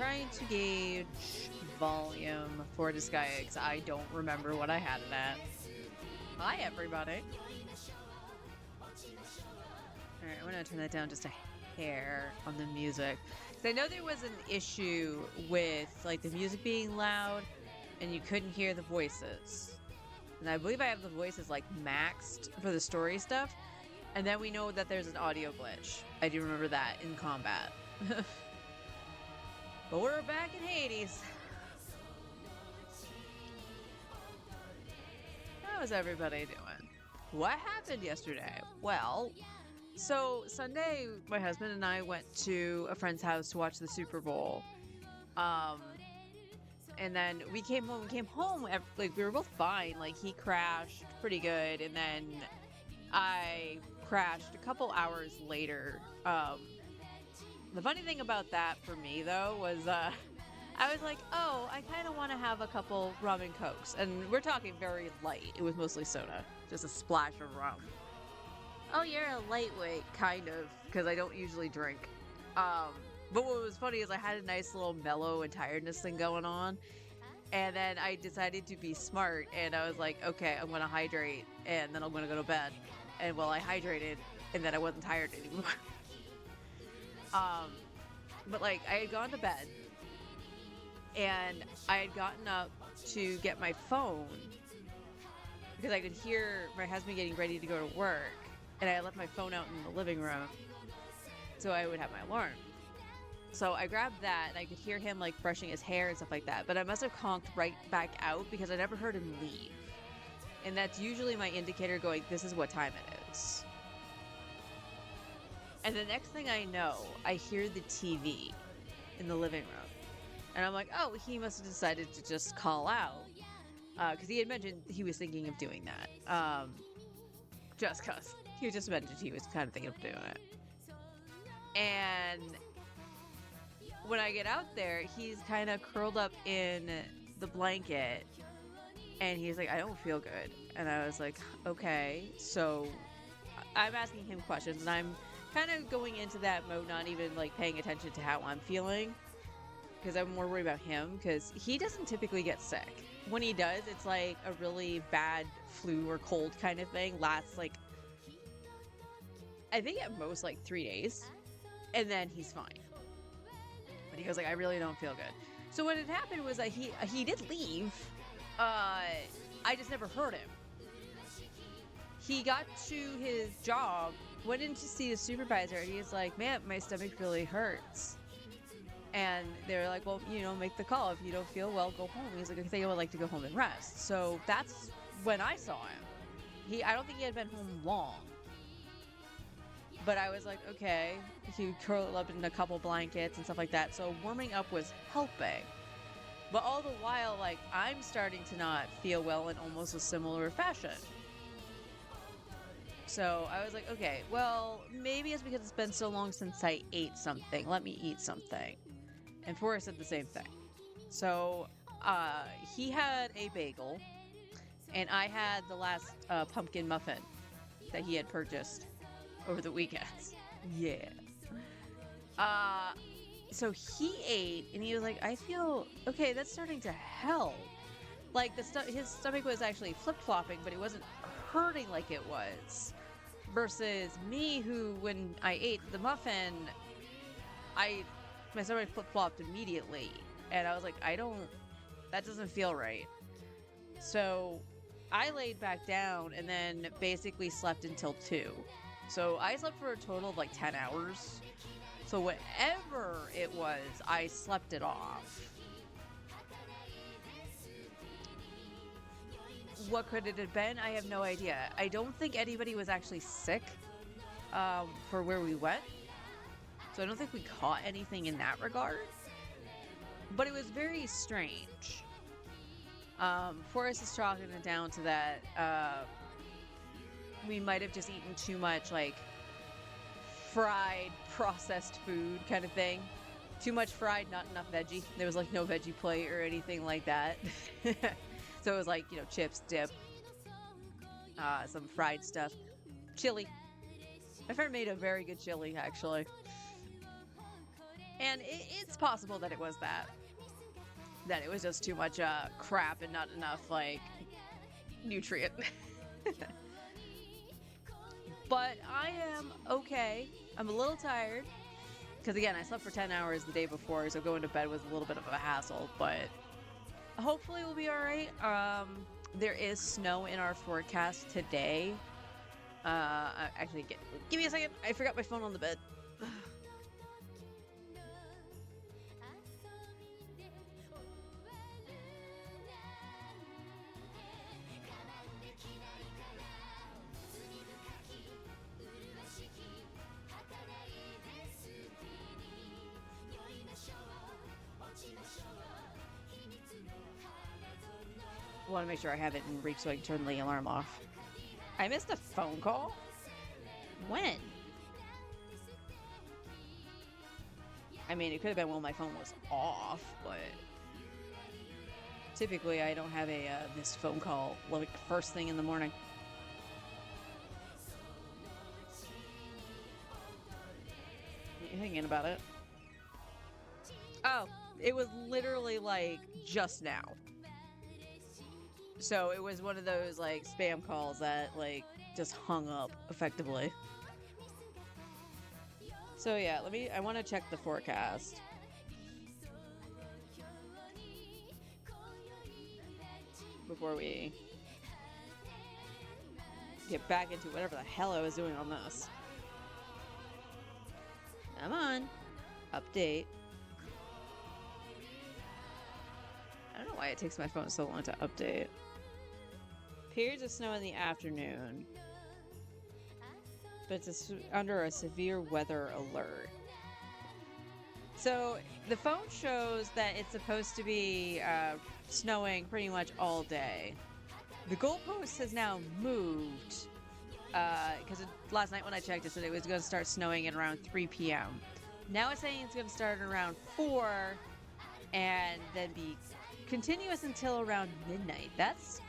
trying to gauge volume for Disgaea because I don't remember what I had it at. Hi, everybody. Alright, I'm gonna turn that down just a hair on the music. Because I know there was an issue with, like, the music being loud and you couldn't hear the voices. And I believe I have the voices, like, maxed for the story stuff. And then we know that there's an audio glitch. I do remember that in combat. But we're back in Hades. How's everybody doing? What happened yesterday? Well, so Sunday, my husband and I went to a friend's house to watch the Super Bowl. And then we came home, like, we were both fine. Like, he crashed pretty good, and then I crashed a couple hours later. The funny thing about that for me, though, was I was like, oh, I kind of want to have a couple rum and cokes. And we're talking very light. It was mostly soda, just a splash of rum. Oh, you're a lightweight, kind of, because I don't usually drink. But what was funny is I had a nice little mellow and tiredness thing going on. And then I decided to be smart, and I was like, okay, I'm going to hydrate, and then I'm going to go to bed. And well, I hydrated, and then I wasn't tired anymore. But like, I had gone to bed, and I had gotten up to get my phone, because I could hear my husband getting ready to go to work, and I left my phone out in the living room, so I would have my alarm. So I grabbed that, and I could hear him, like, brushing his hair and stuff like that. But I must have conked right back out because I never heard him leave. And that's usually my indicator going, this is what time it is. And the next thing I know, I hear the TV in the living room. And I'm like, oh, he must have decided to just call out. Because he had mentioned he was thinking of doing that. Just because. He just mentioned he was kind of thinking of doing it. And when I get out there, he's kind of curled up in the blanket, and he's like, I don't feel good. And I was like, okay. So I'm asking him questions, and I'm kind of going into that mode, not even like paying attention to how I'm feeling, because I'm more worried about him, because he doesn't typically get sick. When he does, it's like a really bad flu or cold kind of thing. Lasts like, I think at most like 3 days, and then he's fine. But he goes like, I really don't feel good. So what had happened was that he did leave. I just never heard him. He got to his job, went in to see his supervisor, and he's like, man, my stomach really hurts. And they're like, well, you know, make the call. If you don't feel well, go home. He's like, I think I would like to go home and rest. So that's when I saw him. I don't think he had been home long. But I was like, okay. He would curl up in a couple blankets and stuff like that. So warming up was helping. But all the while, like, I'm starting to not feel well in almost a similar fashion. So I was like, okay, well, maybe it's because it's been so long since I ate something. Let me eat something. And Forrest said the same thing. So he had a bagel, and I had the last pumpkin muffin that he had purchased over the weekends. Yeah. So he ate, and he was like, I feel okay, that's starting to help. Like, his stomach was actually flip-flopping, but it wasn't hurting like it was. Versus me, who, when I ate the muffin, my stomach flip-flopped immediately. And I was like, that doesn't feel right. So I laid back down and then basically slept until 2. So I slept for a total of like 10 hours. So whatever it was, I slept it off. What could it have been? I have no idea. I don't think anybody was actually sick for where we went. So I don't think we caught anything in that regard. But it was very strange. Forrest is chalking it down to that we might have just eaten too much, like, fried, processed food kind of thing. Too much fried, not enough veggie. There was, like, no veggie plate or anything like that. So it was like, you know, chips, dip, some fried stuff. Chili. My friend made a very good chili, actually. And it's possible that it was that. That it was just too much crap and not enough, like, nutrient. But I am okay. I'm a little tired. Because, again, I slept for 10 hours the day before, so going to bed was a little bit of a hassle. But hopefully we'll be alright. There is snow in our forecast today. Actually, give me a second. I forgot my phone on the bed. I want to make sure I have it in reach so I can turn the alarm off. I missed a phone call? When? I mean, it could have been while my phone was off, but typically I don't have a missed phone call like first thing in the morning. You thinking about it? Oh, it was literally like just now. So it was one of those like spam calls that like just hung up effectively. So yeah, I want to check the forecast. Before we get back into whatever the hell I was doing on this. Come on. Update. I don't know why it takes my phone so long to update. Periods of snow in the afternoon. But it's under a severe weather alert. So the phone shows that it's supposed to be snowing pretty much all day. The goalpost has now moved because last night when I checked it said it was going to start snowing at around 3 p.m. Now it's saying it's going to start around 4 and then be continuous until around midnight. That's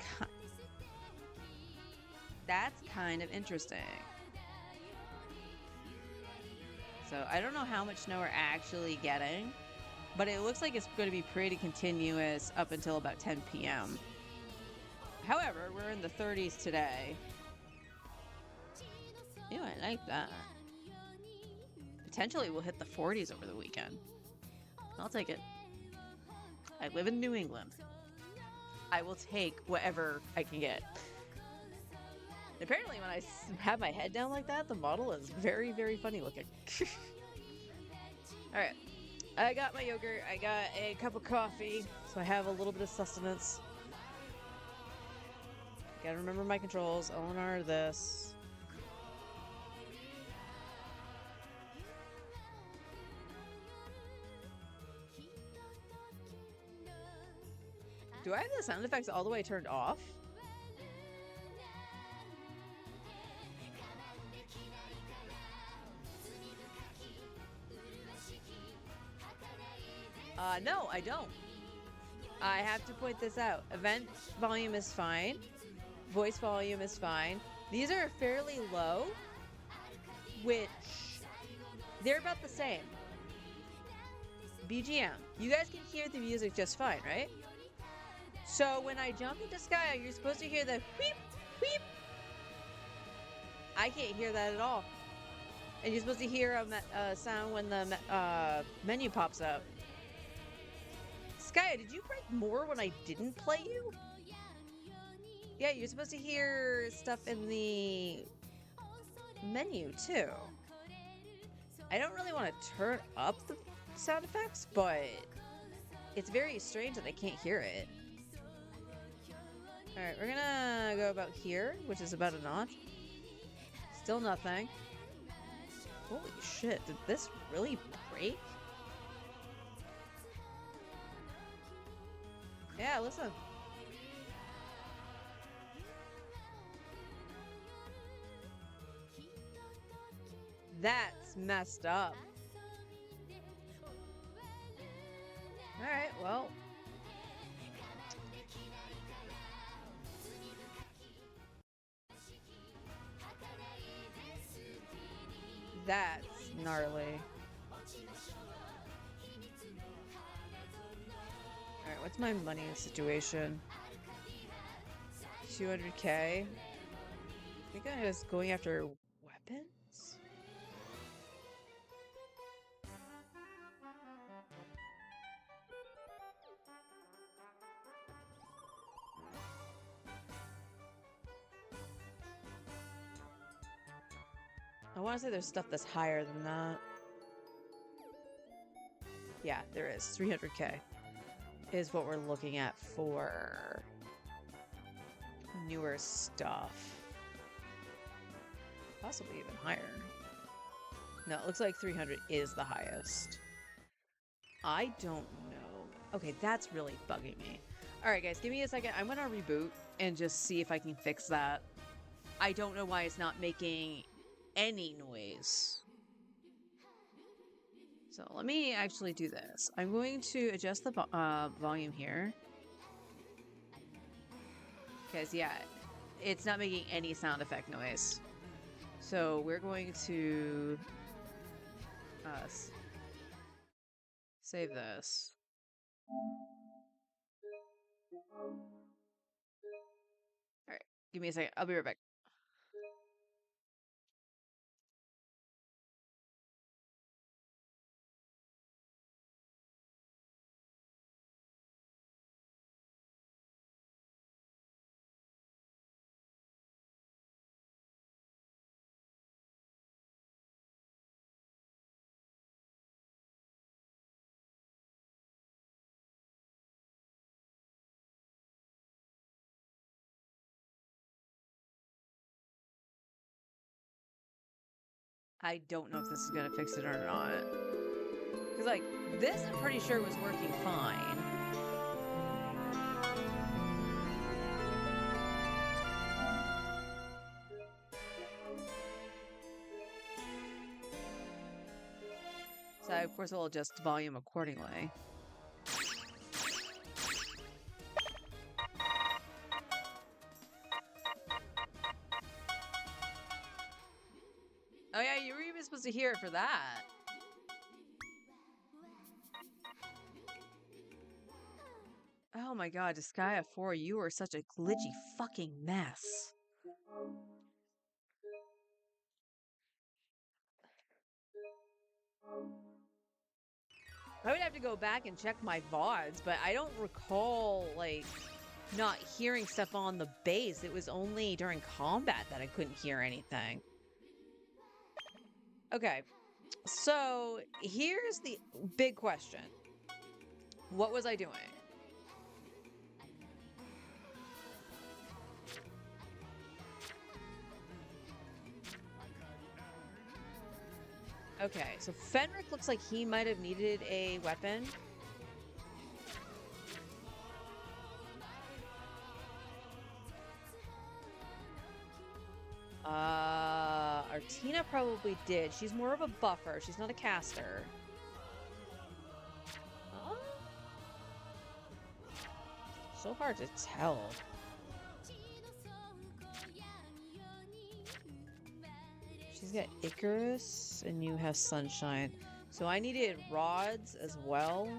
kind of interesting. So I don't know how much snow we're actually getting, but it looks like it's going to be pretty continuous up until about 10 p.m. However, we're in the 30s today. Ew, I like that. Potentially we'll hit the 40s over the weekend. I'll take it. I live in New England. I will take whatever I can get. Apparently when I have my head down like that, the model is very, very funny looking. Alright, I got my yogurt, I got a cup of coffee, so I have a little bit of sustenance. Gotta remember my controls, LNR this. Do I have the sound effects all the way turned off? No, I don't. I have to point this out. Event volume is fine. Voice volume is fine. These are fairly low, which they're about the same. BGM. You guys can hear the music just fine, right? So when I jump into Sky, you're supposed to hear the wheep, wheep. I can't hear that at all. And you're supposed to hear a sound when the menu pops up. Skya, did you break more when I didn't play you? Yeah, you're supposed to hear stuff in the menu too. I don't really want to turn up the sound effects, but it's very strange that I can't hear it. Alright, we're gonna go about here, which is about a notch. Still nothing. Holy shit, did this really break? Yeah, listen. That's messed up. Alright, well. That's gnarly. what's my money situation? 200K? I think I was going after weapons? I want to say there's stuff that's higher than that. Yeah, there is. 300K is what we're looking at for newer stuff. Possibly even higher. No, it looks like 300 is the highest. I don't know. Okay, that's really bugging me. All right, guys, give me a second. I'm going to reboot and just see if I can fix that. I don't know why it's not making any noise. So let me actually do this. I'm going to adjust the volume here. Because, yeah, it's not making any sound effect noise. So we're going to save this. All right, give me a second. I'll be right back. I don't know if this is going to fix it or not. Because, like, this I'm pretty sure was working fine. So, of course, we'll adjust volume accordingly. Oh, yeah, you were even supposed to hear it for that. Oh my god, Disgaea 4, you are such a glitchy fucking mess. I would have to go back and check my VODs, but I don't recall, like, not hearing stuff on the base. It was only during combat that I couldn't hear anything. Okay, so here's the big question. What was I doing? Okay, so Fenric looks like he might have needed a weapon. Artina probably did. She's more of a buffer. She's not a caster. So hard to tell. She's got Icarus, and you have Sunshine. So I needed rods as well.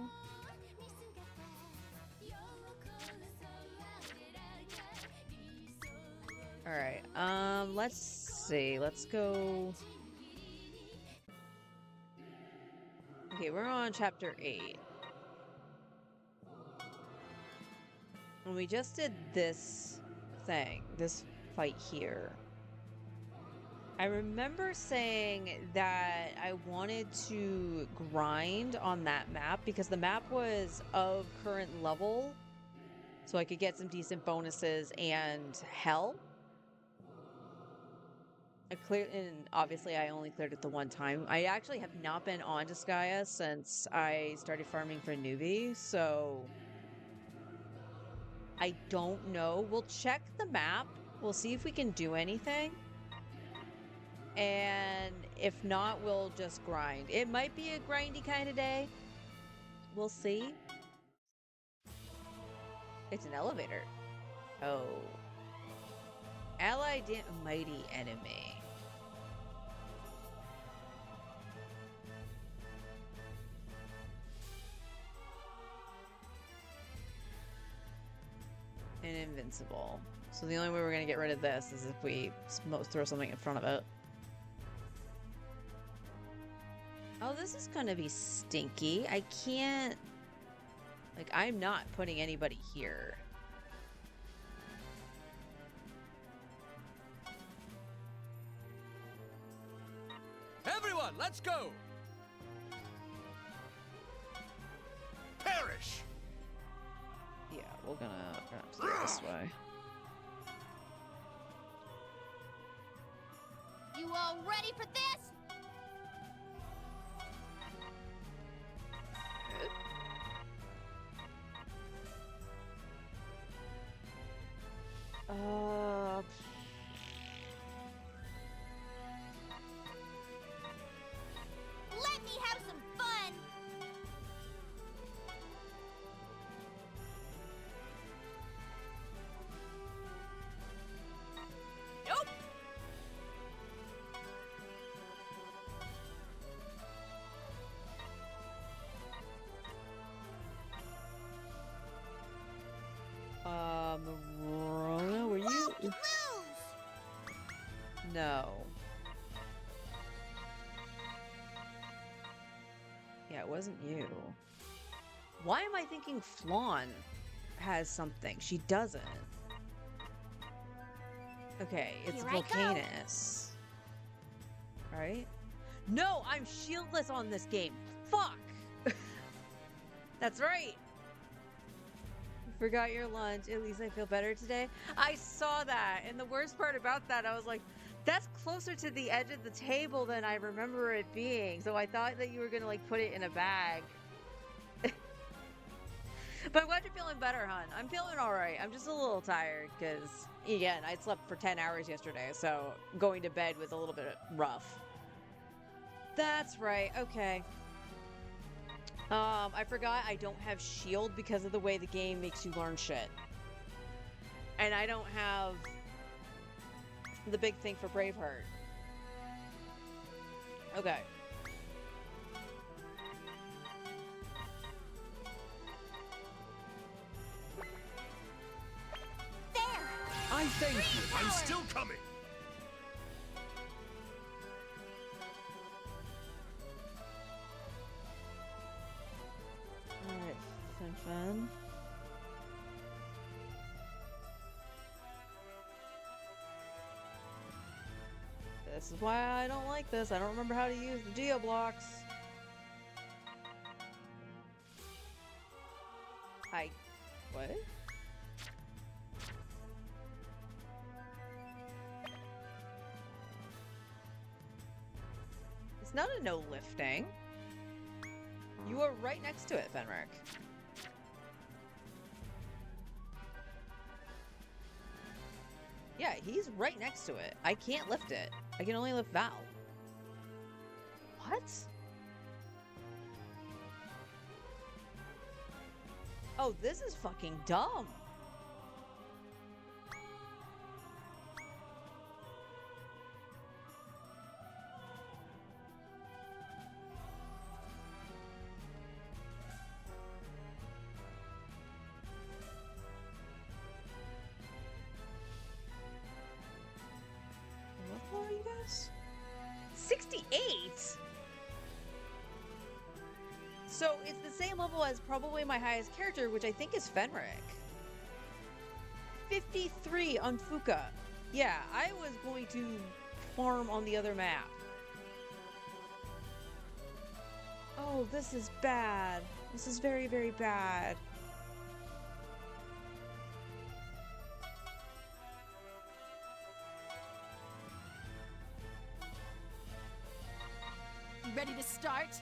Alright, let's see. Let's go... Okay, we're on chapter 8. And we just did this thing, this fight here. I remember saying that I wanted to grind on that map because the map was of current level, so I could get some decent bonuses and hell. And obviously I only cleared it the one time. I actually have not been on Disgaea since I started farming for Newbie, so I don't know. We'll check the map. We'll see if we can do anything. And if not, we'll just grind. It might be a grindy kind of day. We'll see. It's an elevator. Oh. Allied mighty enemy. invincible. So the only way we're gonna get rid of this is if we throw something in front of it. Oh, this is gonna be stinky. I can't... Like, I'm not putting anybody here. Everyone, let's go! Perish! Yeah, we're gonna have to do it this way. You all ready for this? Let me have some fun! Nope! Rona, were you? Whoa, you lose! No. Yeah, it wasn't you. Why am I thinking Flawn has something? She doesn't. Okay, it's Here I go. Volcanus. Right? No, I'm shieldless on this game. Fuck! That's right. Forgot your lunch. At least I feel better today. I saw that, and the worst part about that, I was like, that's closer to the edge of the table than I remember it being. So I thought that you were gonna like put it in a bag. But I'm glad you're feeling better, hon. I'm feeling all right. I'm just a little tired because, again, I slept for 10 hours yesterday, so going to bed was a little bit rough. That's right. Okay. I forgot I don't have shield because of the way the game makes you learn shit. And I don't have the big thing for Braveheart. Okay. There! I thank you. I'm still coming. Alright, Fin. This is why I don't like this. I don't remember how to use the Geoblocks. What? It's not a no lifting. You are right next to it, Fenric. Yeah, he's right next to it. I can't lift it. I can only lift Val. What? Oh, this is fucking dumb. What level are you guys? 68? So it's the same level as probably my highest character, which I think is Fenric. 53 on Fuka. Yeah, I was going to farm on the other map. Oh, this is bad. This is very, very bad. You ready to start?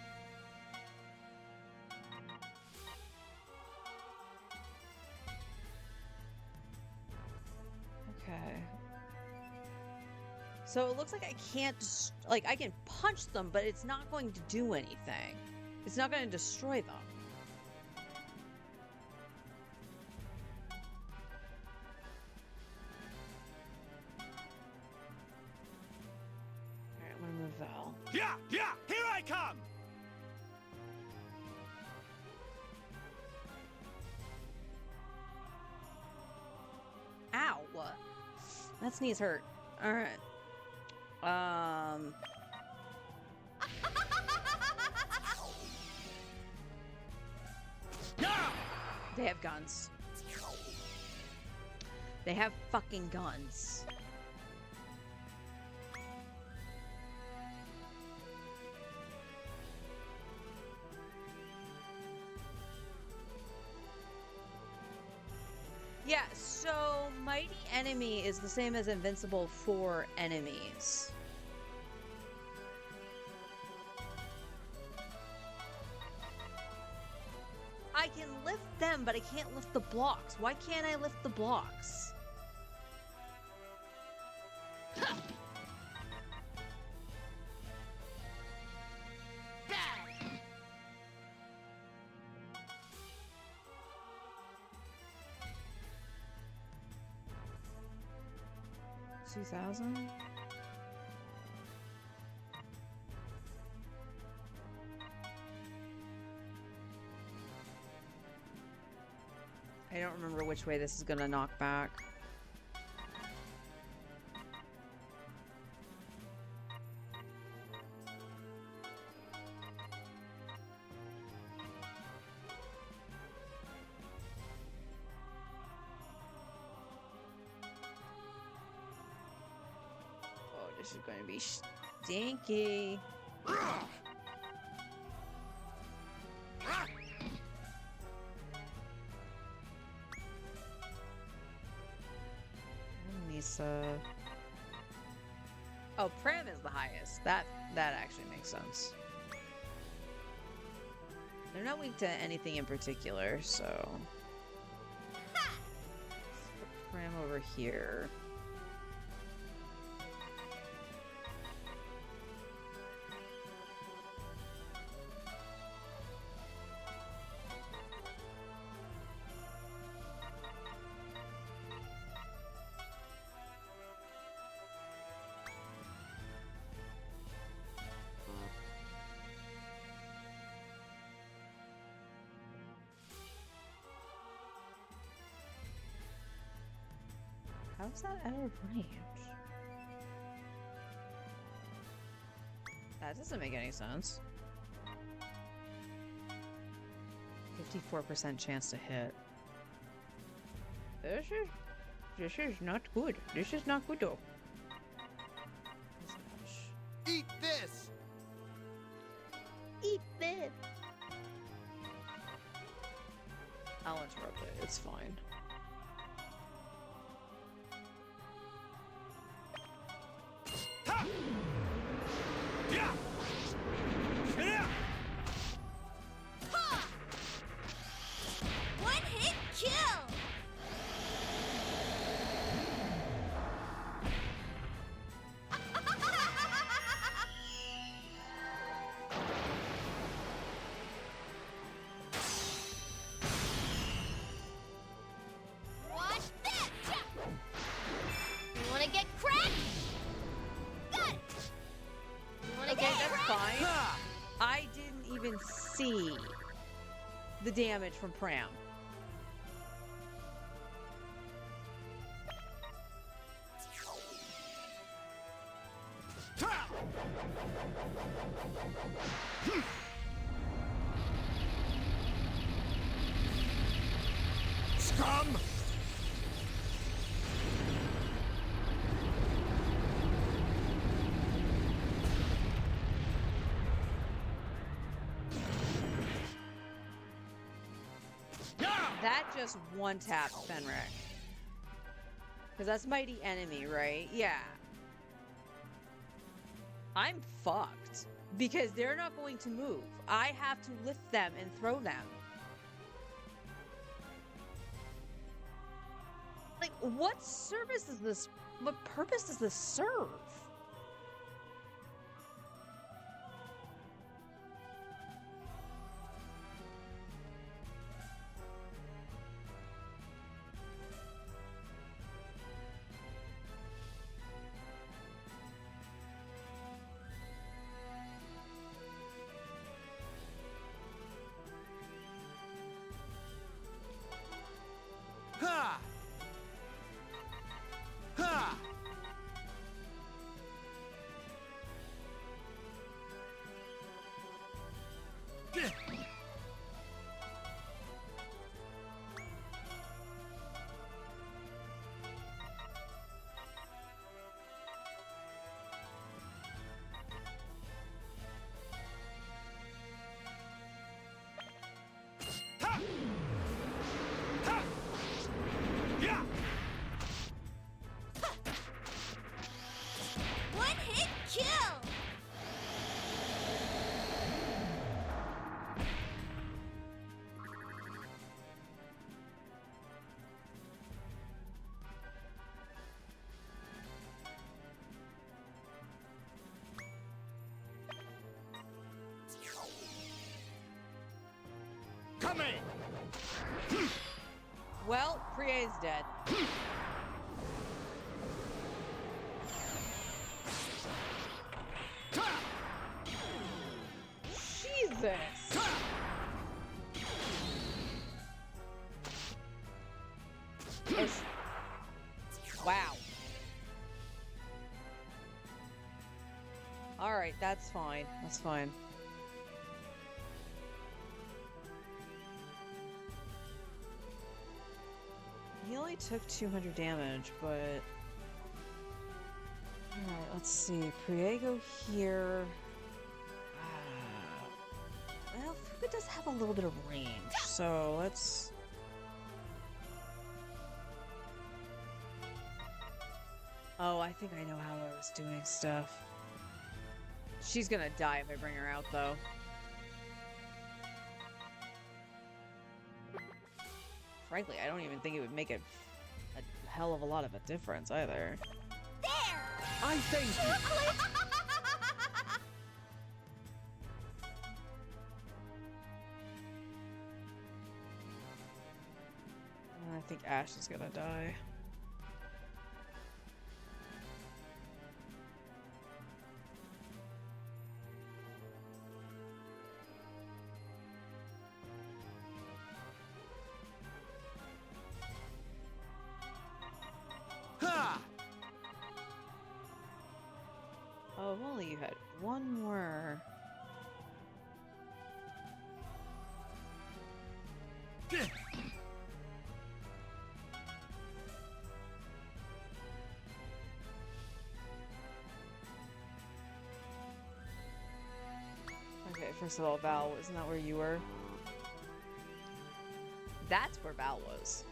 Okay. So it looks like I can't, like, I can punch them, but it's not going to do anything. It's not going to destroy them. Alright, I'm gonna move Val. Yeah, here I come. that sneeze hurt. All right. Yeah! They have guns. They have fucking guns. Yeah, so Mighty Enemy is the same as Invincible for enemies. I can lift them, but I can't lift the blocks. Why can't I lift the blocks? $2,000? I don't remember which way this is gonna knock back. Oh, this is gonna be stinky. Nisa. Oh, Pram is the highest. That actually makes sense. They're not weak to anything in particular, so let's put Pram over here. How's that out of range? That doesn't make any sense. 54% chance to hit. This is not good. This is not good though. Eat this! Eat this! I'll interrupt it. It's fine. Ha! Yeah! Yeah! Ha! One hit kill. Watch this. You want to get cracked? Got it. You want to Okay, get that's cracked? fine. Ha! I didn't even see the damage from Pram. Ha! Scum! Yeah! That just one-tapped Fenric. Because that's Mighty Enemy, right? Yeah. I'm fucked. Because they're not going to move. I have to lift them and throw them. Like, what service is this? What purpose does this serve? Ha! Ha! Ha! Ha! Yeah! One hit kill! Coming! Well, Prie's dead. Ha! Jesus! Ha! It's- Wow. Alright, that's fine. That's fine. He only took 200 damage, but... Alright, let's see. Priego here... Well, Fuka does have a little bit of range, so let's... Oh, I think I know how I was doing stuff. She's gonna die if I bring her out, though. Frankly, I don't even think it would make a hell of a lot of a difference, either. There! I thank you! I think Ash is gonna die. Ha! Oh, if only you had one more. Okay, first of all, Val, isn't that where you were? That's where Val was.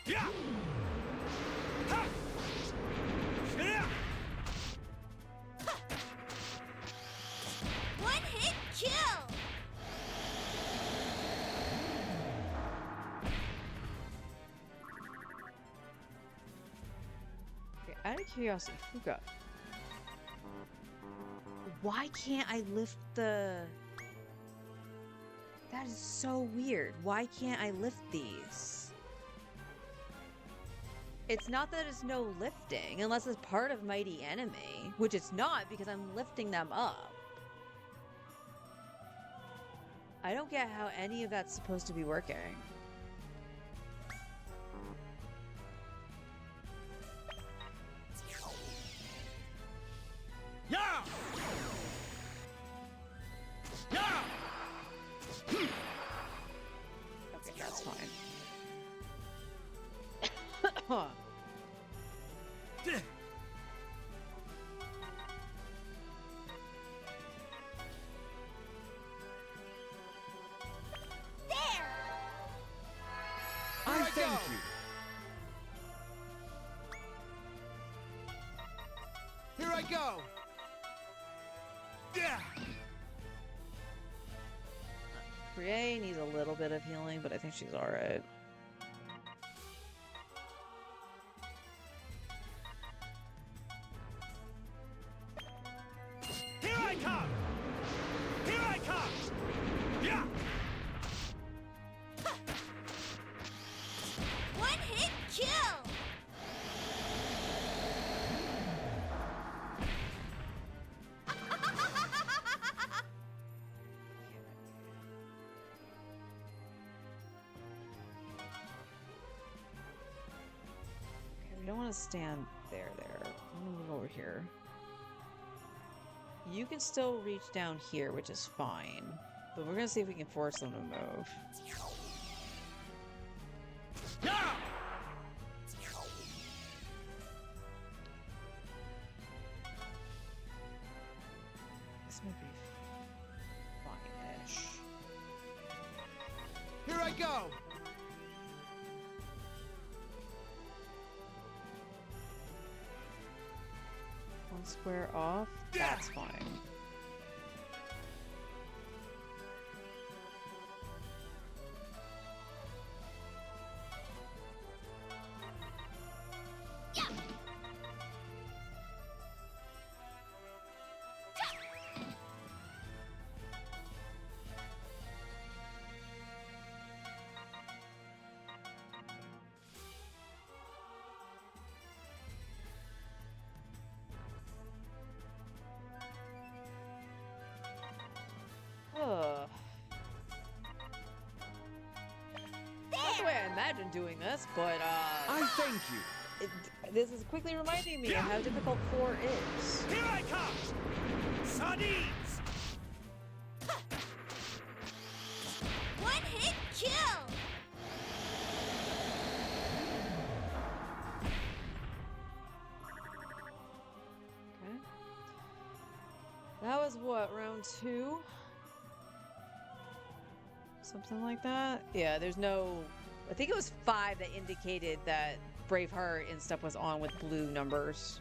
Yeah! Ha! Yeah! One hit kill! Okay, out of curiosity, Fuka. Why can't I lift the... That is so weird. Why can't I lift these? It's not that it's no lifting, unless it's part of Mighty Enemy, which it's not because I'm lifting them up. I don't get how any of that's supposed to be working. Yeah! Yeah! Okay, that's fine. Huh. There! I thank you! Here I go! Yeah! Prie needs a little bit of healing, but I think she's alright. Here I come! Here I come! Yeah! don't want to stand there. I'm gonna move over here. You can still reach down here, which is fine. But we're gonna see if we can force them to move. Yeah! This might be fine-ish. Here I go! One square off? That's fine. Ugh. Not the way I imagined doing this, but I thank you. this is quickly reminding me of how difficult 4 is. Here I come! Sardines! One hit kill! Okay. That was what, round 2? Something like that? Yeah, there's no... I think it was 5 that indicated that Braveheart and stuff was on with blue numbers.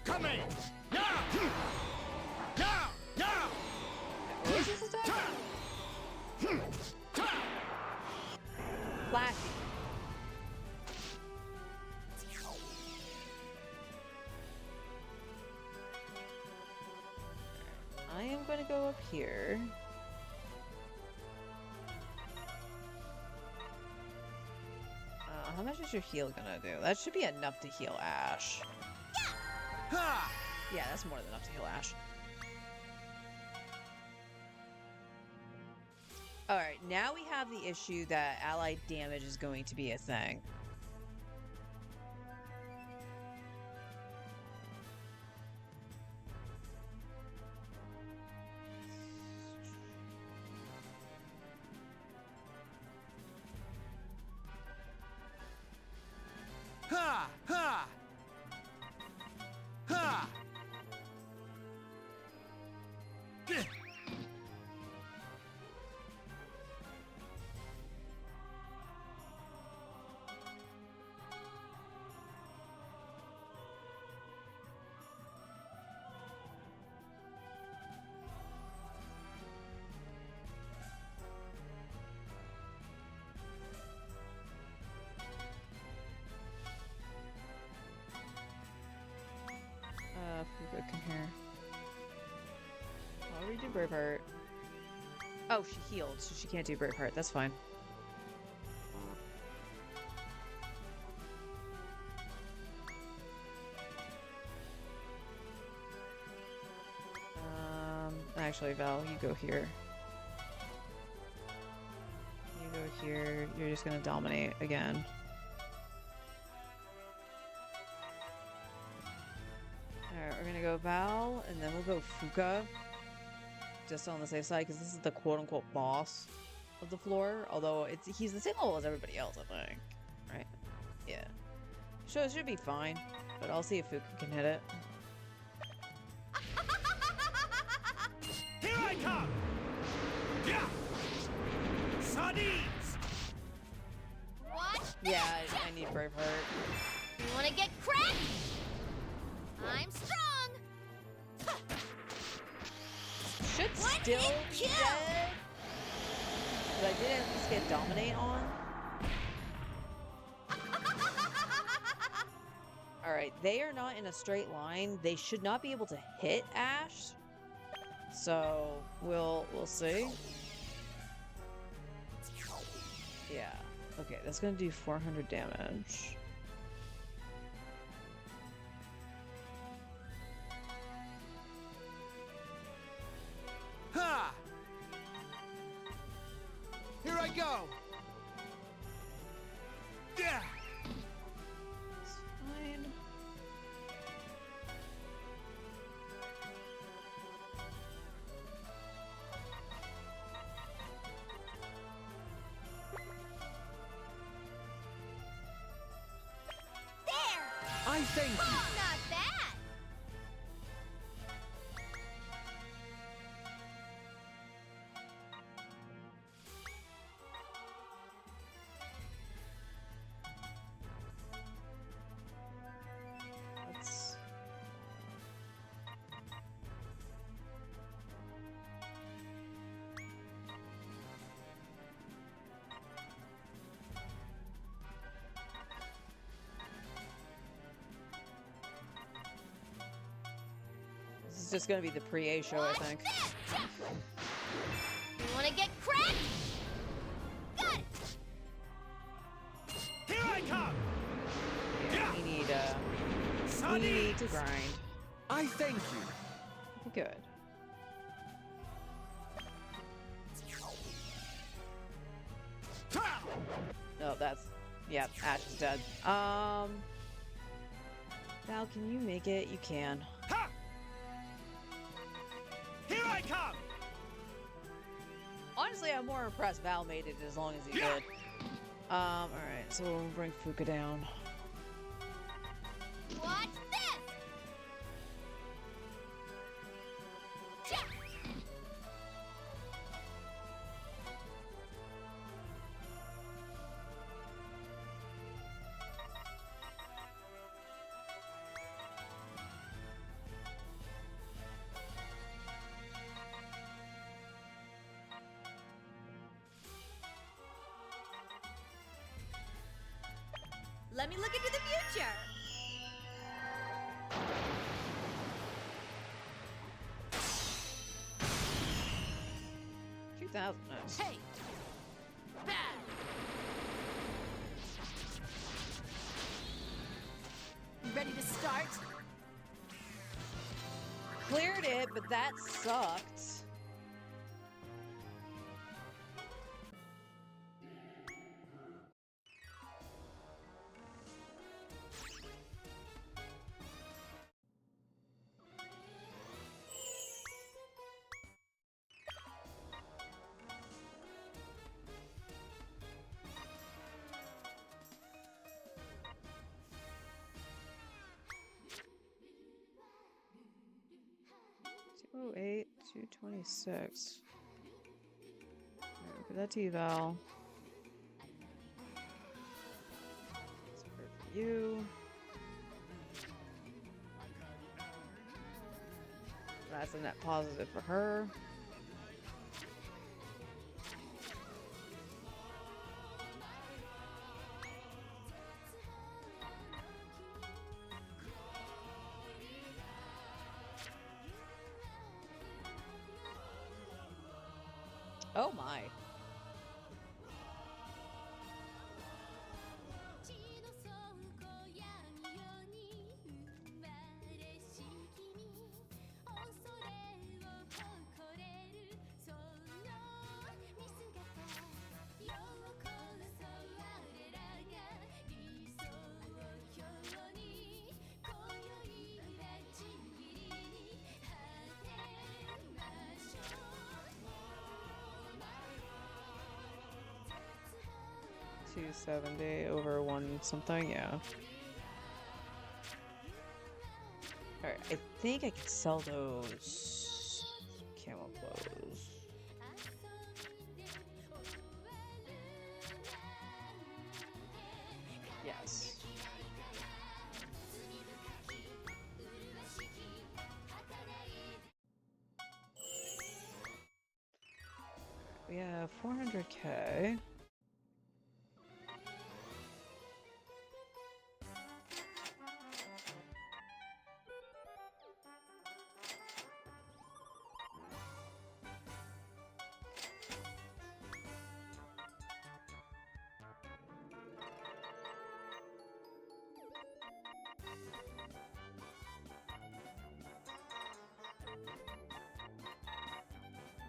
Come in! Now! Now! Now! What is this attack? Flashy. I am going to go up here. How much is your heal gonna do? That should be enough to heal Ash. Ha! Yeah, that's more than enough to heal Ash. Alright, now we have the issue that allied damage is going to be a thing. Ha! Ha! Ha! Gah! Fuga, come here. I'll redo Braveheart. Oh, she healed, so she can't do Braveheart. That's fine. Actually, Val, you go here. You go here. You're just gonna dominate again. Alright, we're gonna go Val, and then we'll go Fuka. Just on the safe side, because this is the quote-unquote boss of the floor. Although he's the same level as everybody else, I think. Right? Yeah. So it should be fine. But I'll see if Fuka can hit it. Here I come! Yeah! Sardines! What? Yeah, I need Braveheart. You wanna get cracked? I'm strong! Should One still hit be kill. dead. But I did at least get Dominate on. Alright, they are not in a straight line. They should not be able to hit Ash. So we'll see. Yeah. Okay, that's gonna do 400 damage. Ha! Here I go! Yeah! It's fine. There! I thank you! Not bad! Let's... This is just gonna be the pre-A show, I Watch think. this! You wanna get cracked? Got it! Here I come! Yeah, we need we Sunny! need to grind. I thank you! Good. Ha! No, that's... Yep, Ash is dead. Val, can you make it? You can. Ha! Here I come! Honestly, I'm more impressed Val made it as long as he Yeah. did. Alright, so we'll bring Fuka down. Watch this! Cha! Let me look into the future! 2000. Nice. Hey! Bad! Ready to start? Cleared it, but that sucked. Oh, 8, 226. Look at that T-Val. That's for you. That's a net positive for her. Oh my. $270 over one something, yeah. Alright, I think I can sell those camel clothes. Yes. We have 400K.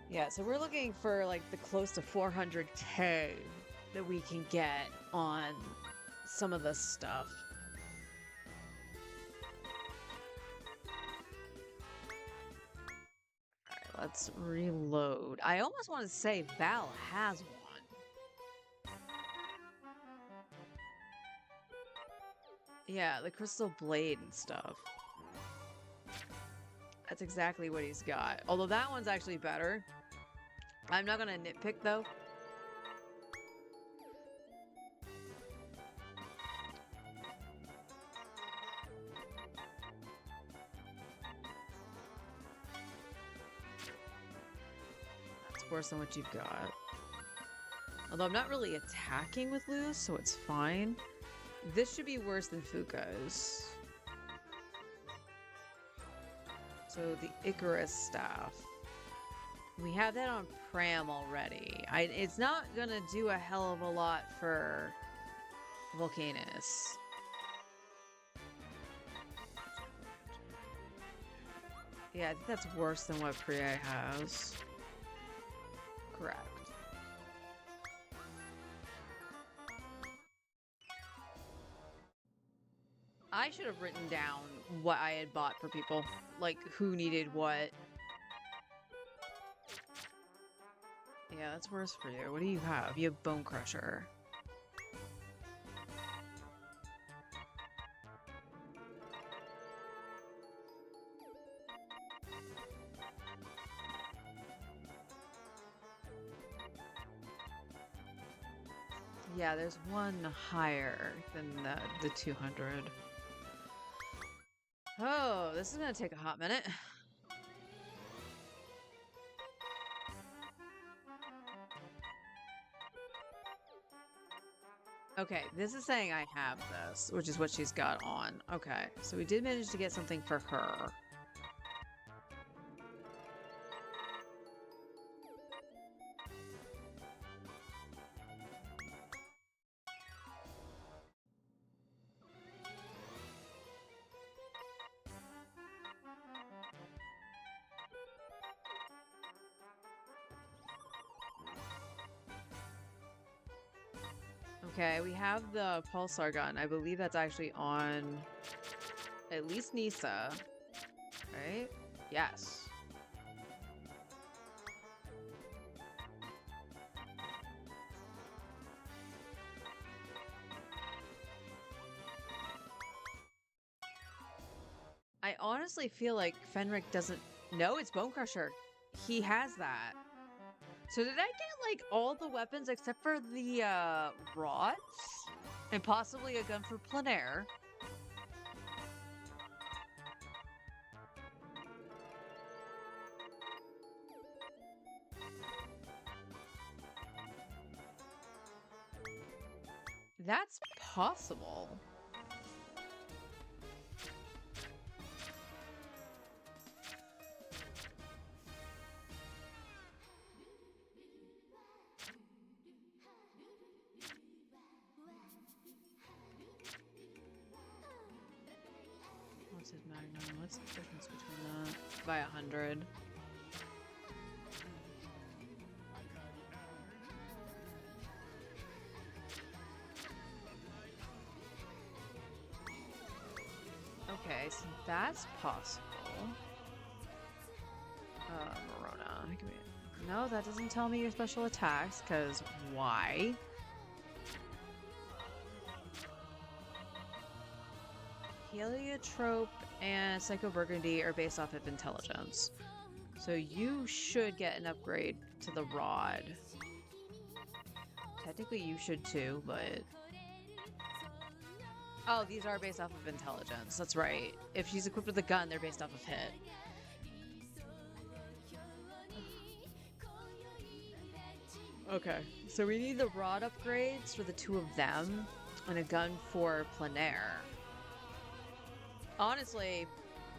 Yeah, so we're looking for like the close to 400k that we can get on some of this stuff. Alright, let's reload. I almost want to say Val has one. Yeah, the crystal blade and stuff. That's exactly what he's got. Although that one's actually better. I'm not gonna nitpick though. That's worse than what you've got. Although I'm not really attacking with Luz, so it's fine. This should be worse than Fuka's. So the Icarus staff. We have that on Pram already. It's not gonna do a hell of a lot for Volcanus. Yeah, I think that's worse than what Priya has. Correct. I should have written down what I had bought for people. Like, who needed what. Yeah, that's worse for you. What do you have? You have Bone Crusher. Yeah, there's one higher than the 200. Oh, this is gonna take a hot minute. Okay, this is saying I have this, which is what she's got on. Okay, so we did manage to get something for her. Okay, we have the pulsar gun. I believe that's actually on at least Nisa, right? Yes. I honestly feel like Fenric doesn't know it's Bone Crusher. He has that. So did I get like all the weapons except for the rods? And possibly a gun for Plenaire. That's possible. What's his Magnum? What's the difference between that? By 100. Okay, so that's possible. Morona. Give me... No, that doesn't tell me your special attacks, because why? Heliotrope and Psycho Burgundy are based off of intelligence. So you should get an upgrade to the rod. Technically you should too, but... Oh, these are based off of intelligence. That's right. If she's equipped with a gun, they're based off of hit. Okay, so we need the rod upgrades for the two of them, and a gun for Plenaire. Honestly,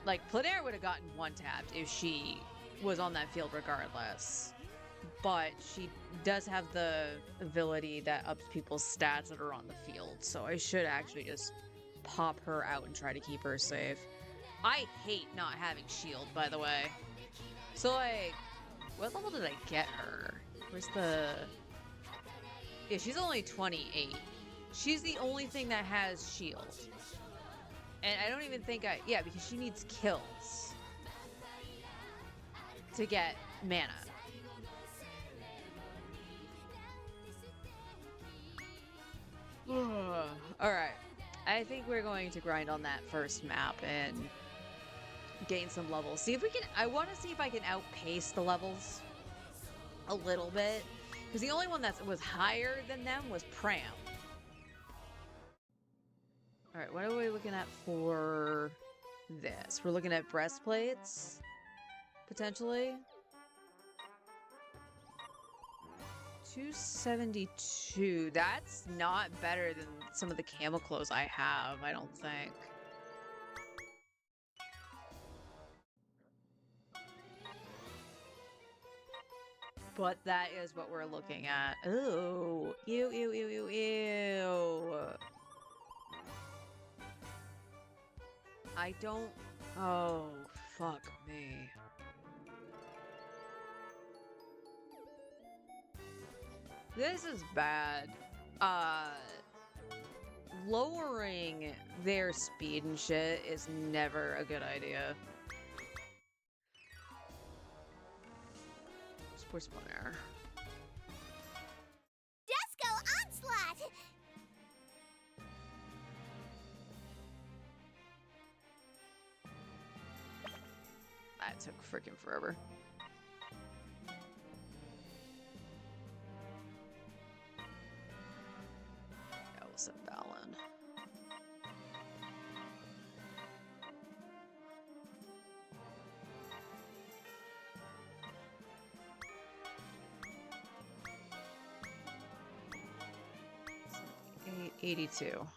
like, Plenaire would have gotten one-tapped if she was on that field regardless. But she does have the ability that ups people's stats that are on the field, so I should actually just pop her out and try to keep her safe. I hate not having shield, by the way. So, like, What level did I get her? Where's the... Yeah, she's only 28. She's the only thing that has shield. And I don't even think I... Yeah, because she needs kills to get mana. Alright. I think we're going to grind on that first map and gain some levels. See if we can... I want to see if I can outpace the levels a little bit. Because the only one that was higher than them was Pram. Alright, what are we looking at for this? We're looking at breastplates, potentially. 272. That's not better than some of the camel clothes I have, I don't think. But that is what we're looking at. Ooh. Ew, ew, ew, ew, ew. I don't... Oh, fuck me. This is bad. Lowering their speed and shit is never a good idea. Sports Air. Disco Onslaught! That took freaking forever. Yeah, we'll set Balin. So 82.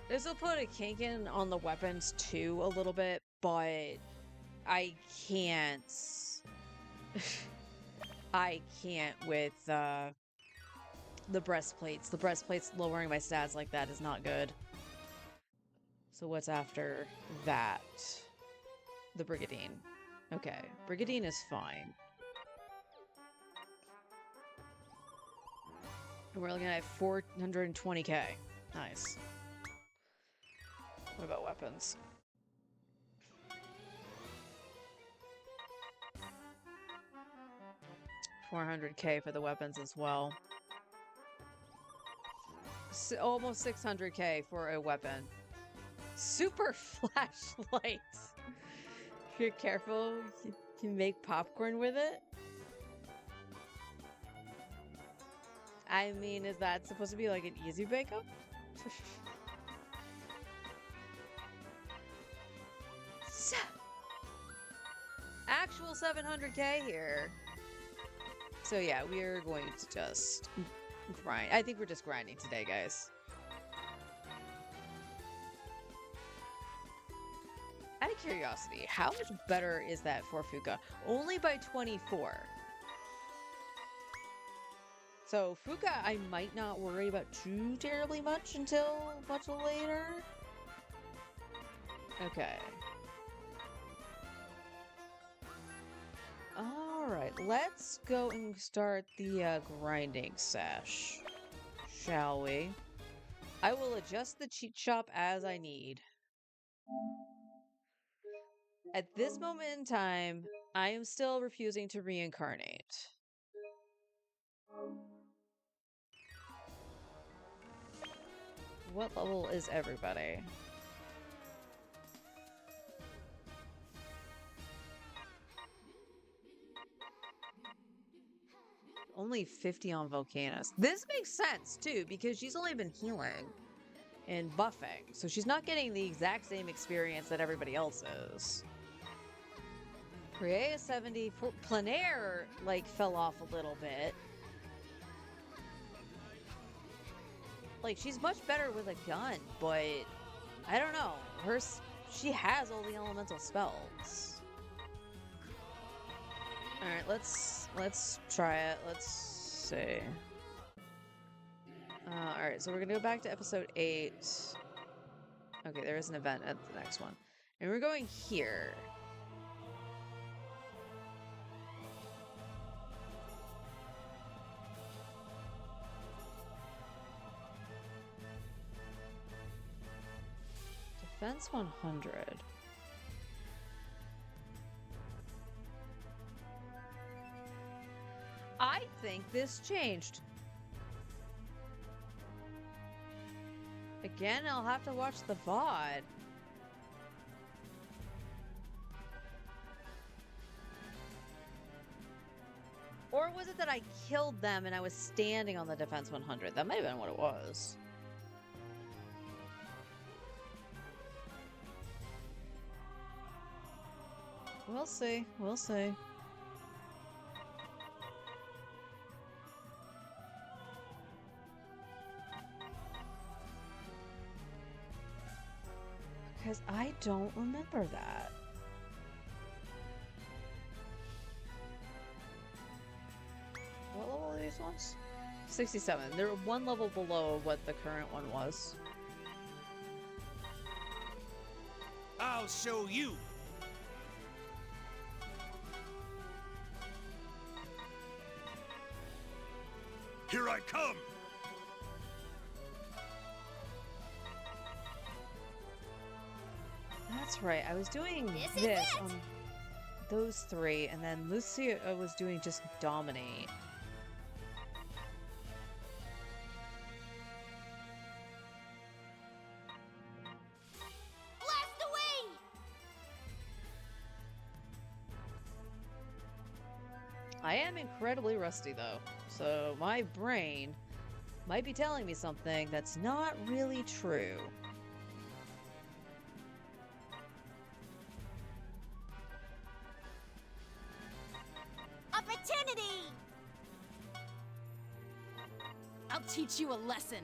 This will put a kink in on the weapons too a little bit, but I can't. I can't with the breastplates. The breastplates lowering my stats like that is not good. So what's after that? The Brigadine. Okay, Brigadine is fine. And we're looking at 420k. Nice. What about weapons? 400k for the weapons as well. Almost 600k for a weapon. Super flashlight. If you're careful, you can make popcorn with it. I mean, is that supposed to be like an easy bake-up? Actual 700k here. So yeah, we are going to just grind. I think we're just grinding today, guys. Out of curiosity, how much better is that for Fuka? Only by 24. So Fuka, I might not worry about too terribly much until much later. Okay. Alright, let's go and start the grinding sesh, shall we? I will adjust the cheat shop as I need. At this moment in time, I am still refusing to reincarnate. What level is everybody? Only 50 on Volcanus. This makes sense, too, because she's only been healing and buffing. So she's not getting the exact same experience that everybody else is. Priya 70. Planair, like, fell off a little bit. Like, she's much better with a gun, but I don't know. She has all the elemental spells. Alright, let's try it. Let's see. Alright, so we're gonna go back to episode 8. Okay, there is an event at the next one. And we're going here. Defense 100. I think this changed. Again, I'll have to watch the VOD. Or was it that I killed them and I was standing on the Defense 100? That might have been what it was. We'll see. We'll see. Because I don't remember that. What level are these ones? 67. They're one level below what the current one was. I'll show you. Here I come. That's right. I was doing This is this it! on those three, and then Lucia was doing just dominate. Blast away! I am incredibly rusty though, so my brain might be telling me something that's not really true. Opportunity! I'll teach you a lesson.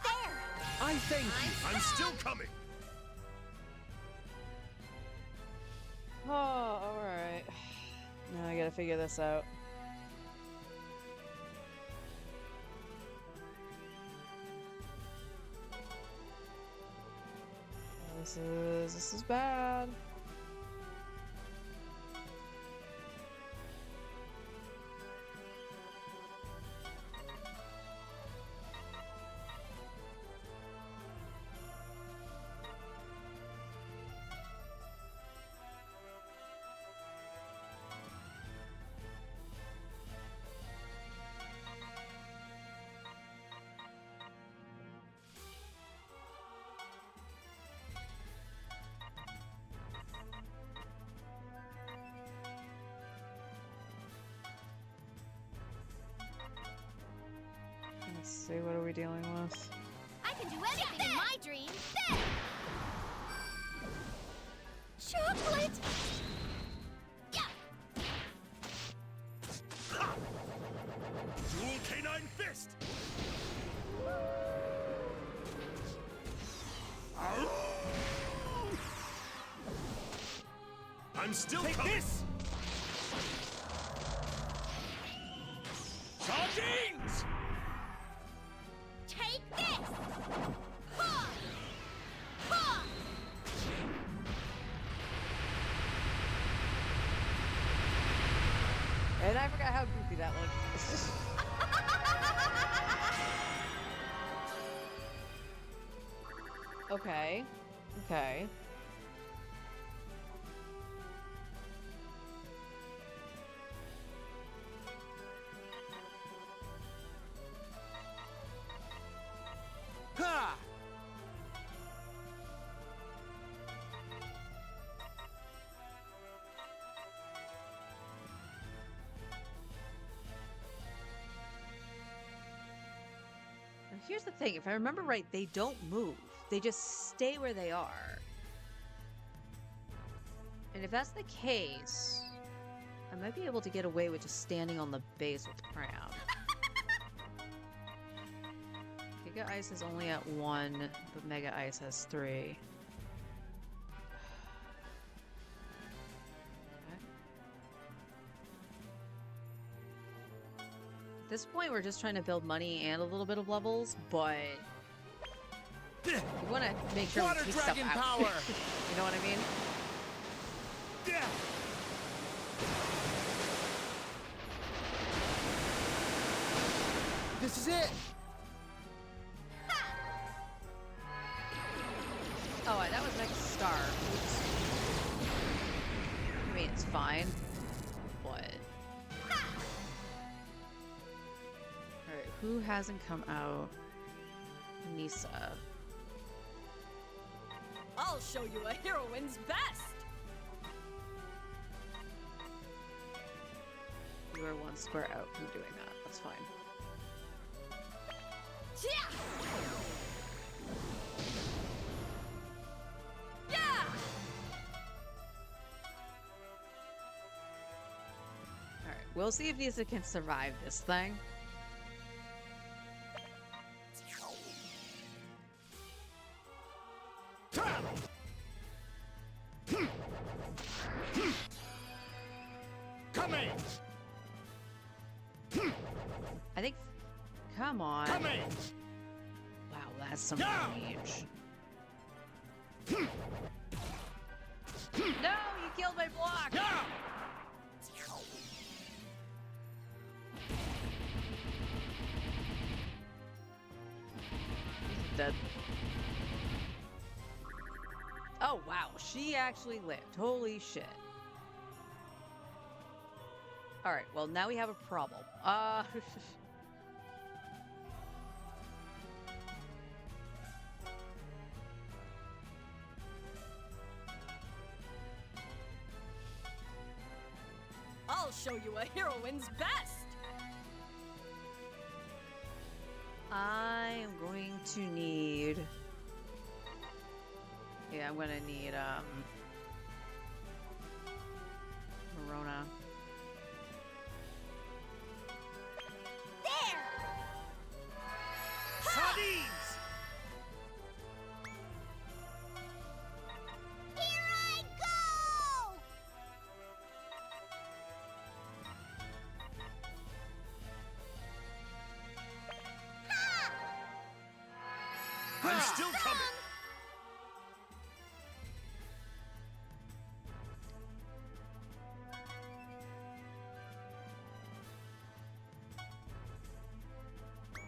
There! I thank you. I'm still coming. Oh, alright. Now I gotta figure this out. This is bad. Let's see, what are we dealing with? I can do anything in my dreams. There! Chocolate! Yeah! Dual canine fist. I'm still coming. This. Sardines! Take this! Ha! Ha! And I forgot how goofy that looked. Okay. Okay. Ha! Now, here's the thing, if I remember right, they don't move. They just stay where they are. And if that's the case, I might be able to get away with just standing on the base with Cram. Mega Ice is only at 1, but Mega Ice has 3. Okay. At this point, we're just trying to build money and a little bit of levels, but we want to make sure Water we keep stuff dragon out. power! You know what I mean? Yeah. This is it! Oh, that was Mega Star. Oops. I mean, it's fine, but... Alright, who hasn't come out? Nisa. I'll show you a heroine's best. You are 1 square out from doing that. That's fine. Yeah. Yeah. Alright, we'll see if Nisa can survive this thing. Coming! I think... Come on. Coming! Wow, that's some Yeah. range. No, you killed my block! Yeah! Dead. Oh, wow. She actually lived. Holy shit. Alright, well, now we have a problem. I'll show you a heroine's best. I am going to need... Yeah, I'm gonna need, Morona. There! Sardines! Here I go! Ha! I'm still coming!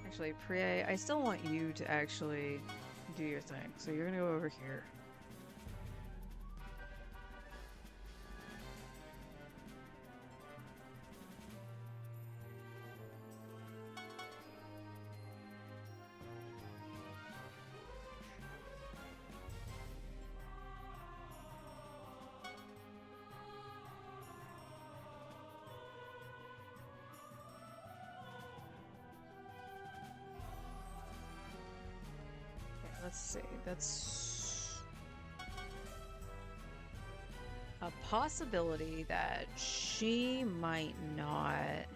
Actually, Priya, I still want you to actually do your thing. So you're gonna go over here. Let's see, that's a possibility that she might not.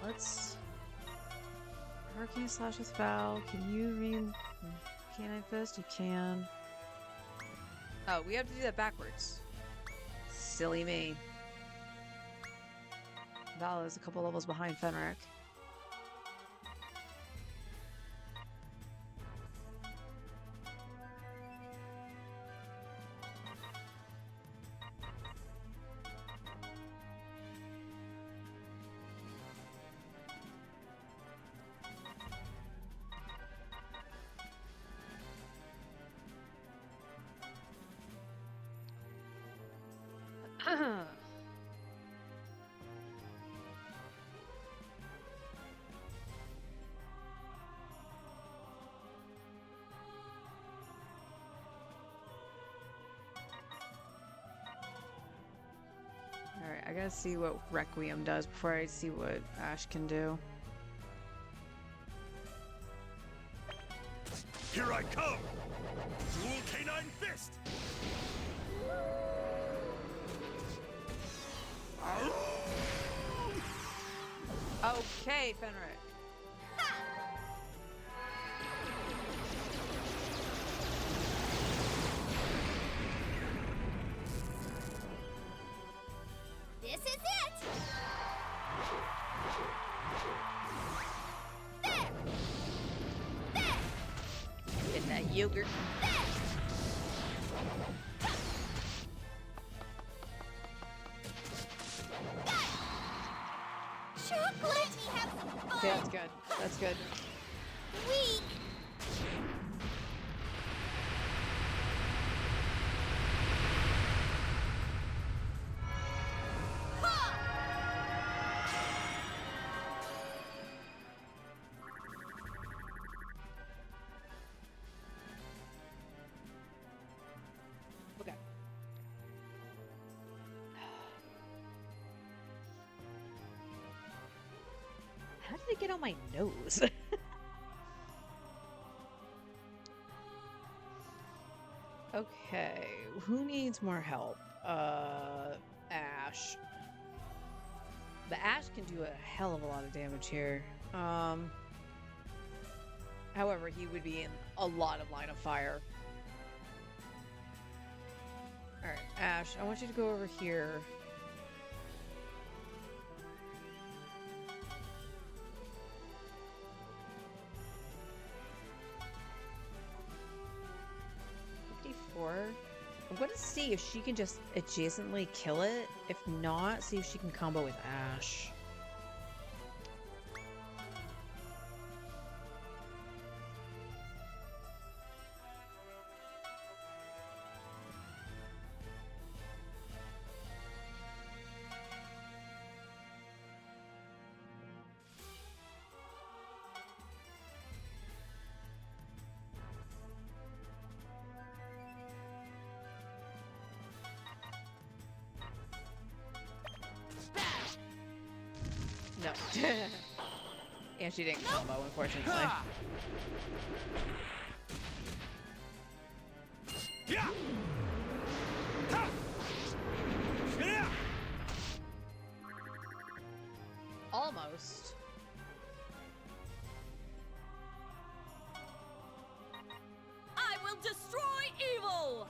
Let's Hurricane Slash with Val. Can you read Canine Fist? You can. Oh, we have to do that backwards. Silly me. Val is a couple levels behind Fenric. Alright, I gotta see what Requiem does before I see what Ash can do. Here I come! Dual Canine Fist! Okay, Fenric. This is it! There! There! Get that yogurt. Chocolate! Let me have some fun! Okay, that's good. That's good. Weak! Okay. How did it get on my nose? Okay, who needs more help? Ash. The Ash can do a hell of a lot of damage here. However, he would be in a lot of line of fire. Alright, Ash, I want you to go over here. I'm going to see if she can just adjacently kill it. If not, see if she can combo with Ash. No. And she didn't combo, unfortunately. Ha! Yeah! Ha! Yeah! Almost. I will destroy evil!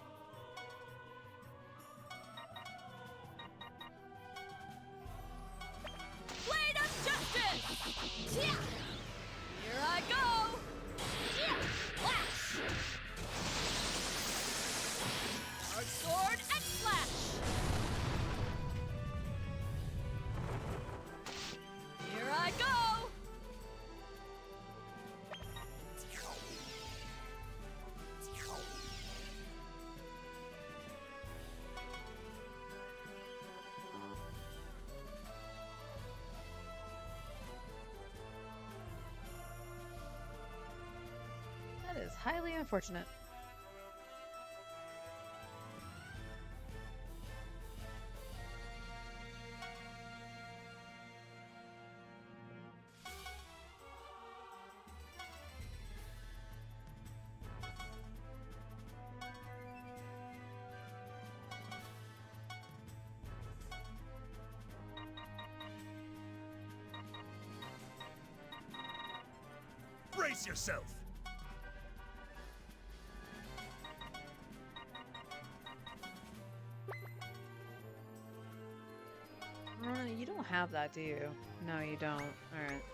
Blade of Justice! Here I go! Flash! Hard sword and flash! Here I go! That is highly unfortunate. Brace yourself! You don't have that, do you? No, you don't. Alright.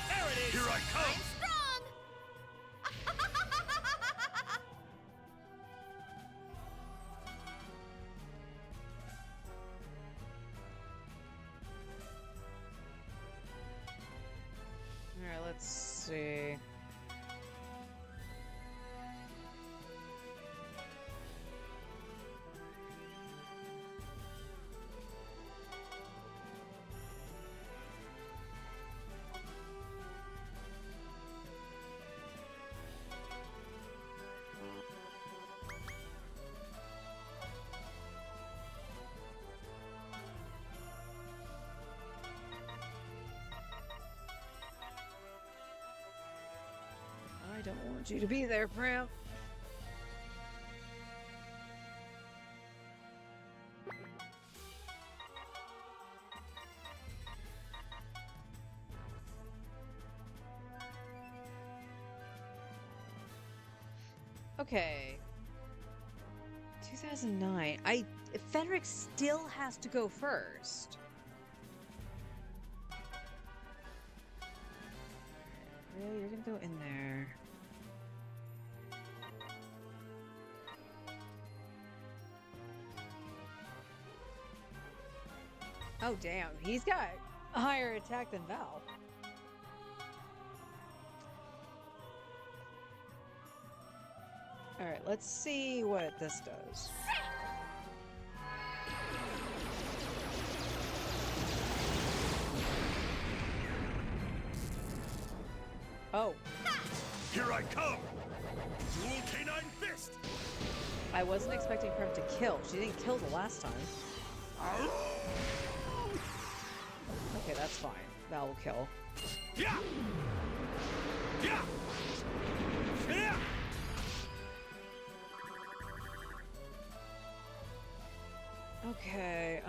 There it is! Here I come! Strong! Alright, let's see. I don't want you to be there, Pram. Okay. 2009. Fenric still has to go first. Really? You're gonna go in there. Oh, damn. He's got a higher attack than Val. Alright, let's see what this does. Oh. Here I come! Dual Canine Fist! I wasn't expecting Prem to kill. She didn't kill the last time. Okay, that's fine. That will kill. Yeah! Yeah! Yeah! Okay,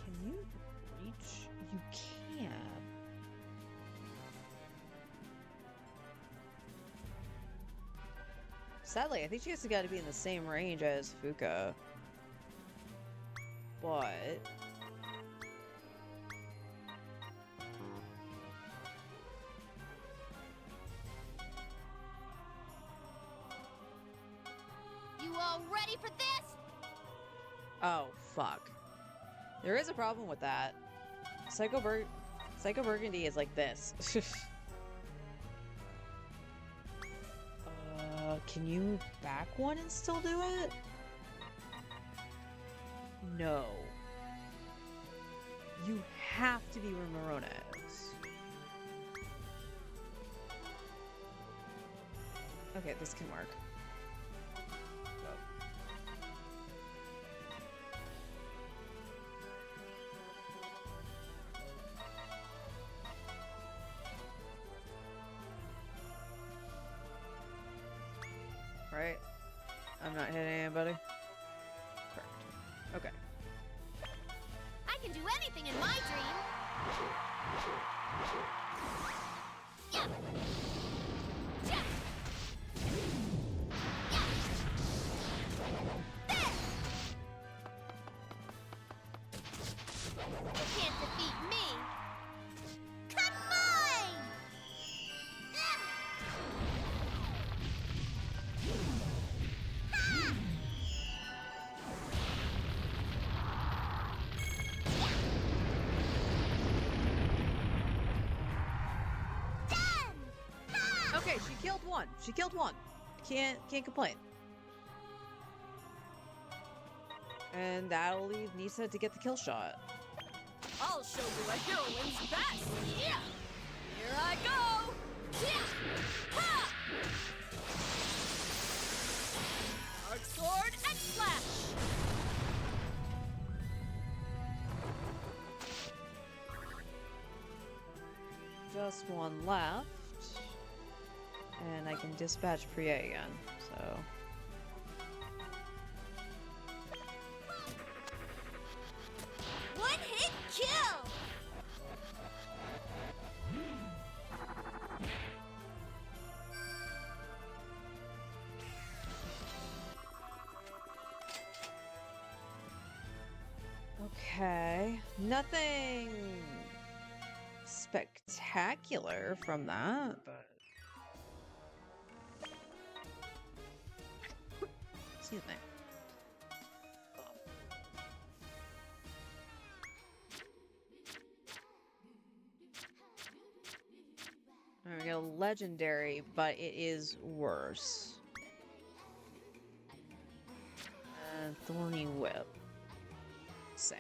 can you reach? You can. Sadly, I think she has got to be in the same range as Fuka. But You all ready for this? oh fuck, there is a problem with that. Psycho Burgundy is like this. Can you back one and still do it? No. You have to be Ramorones. Okay, this can work. Right? I'm not hitting anybody. Correct. Okay. I can do anything in my dream. Yeah. Yeah. Yeah. There. You can't defeat me. Come on! Okay, she killed one. She killed one. Can't complain. And that'll leave Nisa to get the kill shot. I'll show you a heroine's best. Yeah. Here I go. Yeah. Ha! Dark sword and slash. Just one left. And I can dispatch Priya again, so... One hit kill! Okay, nothing spectacular from that, but... Excuse me. Alright, we got a legendary, but it is worse. Thorny Whip. Same.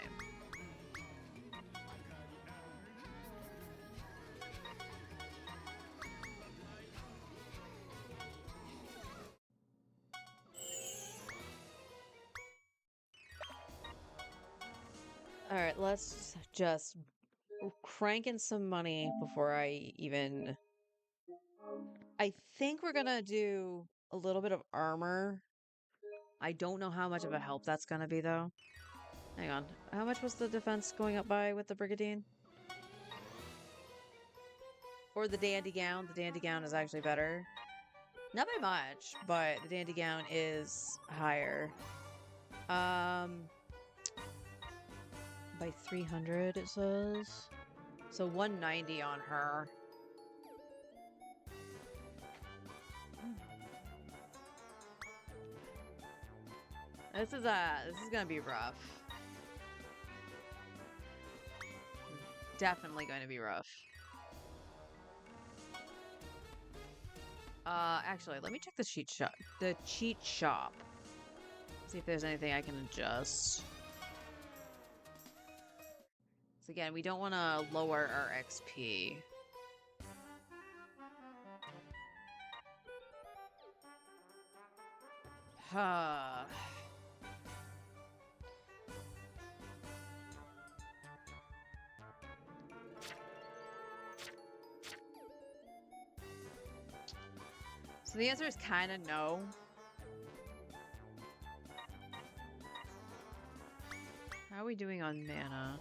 Alright, let's just crank in some money before I even... I think we're gonna do a little bit of armor. I don't know how much of a help that's gonna be, though. Hang on. How much was the defense going up by with the Brigadine? Or the Dandy Gown? The Dandy Gown is actually better. Not by much, but the Dandy Gown is higher. By 300 it says. So 190 on her. This is gonna be rough. Definitely going to be rough. Actually, let me check the cheat shop. The cheat shop. See if there's anything I can adjust. So again, we don't want to lower our XP. Huh. So the answer is kind of no. How are we doing on mana?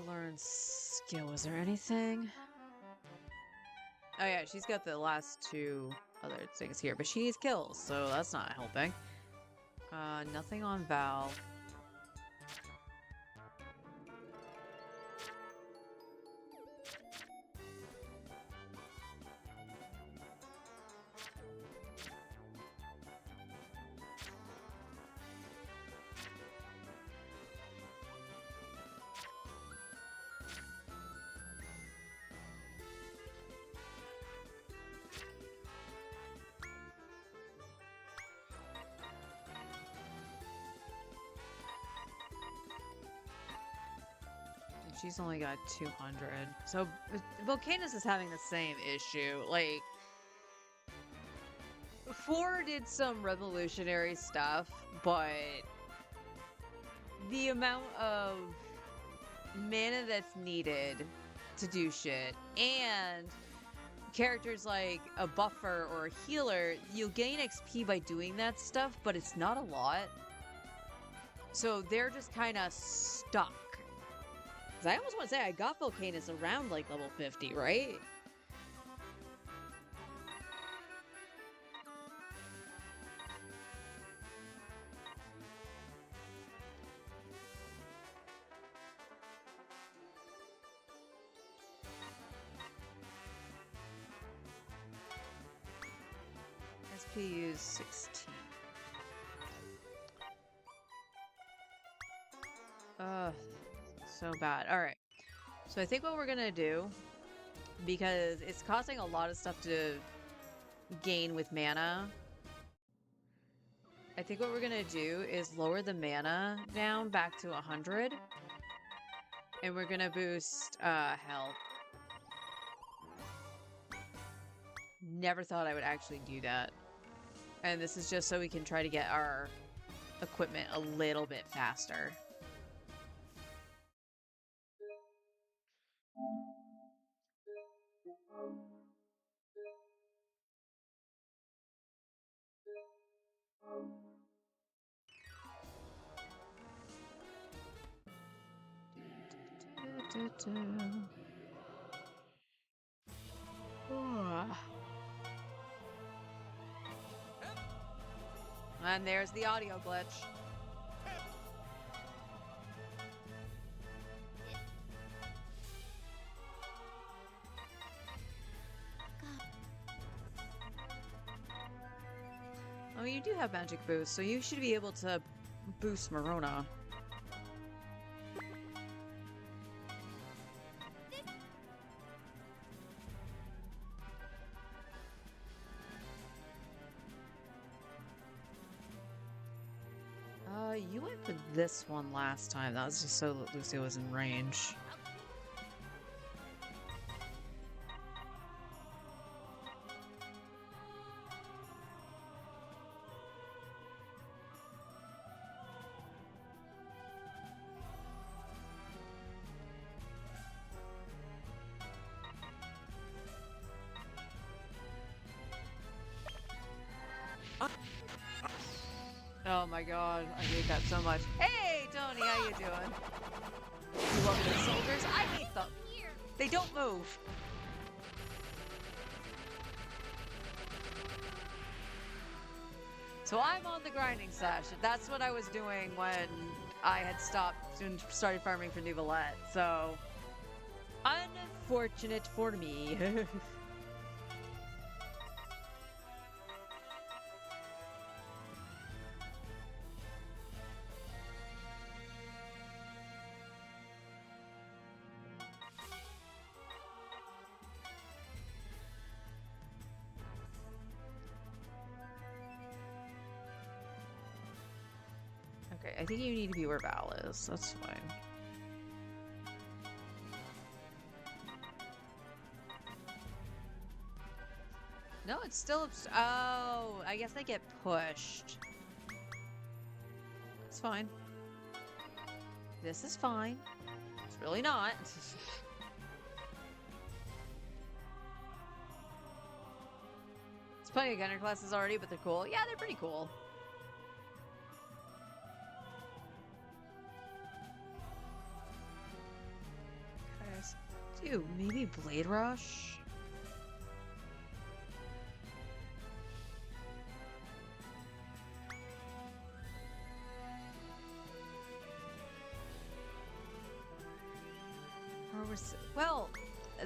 Learn skill. Was there anything? Oh yeah, she's got the last two other things here, but she needs kills, so that's not helping. Nothing on Val. She's only got 200. So Volcanus is having the same issue. Like, 4 did some revolutionary stuff, but the amount of mana that's needed to do shit, and characters like a buffer or a healer, you'll gain XP by doing that stuff, but it's not a lot. So they're just kind of stuck. Because I almost want to say I got Volcanus around like level 50, right? SPU 16. So bad. Alright. So I think what we're gonna do, because it's costing a lot of stuff to gain with mana, I think what we're gonna do is lower the mana down back to 100. And we're gonna boost health. Never thought I would actually do that. And this is just so we can try to get our equipment a little bit faster. And there's the audio glitch. Oh, you do have magic boost, so you should be able to boost Marona. you went for this one last time. That was just so that Lucio was in range. Oh my god, I hate that so much. Hey, Tony, how you doing? You love the soldiers? I hate them. They don't move. So I'm on the grinding sesh. That's what I was doing when I had stopped and started farming for Neuvillette. So, unfortunate for me. Okay, I think you need to be where Val is. That's fine. No, it's still oh, I guess they get pushed. It's fine. This is fine. It's really not. It's plenty of gunner classes already, but they're cool. Yeah, they're pretty cool. Dude, maybe Blade Rush? Or was, well,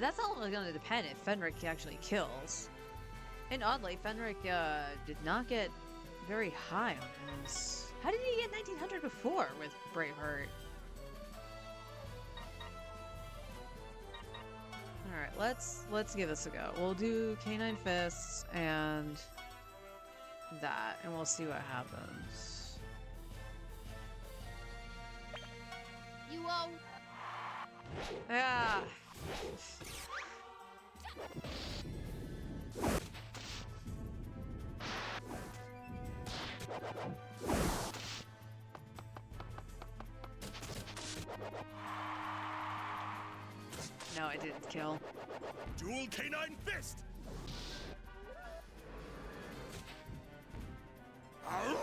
that's all going to depend if Fenric actually kills. And oddly, Fenric did not get very high on his... How did he get 1900 before with Braveheart? Alright, let's give this a go. We'll do Canine Fists and that, and we'll see what happens. You owe. Ah. No, I didn't kill. Dual Canine Fist! Ow!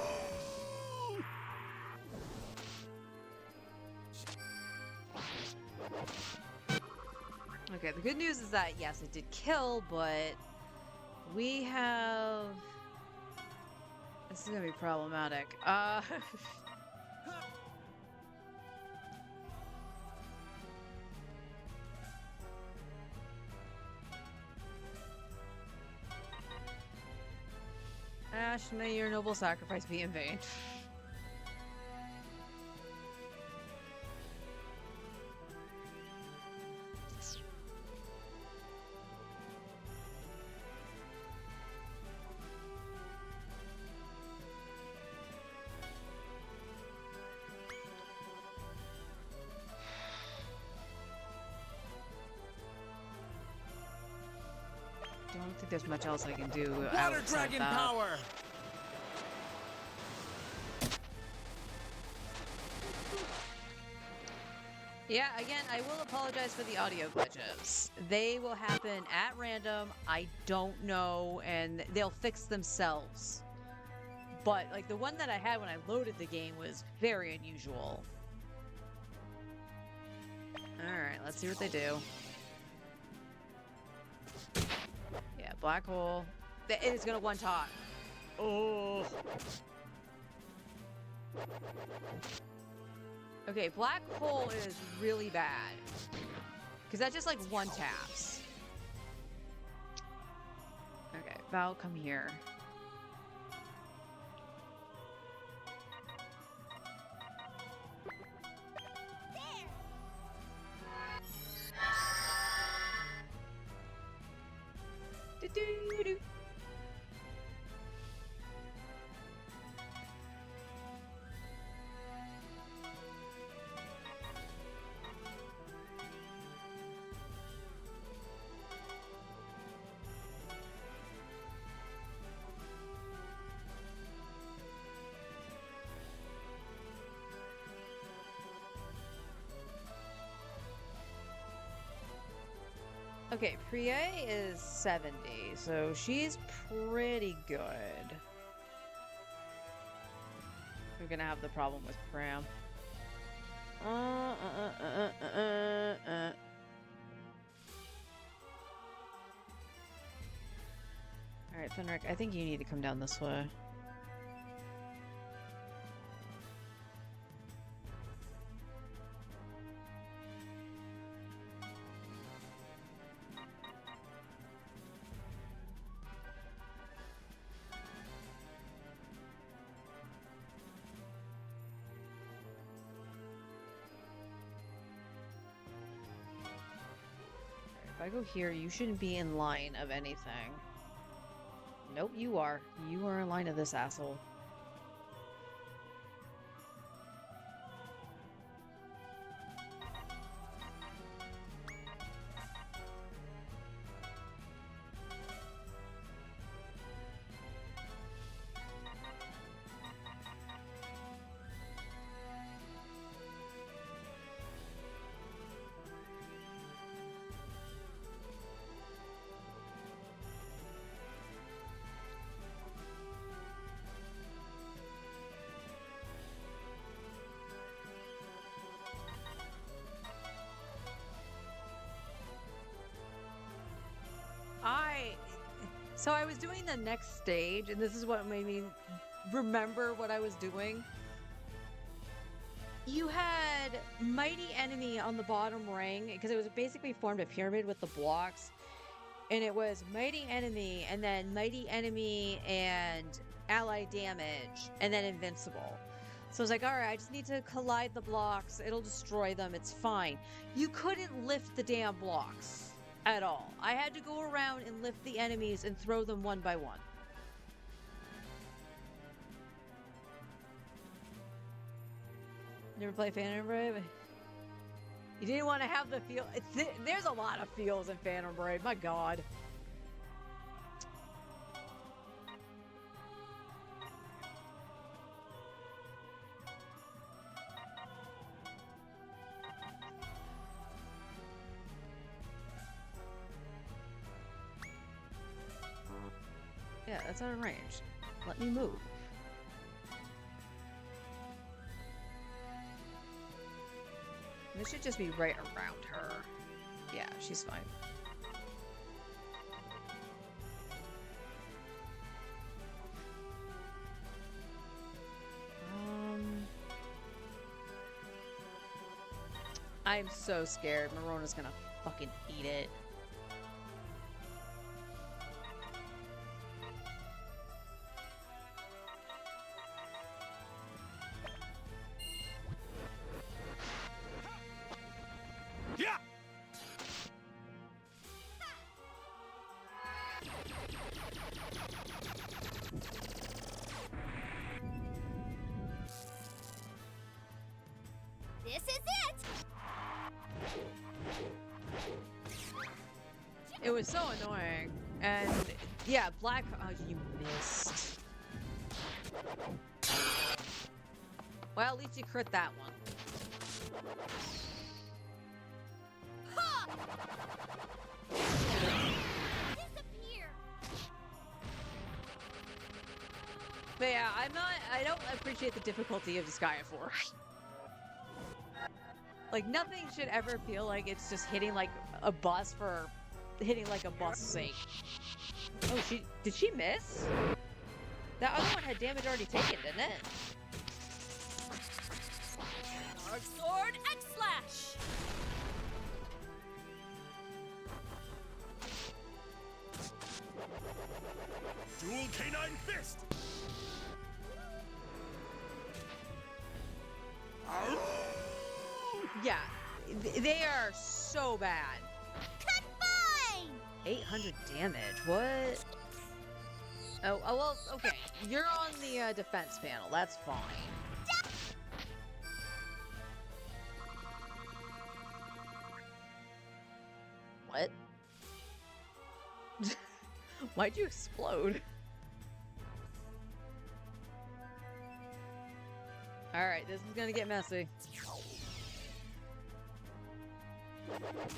Okay, the good news is that, yes, it did kill, but we have... This is gonna be problematic. Ash, may your noble sacrifice be in vain. I don't think there's much else I can do Water outside Dragon that. Power! Yeah, again, I will apologize for the audio glitches. They will happen at random. I don't know, and they'll fix themselves. But, like, the one that I had when I loaded the game was very unusual. Alright, let's see what they do. Yeah, Black Hole. It is gonna one-top. Oh. Okay, Black Hole is really bad. Because that just, like, one-taps. Okay, Val, come here. Do-do-do. Okay, Priye is 70, so she's pretty good. We're gonna have the problem with Pram. Alright, Fenric, I think you need to come down this way. If I go here, you shouldn't be in line of anything. Nope, you are. You are in line of this asshole. So I was doing the next stage, and this is what made me remember what I was doing. You had Mighty Enemy on the bottom ring, because it was basically formed a pyramid with the blocks. And it was Mighty Enemy, and then Mighty Enemy and Ally Damage, and then Invincible. So I was like, alright, I just need to collide the blocks. It'll destroy them. It's fine. You couldn't lift the damn blocks at all. I had to go around and lift the enemies and throw them one by one. Never play Phantom Brave? You didn't want to have the feel. There's a lot of feels in Phantom Brave. My god. Yeah, that's out of range. Let me move. This should just be right around her. Yeah, she's fine. I'm so scared. Morona's gonna fucking eat it. Yeah. This is it! It was so annoying. And yeah, Black. Oh, you missed. Well, at least you crit that one. Ha! Disappear! But yeah, I don't appreciate the difficulty of Disgaea 4. Like, nothing should ever feel like it's just hitting like a bus for hitting like a bus sake. Oh, did she miss? That other one had damage already taken, didn't it? Dark Sword X Slash! Dual Canine Fist. Yeah, they are so bad. Combine! 800 damage, what? Oh, well, okay. You're on the defense panel, that's fine. What? Why'd you explode? Alright, this is gonna get messy.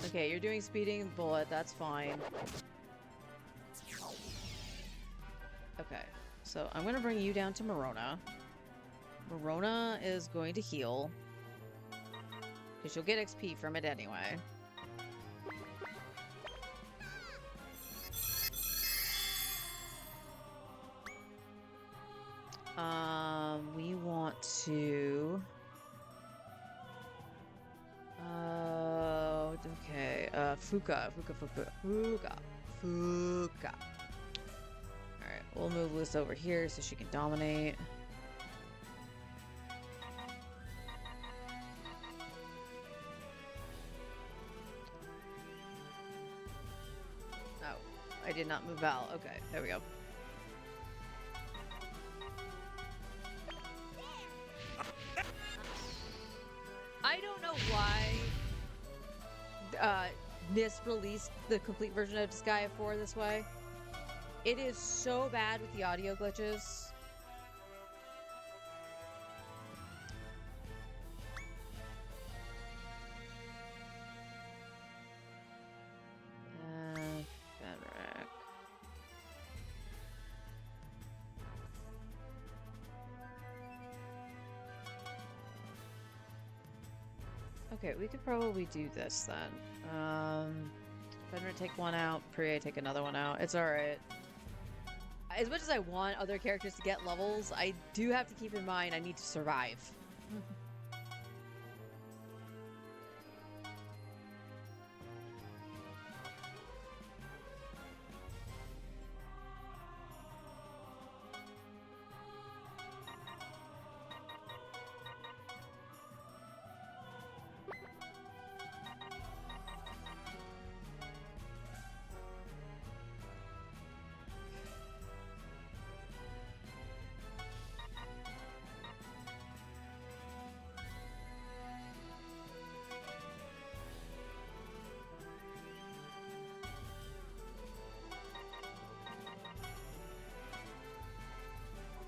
Okay, you're doing speeding bullet, that's fine. Okay, so I'm gonna bring you down to Morona. Morona is going to heal. Because you'll get XP from it anyway. We want to... okay, Fuka. Alright, we'll move Liz over here so she can dominate. Oh, I did not move Val. Okay, there we go. I don't know why NIST released the complete version of Disgaea 4 this way. It is so bad with the audio glitches. Fenric. Okay, we could probably do this then. Fenrir take one out, Prie take another one out. It's alright. As much as I want other characters to get levels, I do have to keep in mind I need to survive.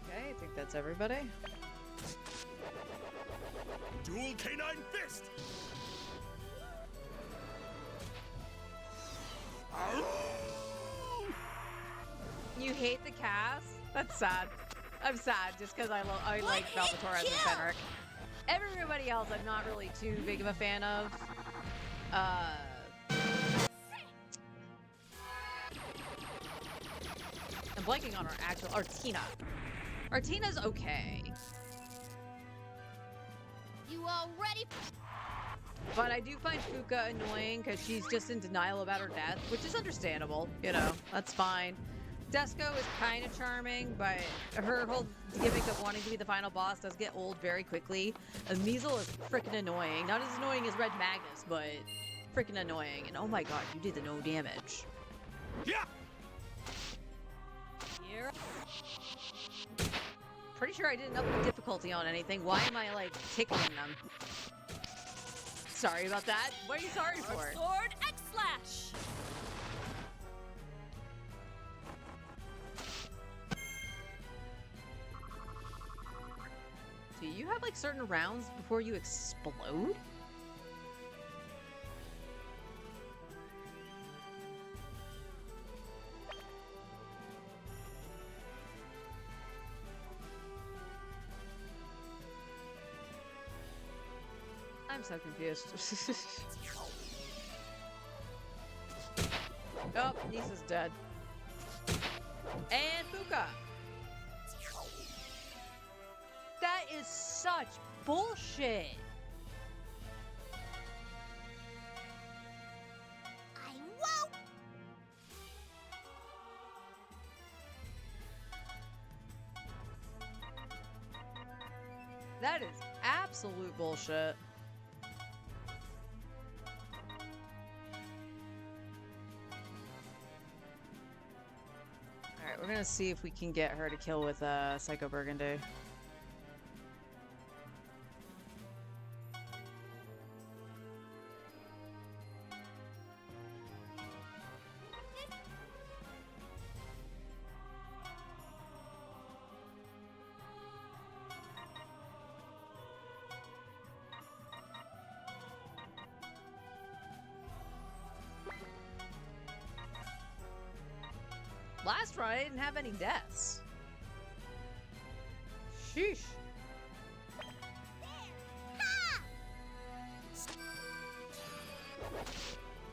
Okay, I think that's everybody. Dual Canine Fist! You hate the cast? That's sad. I'm sad just because I like Valvatore as a Fenric. Everybody else I'm not really too big of a fan of. I'm blanking on our actual Artina. Artina's okay. You all ready? But I do find Fuka annoying because she's just in denial about her death, which is understandable, you know, that's fine. Desco is kind of charming, but her whole gimmick of wanting to be the final boss does get old very quickly. Measle is freaking annoying. Not as annoying as Red Magnus, but freaking annoying. And oh my god, you did the no damage. Yeah! Here. Pretty sure I didn't up the difficulty on anything. Why am I, like, tickling them? Sorry about that. What are you sorry for? Sword X Slash. Do you have, like, certain rounds before you explode? I'm so confused. Oh, Nisa's dead. And Fuka! That is such bullshit! I won't. That is absolute bullshit. Alright, we're gonna see if we can get her to kill with Psycho Burgundy. Last run, I didn't have any deaths. Sheesh.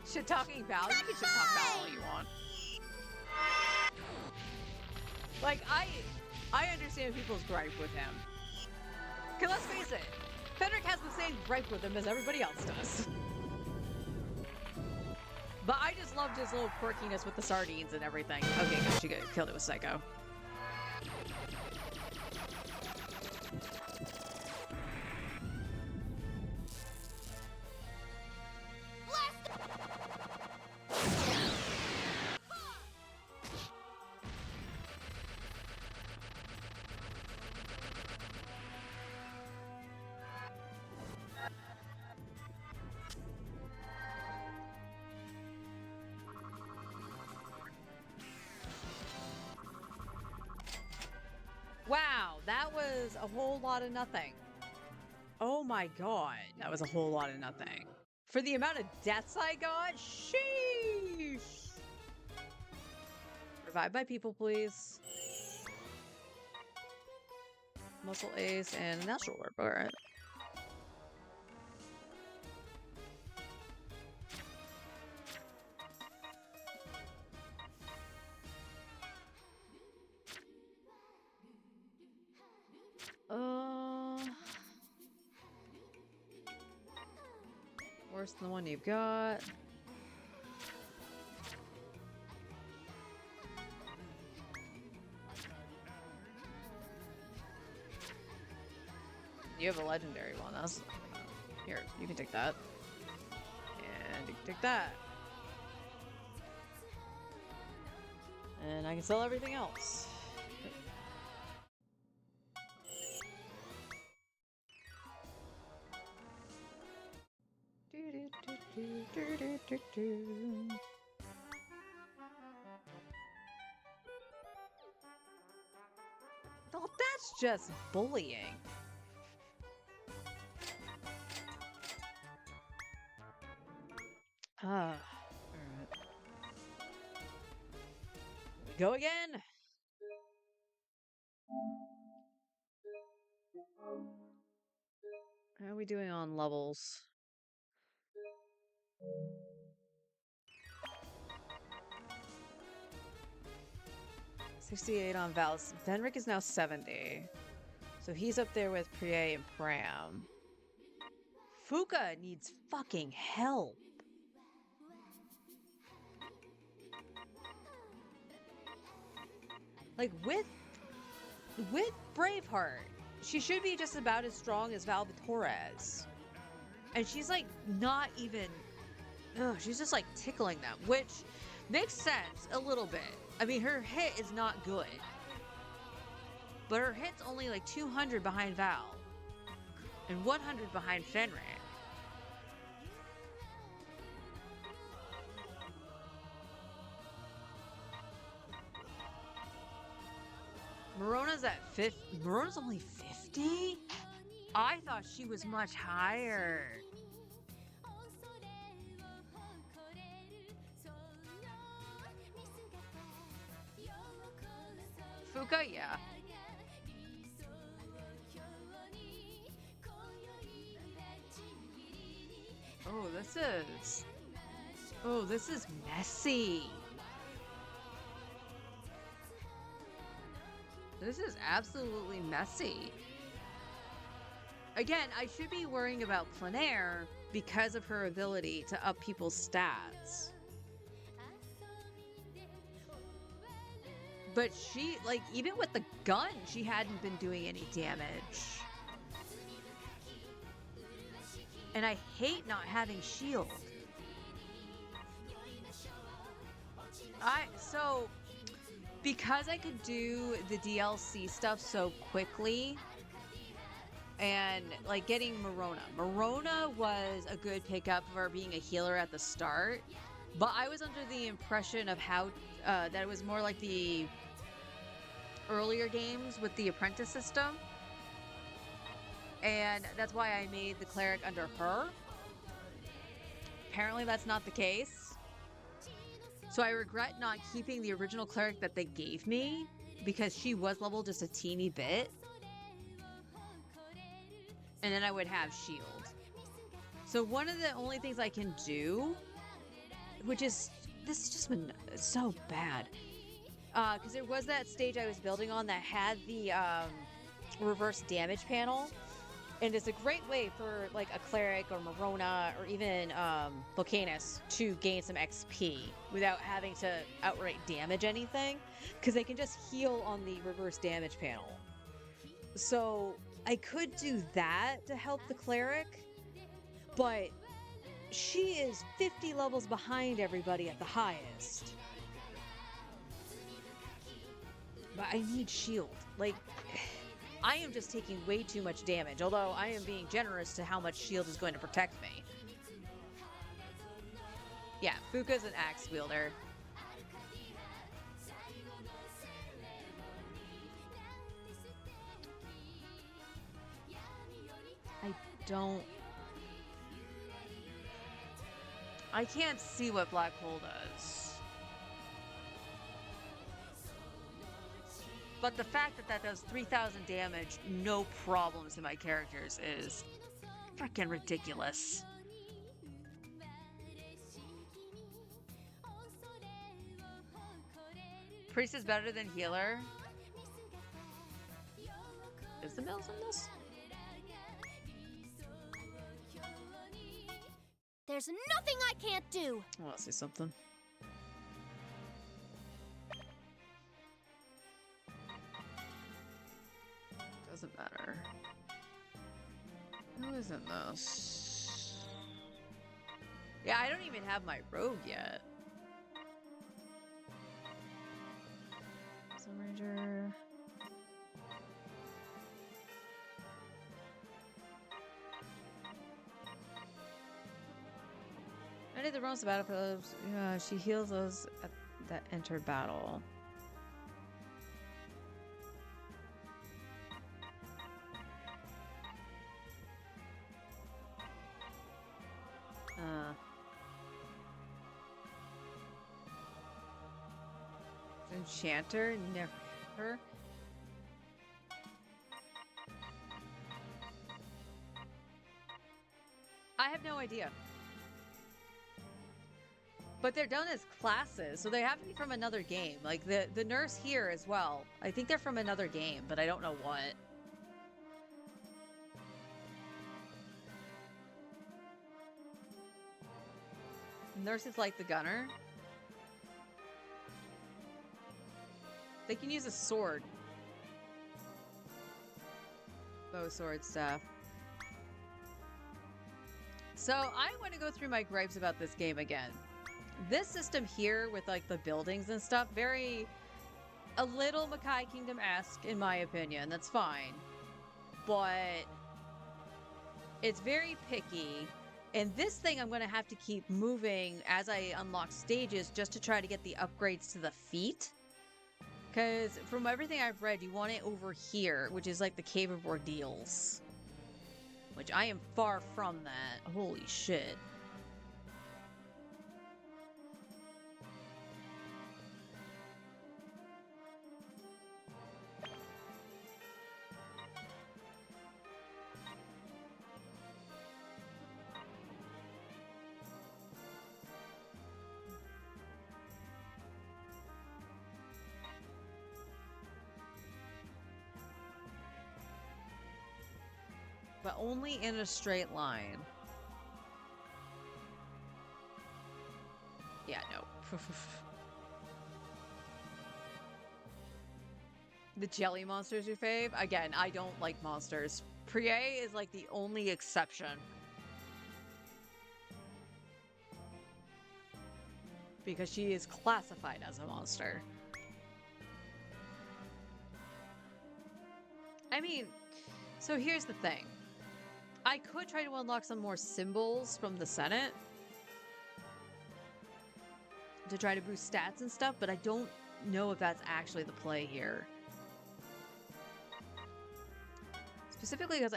Shit talking Val? You can shit talk Val all you want. Like, I understand people's gripe with him. Cause let's face it, Fenric has the same gripe with him as everybody else does. But I just loved his little quirkiness with the sardines and everything. Okay, good, she killed it with Psycho. Wow, that was a whole lot of nothing. Oh my god, that was a whole lot of nothing. For the amount of deaths I got, sheesh. Revive my people, please. Muscle Ace and Natural Warp, alright. Worse than the one you've got. You have a legendary one. That's here. You can take that, and you can take that, and I can sell everything else. Oh, that's just bullying. Alright. We go again. How are we doing on levels? $68 on Val's. Fenric is now 70. So he's up there with Priye and Pram. Fuka needs fucking help. Like, with Braveheart, she should be just about as strong as Val Torres. And she's, like, not even... Ugh, she's just, like, tickling them, which makes sense a little bit. I mean, her hit is not good. But her hit's only, like, 200 behind Val. And 100 behind Fenric. Morona's at 50. Morona's only 50? I thought she was much higher. Fuka, yeah. Oh, this is messy. This is absolutely messy. Again, I should be worrying about Plenaire because of her ability to up people's stats. But she, like, even with the gun, she hadn't been doing any damage. And I hate not having shield. So, because I could do the DLC stuff so quickly, and, like, getting Morona. Morona was a good pickup for being a healer at the start, but I was under the impression of how, that it was more like the earlier games with the apprentice system. And that's why I made the cleric under her. Apparently that's not the case. So I regret not keeping the original cleric that they gave me because she was leveled just a teeny bit. And then I would have shield. So one of the only things I can do, which is, this has just been so bad. Because there was that stage I was building on that had the reverse damage panel. And it's a great way for like a cleric or Marona or even Volcanus to gain some XP without having to outright damage anything, because they can just heal on the reverse damage panel. So I could do that to help the cleric, but she is 50 levels behind everybody at the highest. But I need shield. Like, I am just taking way too much damage, although I am being generous to how much shield is going to protect me. Yeah, Fuka's an axe wielder. I can't see what Black Hole does. But the fact that that does 3,000 damage, no problems to my characters, is freaking ridiculous. Priest is better than healer. Is the Mills in this? There's nothing I can't do. I want to say something. Doesn't matter. Who is in this? Yeah, I don't even have my rogue yet. Sun Ranger. I did the runs battle for those. Yeah, she heals those that enter battle. Enchanter? Never. I have no idea. But they're done as classes, so they have to be from another game. Like the nurse here as well. I think they're from another game, but I don't know what. Nurse is like the gunner. They can use a sword. Bow, sword, staff. So I want to go through my gripes about this game again. This system here with like the buildings and stuff, a little Makai Kingdom-esque in my opinion. That's fine. But it's very picky. And this thing I'm going to have to keep moving as I unlock stages just to try to get the upgrades to the feet. Because from everything I've read, you want it over here, which is like the Cave of Ordeals. Which I am far from that. Holy shit. But only in a straight line. Yeah, no. The jelly monster's your fave? Again, I don't like monsters. Prie is like the only exception. Because she is classified as a monster. I mean, so here's the thing. I could try to unlock some more symbols from the Senate to try to boost stats and stuff, but I don't know if that's actually the play here. Specifically because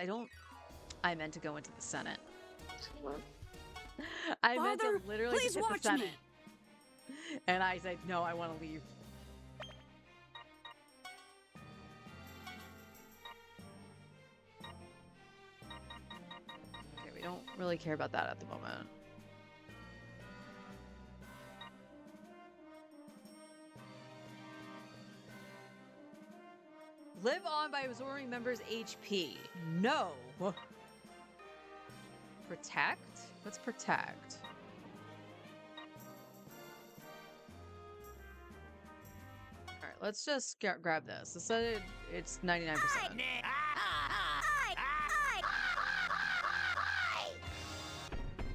I meant to go into the Senate. I meant to literally please hit the watch Senate. me. And I said, no, I want to leave. Okay, we don't really care about that at the moment. Live on by absorbing members' HP. No. Protect? What's protect? Alright, let's just grab this. It said it's 99%.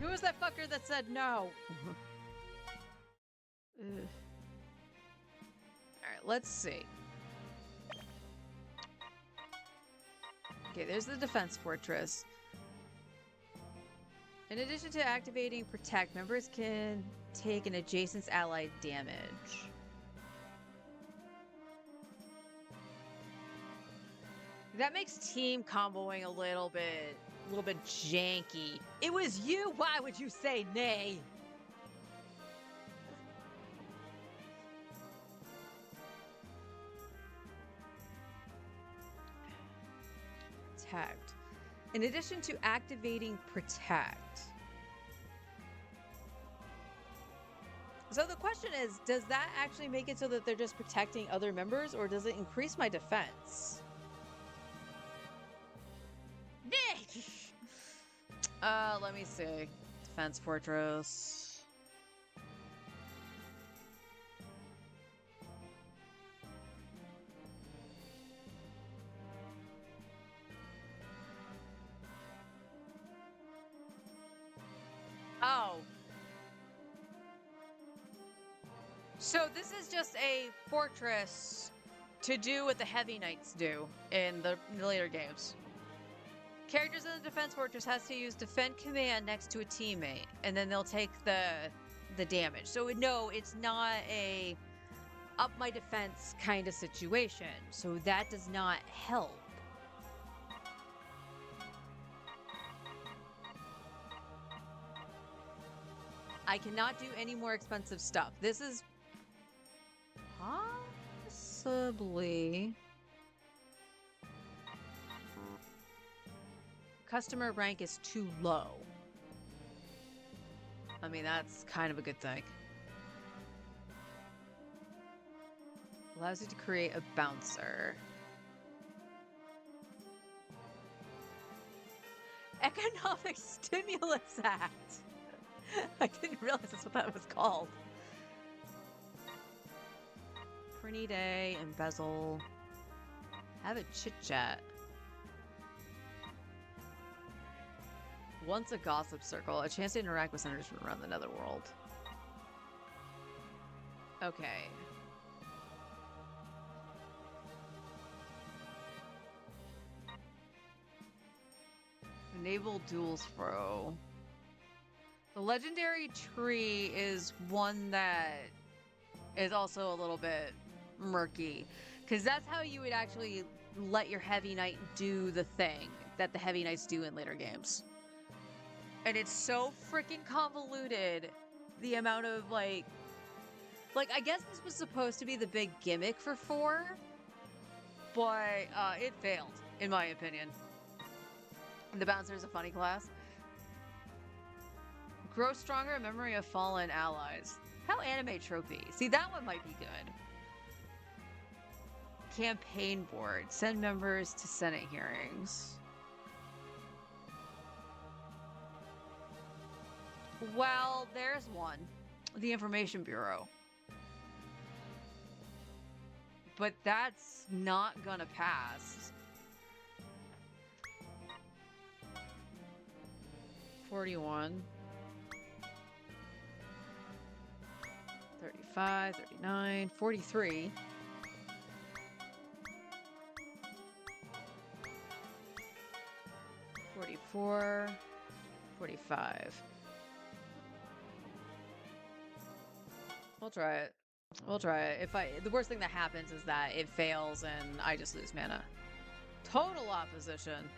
Who was that fucker that said no? Alright, let's see. Okay, there's the defense fortress. In addition to activating Protect, members can take an adjacent allied damage. That makes team comboing a little bit janky. It was you! Why would you say nay? Protect. In addition to activating Protect. So the question is, does that actually make it so that they're just protecting other members, or does it increase my defense? Let me see. Defense fortress. Oh. So this is just a fortress to do what the Heavy Knights do in the later games. Characters in the defense fortress has to use defend command next to a teammate, and then they'll take the damage. So no, it's not a up my defense kind of situation. So that does not help. I cannot do any more expensive stuff. This is possibly customer rank is too low. I mean, that's kind of a good thing. Allows you to create a bouncer. Economic Stimulus Act. I didn't realize that's what that was called. Pretty day, embezzle. Have a chit chat. Once a gossip circle, a chance to interact with senators from around the netherworld. Okay. Enable duels throw. The legendary tree is one that is also a little bit murky, because that's how you would actually let your Heavy Knight do the thing that the Heavy Knights do in later games. And it's so freaking convoluted, the amount of like I guess this was supposed to be the big gimmick for 4, but it failed, in my opinion. The bouncer is a funny class. Grow stronger in memory of fallen allies. How anime trophy. See, that one might be good. Campaign board. Send members to Senate hearings. Well, there's one. The Information Bureau. But that's not gonna pass. 41. 35, 39, 43. 44, 45. We'll try it. We'll try it. The worst thing that happens is that it fails and I just lose mana. Total opposition.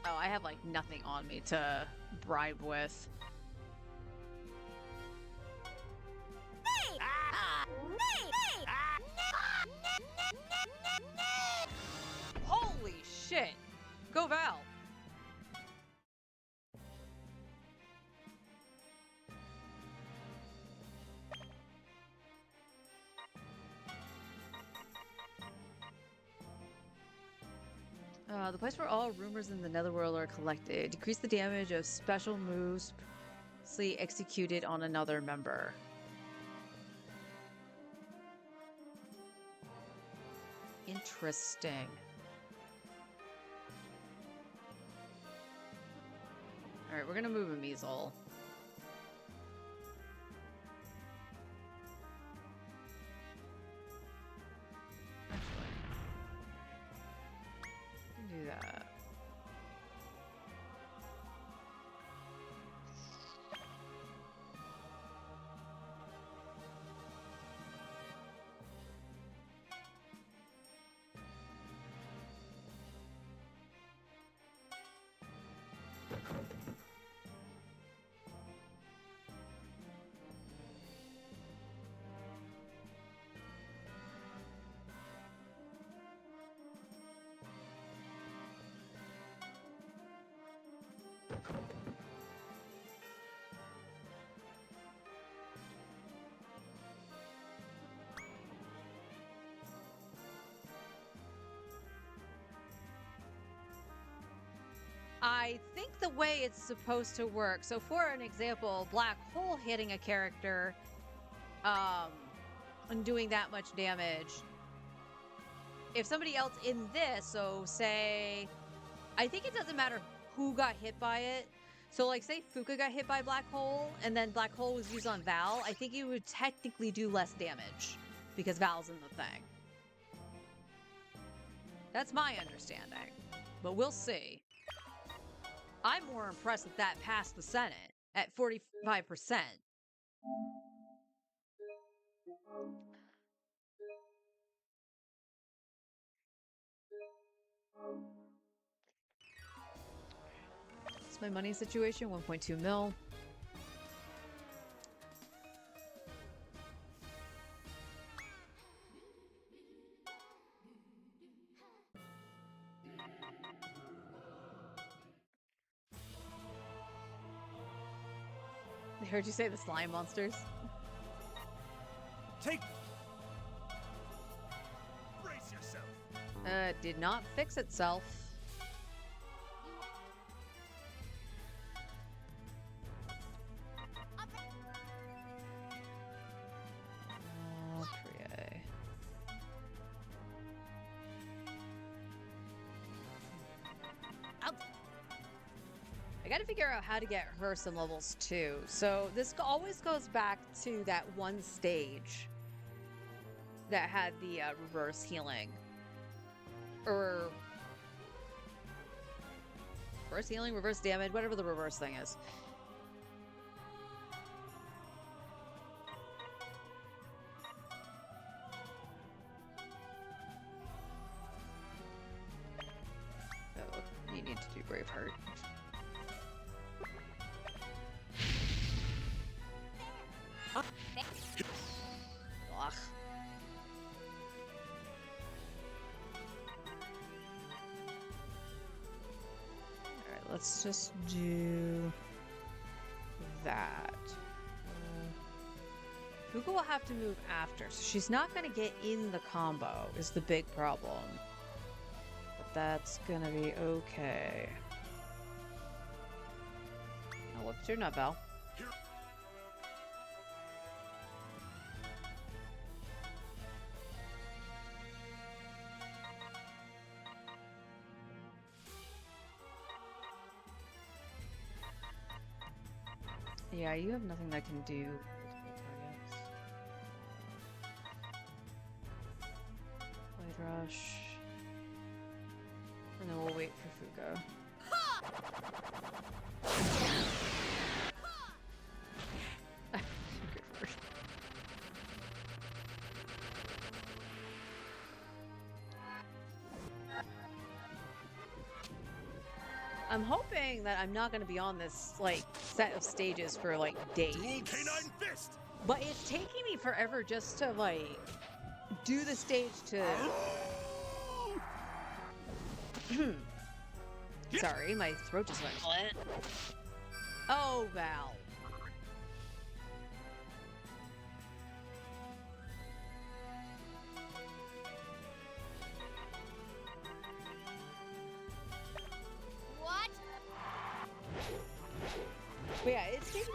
Oh, I have like nothing on me to bribe with. The place where all rumors in the Netherworld are collected. Decrease the damage of special moves previously executed on another member. Interesting. Alright, we're gonna move a Measle. Do that. I think the way it's supposed to work. So for an example, Black Hole hitting a character and doing that much damage. If somebody else in this, so say, I think it doesn't matter who got hit by it. So like say Fuka got hit by Black Hole and then Black Hole was used on Val, I think it would technically do less damage because Val's in the thing. That's my understanding, but we'll see. I'm more impressed that that passed the Senate at 45%. What's my money situation? 1.2 mil. I heard you say the slime monsters. Take. Brace yourself. Did not fix itself. Oh, Prie. I gotta figure out how to get her some levels too. So this always goes back to that one stage that had the reverse healing. Or reverse healing, reverse damage, whatever the reverse thing is. Oh, you need to do Braveheart. Ugh. Alright, let's just do that. Fuka will have to move after, so she's not going to get in the combo, is the big problem. But that's going to be okay. Oh, whoops, you're not Val. Yeah, you have nothing that can do multiple targets. Blade Rush. And then we'll wait for Fuka. Good word. I'm hoping that I'm not going to be on this, like, set of stages for, like, days. Dual Canine Fist. But it's taking me forever just to, like, do the stage to... Sorry, my throat just went... Oh, Val.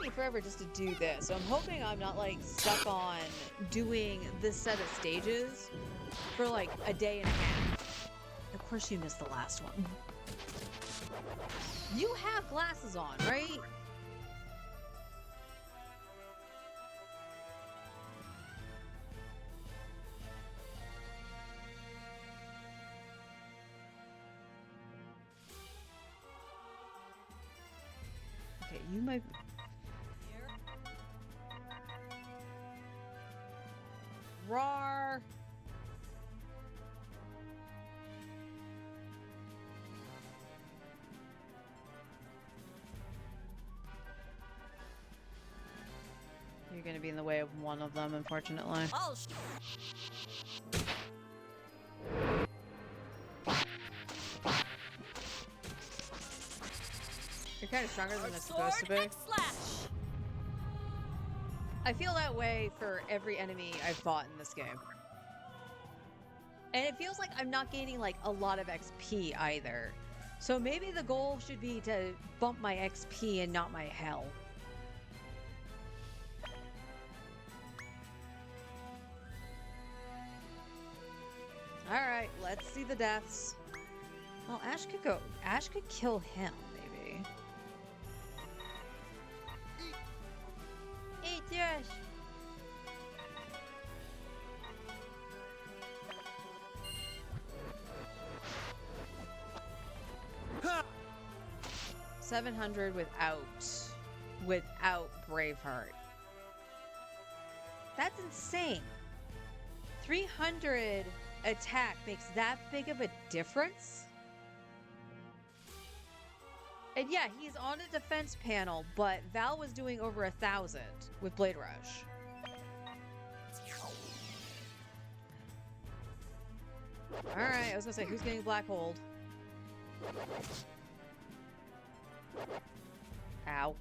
me forever just to do this, so I'm hoping I'm not like stuck on doing this set of stages for like a day and a half. Of course you missed the last one. You have glasses on, right? Okay, you might... Rawr! You're gonna be in the way of one of them, unfortunately. I'll You're kind of stronger than it's sword supposed to be. and slash. I feel that way for every enemy I've fought in this game. And it feels like I'm not gaining like a lot of XP either. So maybe the goal should be to bump my XP and not my health. Alright, let's see the deaths. Well, Ash could go. Ash could kill him, maybe. Hey, Josh! Ha! 700 without Braveheart. That's insane. 300 attack makes that big of a difference? And yeah, he's on a defense panel, but Val was doing over 1,000 with Blade Rush. Alright, I was gonna say, who's getting Black Hold? Ow.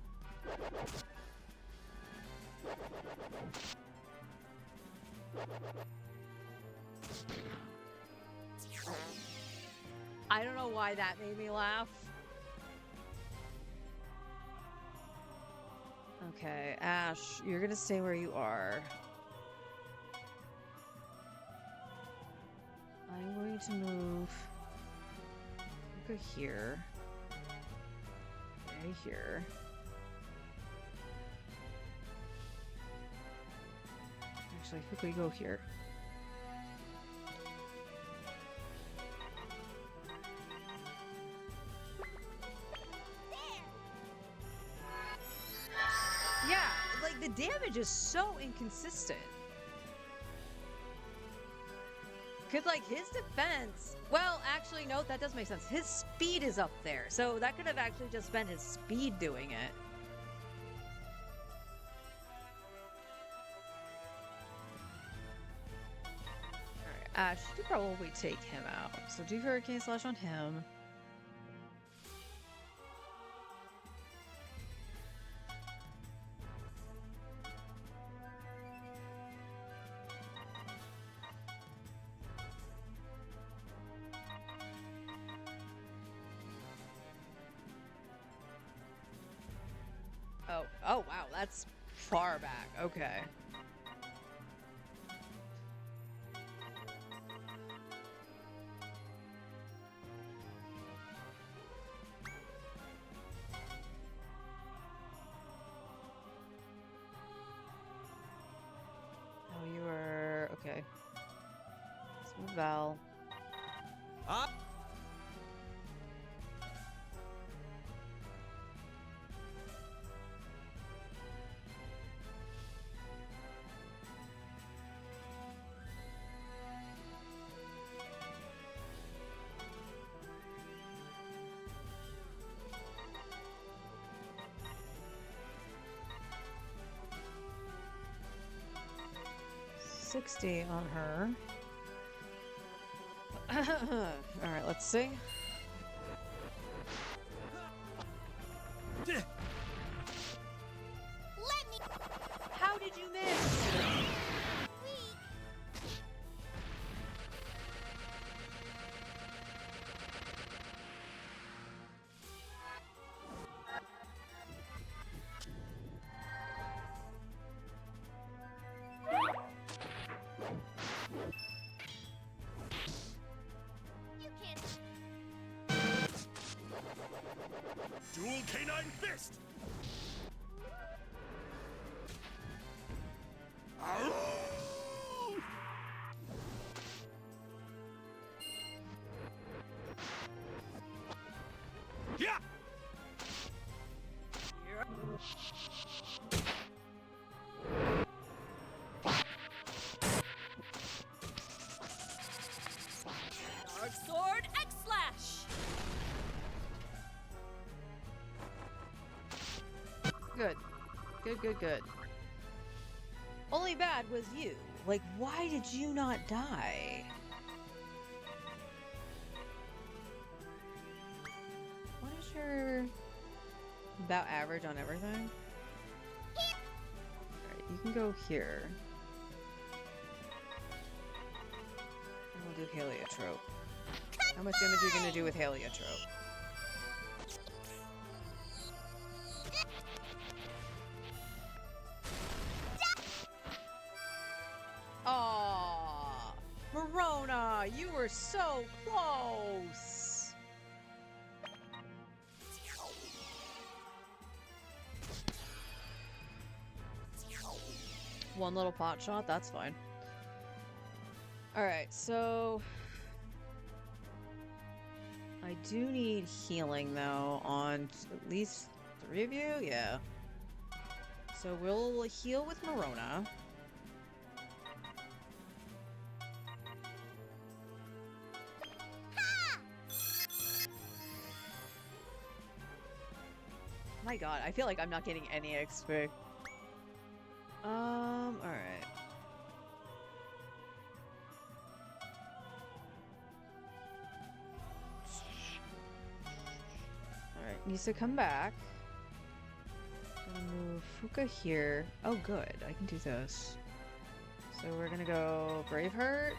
I don't know why that made me laugh. Okay, Ash, you're gonna stay where you are. I'm going to move. Go here. Okay, here. Actually, I think we go here. Yeah, like the damage is so inconsistent. Cause like his defense, well, actually, no, that does make sense. His speed is up there, so that could have actually just been his speed doing it. Alright, Ash, you could probably take him out. So do Hurricane Slash on him. Oh wow, that's far back. Okay. Oh, you were okay. Let's move Val. Up. 60 on her. All right, let's see. Let me. How did you miss? Weak. Dual Canine Fist! Ow! Yeah! Dark Sword X Slash! Good. Good, good, good. Only bad was you. Like, why did you not die? What is your about average on everything? Alright, you can go here. And we'll do Heliotrope. How much damage are you gonna do with Heliotrope? Aww, Morona, you were so close. One little pot shot, that's fine. Alright, so I do need healing though on at least 3 of you, yeah. So we'll heal with Morona. My god, I feel like I'm not getting any XP. Alright. Alright, needs to come back. Gonna move Fuka here. Oh good, I can do this. So we're gonna go Braveheart.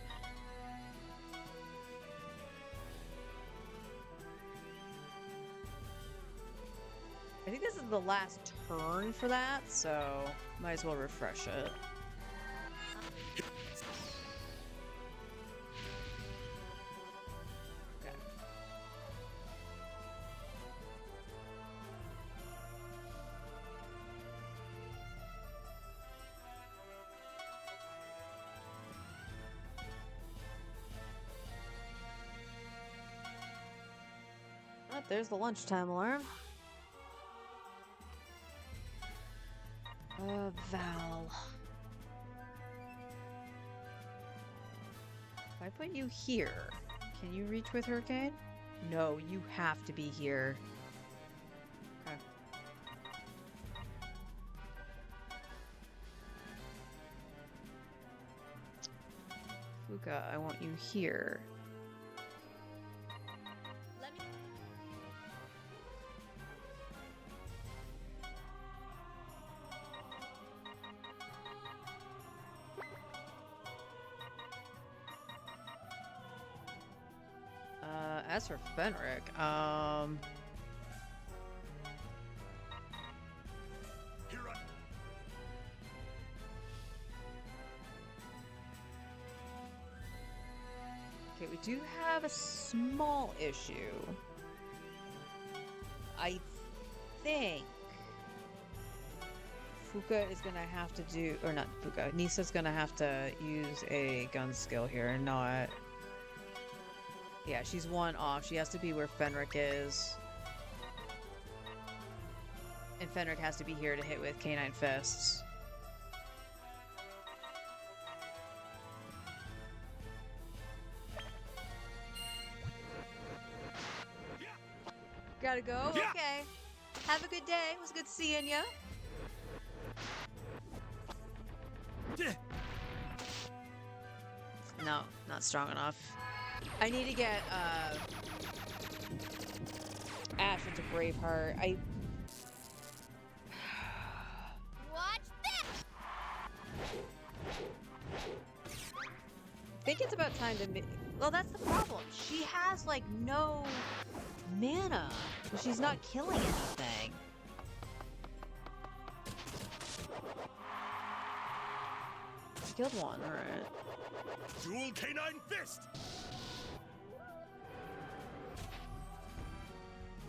I think this is the last turn for that, so might as well refresh it. Okay. Oh, there's the lunchtime alarm. Val. If I put you here, can you reach with Hurricane? No, you have to be here. Okay. Fuka, I want you here. Let me. As for Fenric, Here I... okay, we do have a small issue. I think Fuka is gonna have to do, or not Fuka, Nisa's gonna have to use a gun skill here, not... Yeah, she's one off. She has to be where Fenric is. And Fenric has to be here to hit with Canine Fists. Gotta go? Yeah. Okay. Have a good day. It was good seeing ya. No, not strong enough. I need to get Ash into Braveheart. Watch this! think it's about time to... Well, that's the problem. She has, like, no mana. She's not killing anything. She killed one, alright. Dual Canine Fist!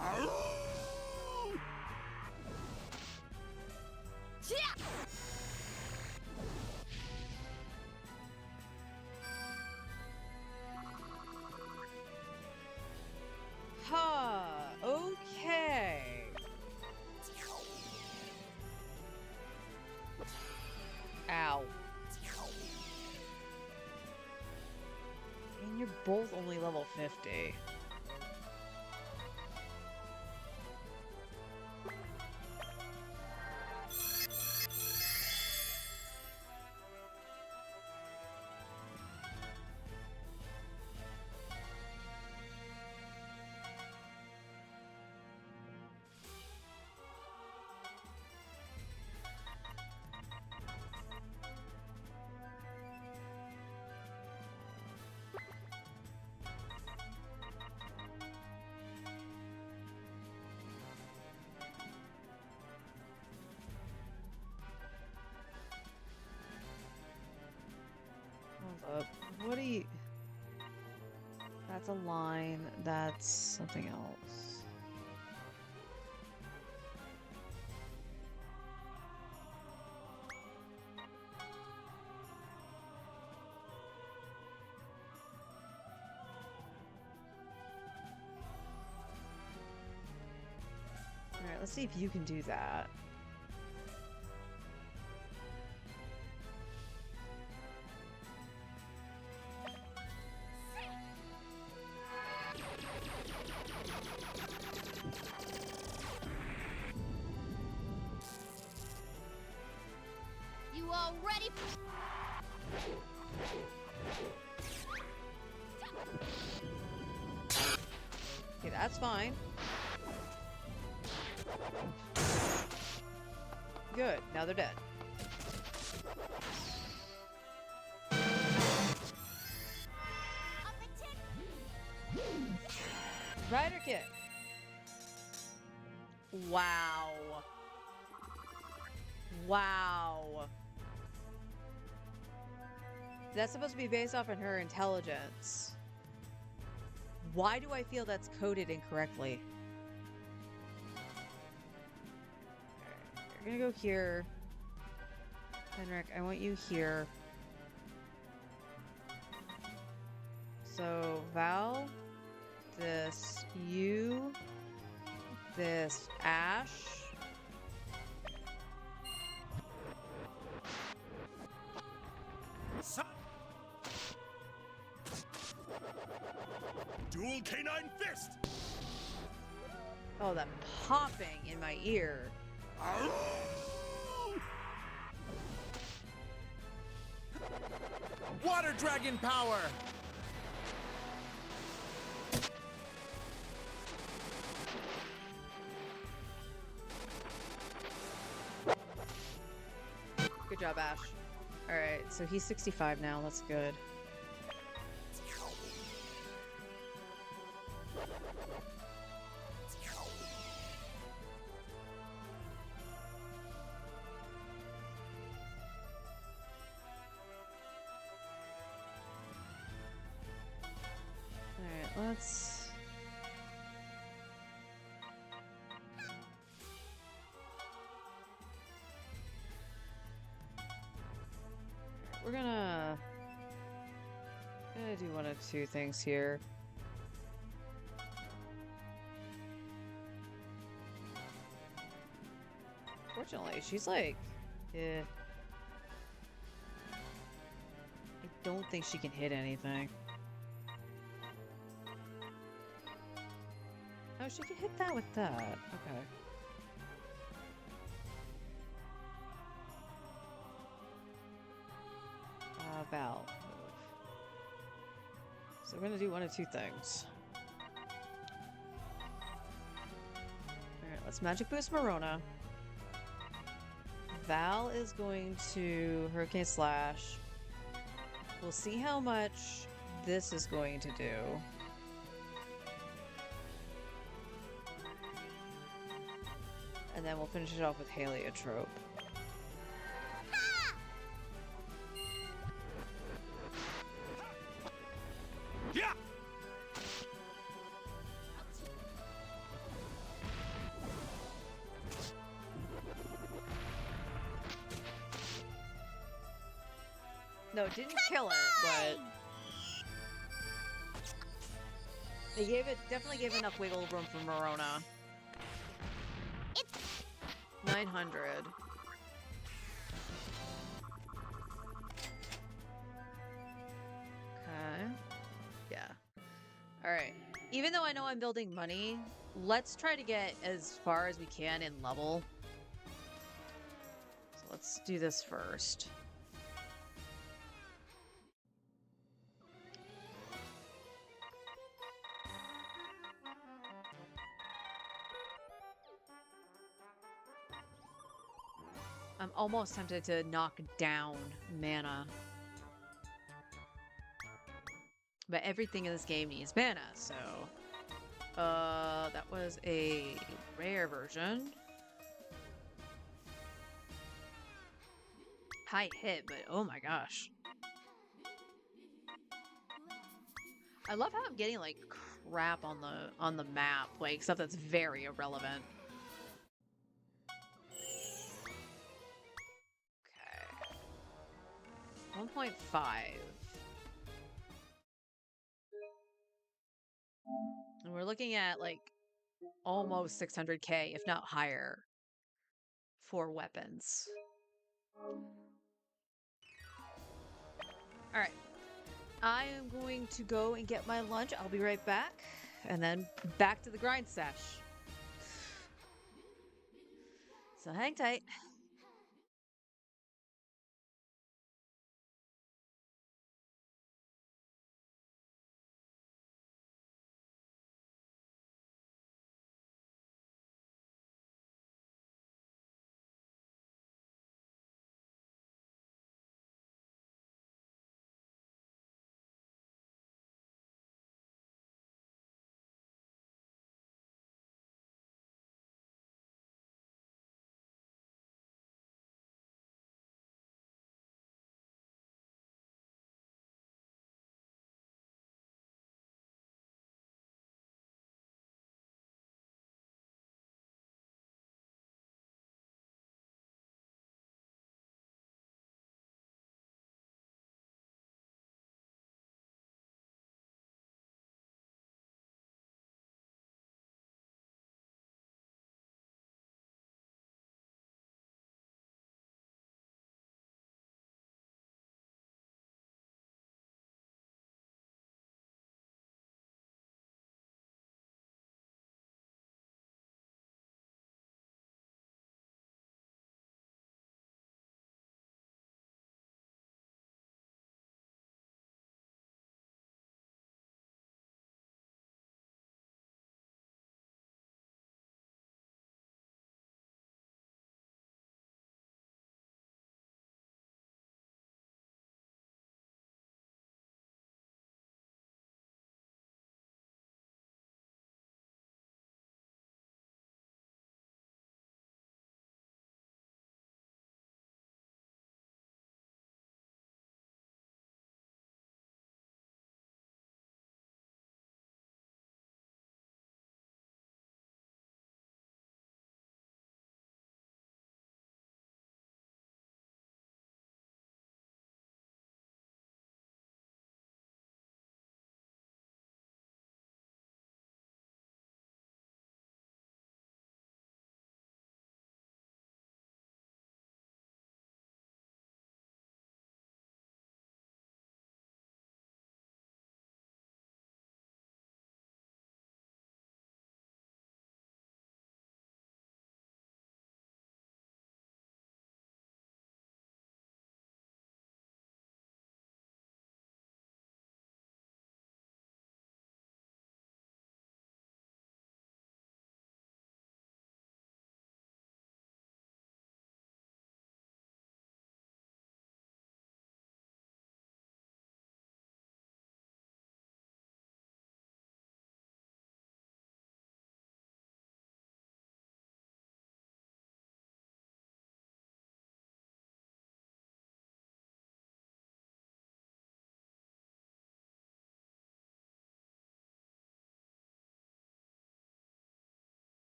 Ow! They're both only level 50. Hold up. What do you... That's a line. That's something else. Alright, let's see if you can do that. You all ready? Okay, that's fine. Good. Now they're dead. Rider kick. Wow. Wow. That's supposed to be based off on her intelligence. Why do I feel that's coded incorrectly? Alright, you're gonna go here. Henrik, I want you here. So, Val, this, you, this, Ash. Dual Canine Fist! Oh, that popping in my ear. Water Dragon Power! Good job, Ash. Alright, so he's 65 now. That's good. Alright, let's... We're gonna do one of two things here. Fortunately, she's like, I don't think she can hit anything. Oh, she can hit that with that. Okay. Val, move. So we're gonna do one of two things. Alright, let's Magic Boost Marona. Val is going to Hurricane Slash. We'll see how much this is going to do. And then we'll finish it off with Heliotrope. Yeah! No, it didn't kill it, but they definitely gave enough wiggle room for Marona. 900. Okay. Yeah, even though I know I'm building money, let's try to get as far as we can in level. So let's do this first. I'm almost tempted to knock down mana. But everything in this game needs mana, so... that was a rare version. High hit, but oh my gosh. I love how I'm getting, like, crap on the map, like, stuff that's very irrelevant. Okay. 1.5. And we're looking at, like, almost 600k, if not higher, for weapons. Alright. I am going to go and get my lunch. I'll be right back. And then back to the grind sesh. So hang tight.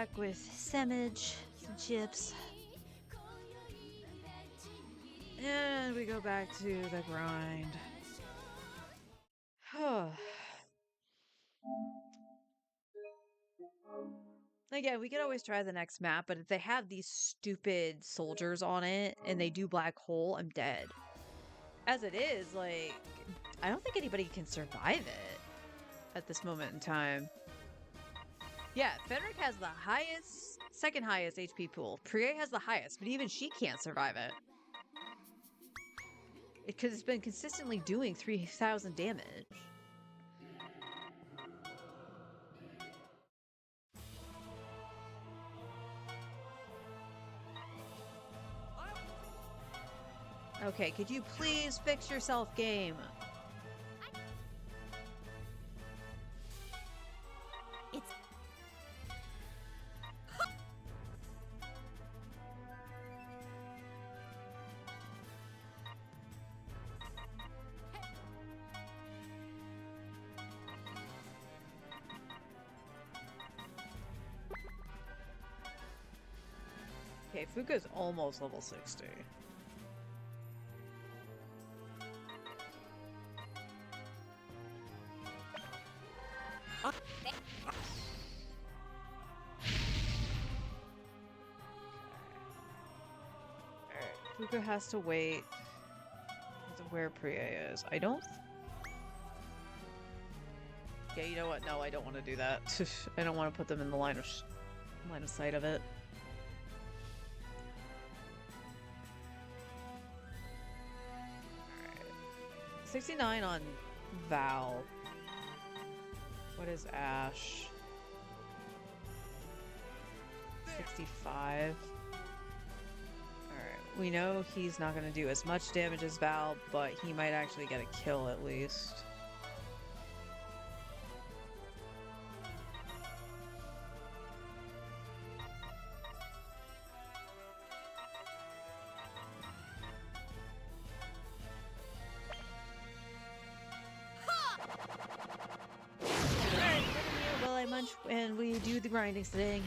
back with sandwich, some chips. And we go back to the grind. Again, we could always try the next map, but if they have these stupid soldiers on it and they do black hole, I'm dead. As it is, like, I don't think anybody can survive it at this moment in time. Yeah, Fenric has the highest, second highest HP pool. Prie has the highest, but even she can't survive it. Because it's been consistently doing 3,000 damage. Okay, could you please fix yourself, game? It's Okay, Fuka's almost level 60. Alright, Fuka has to wait to where Prie is. I don't... Yeah, you know what? No, I don't want to do that. I don't want to put them in the line of sight of it. Alright. 69 on Val. What is Ash? 65. Alright, we know he's not going to do as much damage as Val, but he might actually get a kill at least. Alright, while I munch and we do the grinding thing.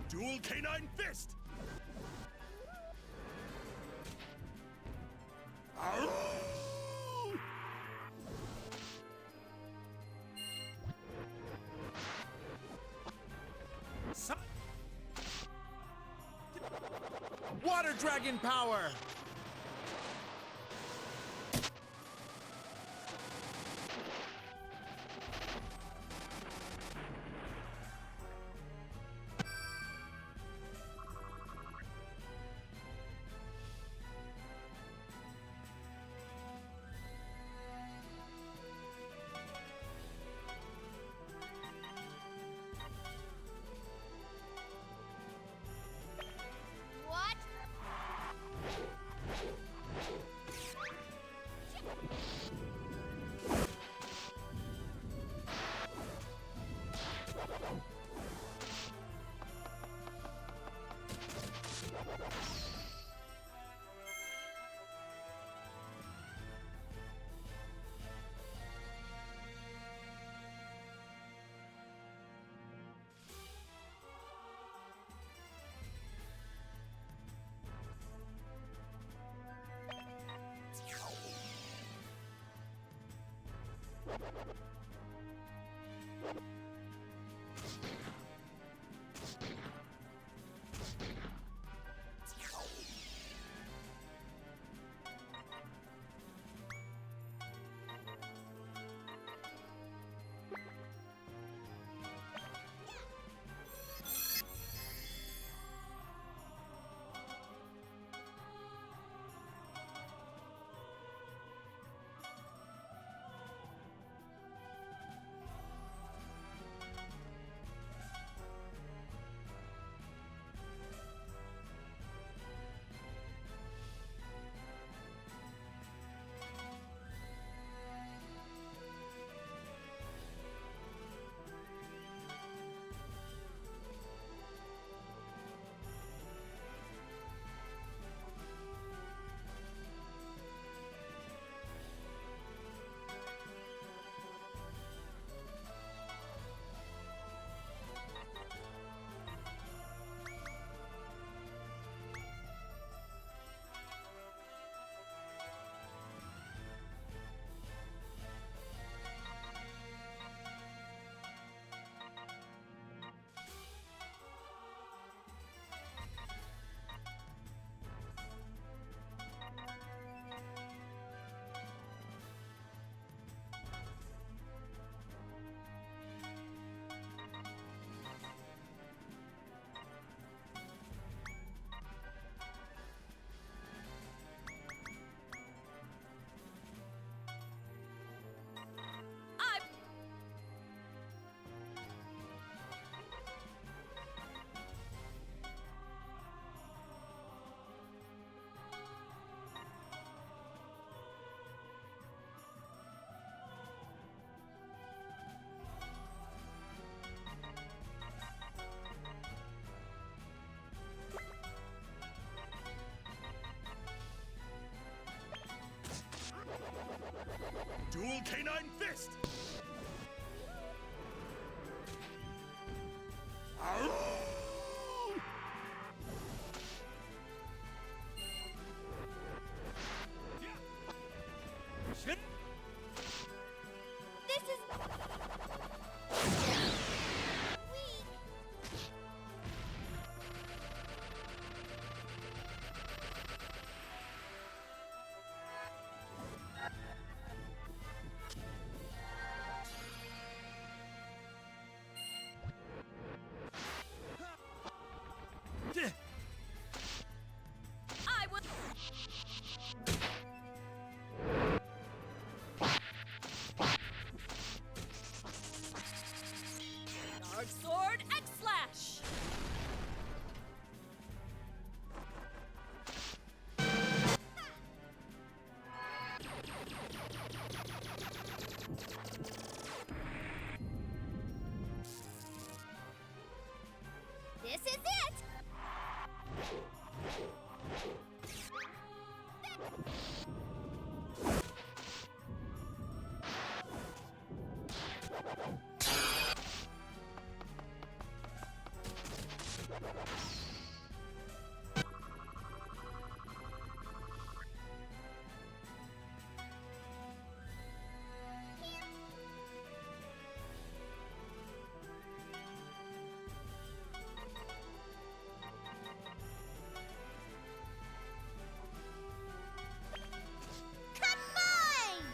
Dual Canine Fist! Arrgh! Water Dragon Power! what? Dual Canine Fist! Ow! Shit! This is weak. I will. Dark Sword X Slash. This is it. Combine!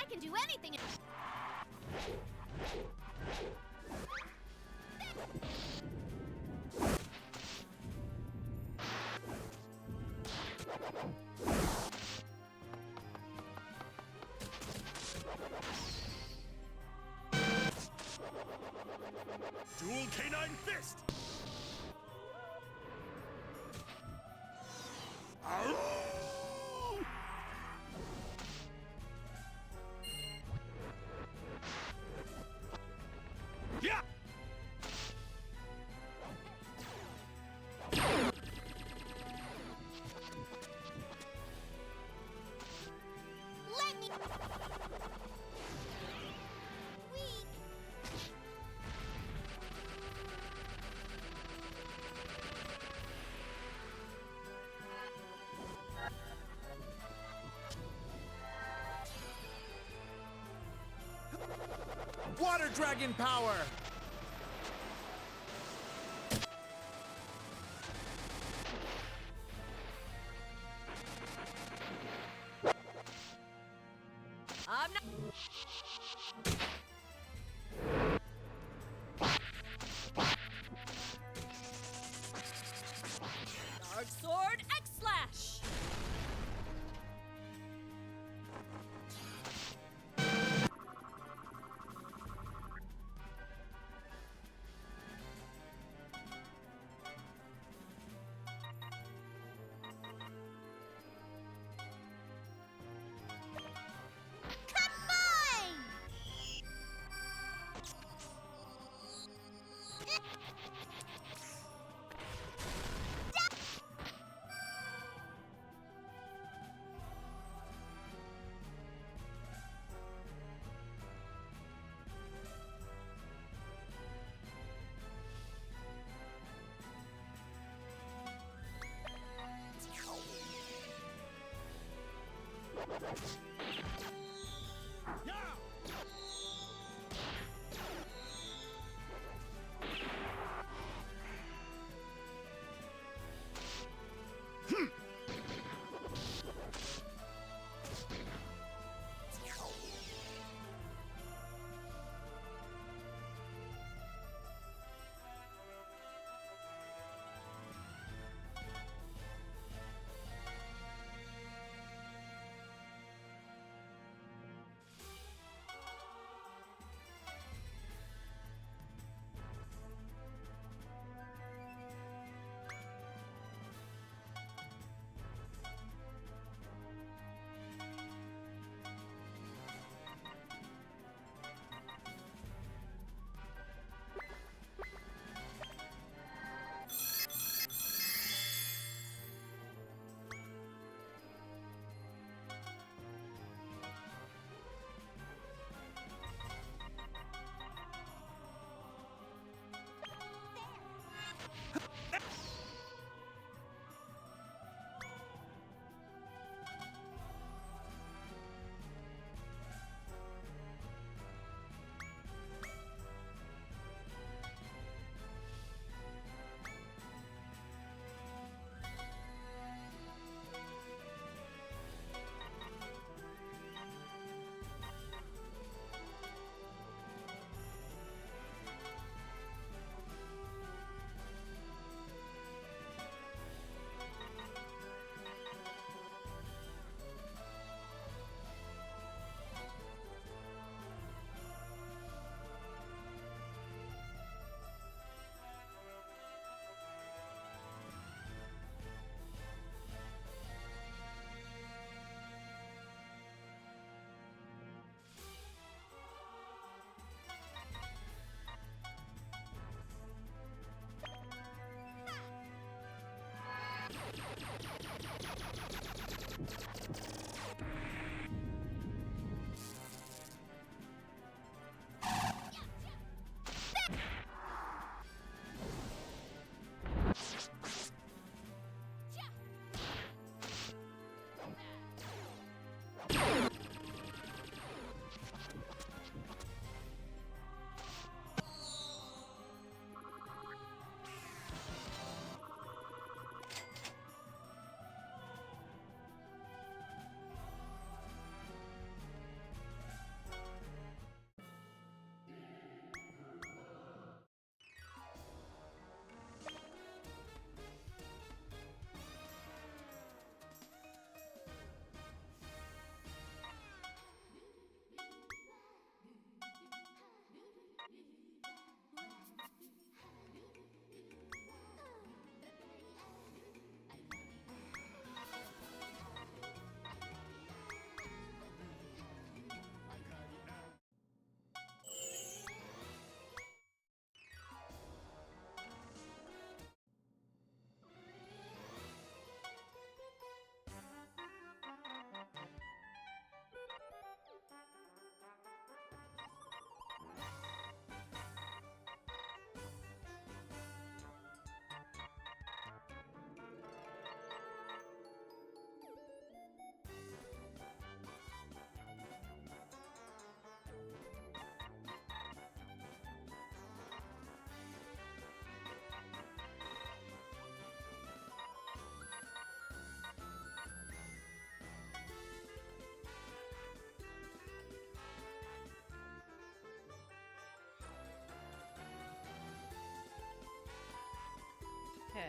I can do anything. Dual Canine Fist! Ow! Yeah! Let me. Weak. Water Dragon Power! I'm not. Dark Sword X Slash! Combine!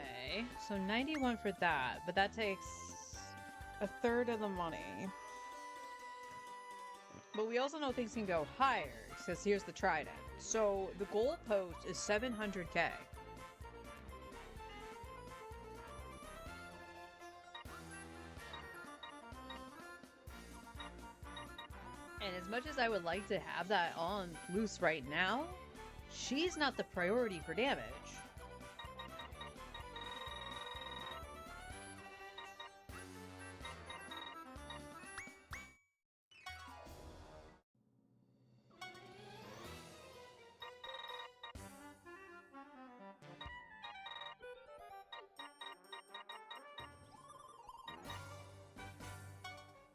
Okay, so 91 for that, but that takes a third of the money. But we also know things can go higher, because here's the trident. So the goal post is 700k. And as much as I would like to have that on loose right now, she's not the priority for damage.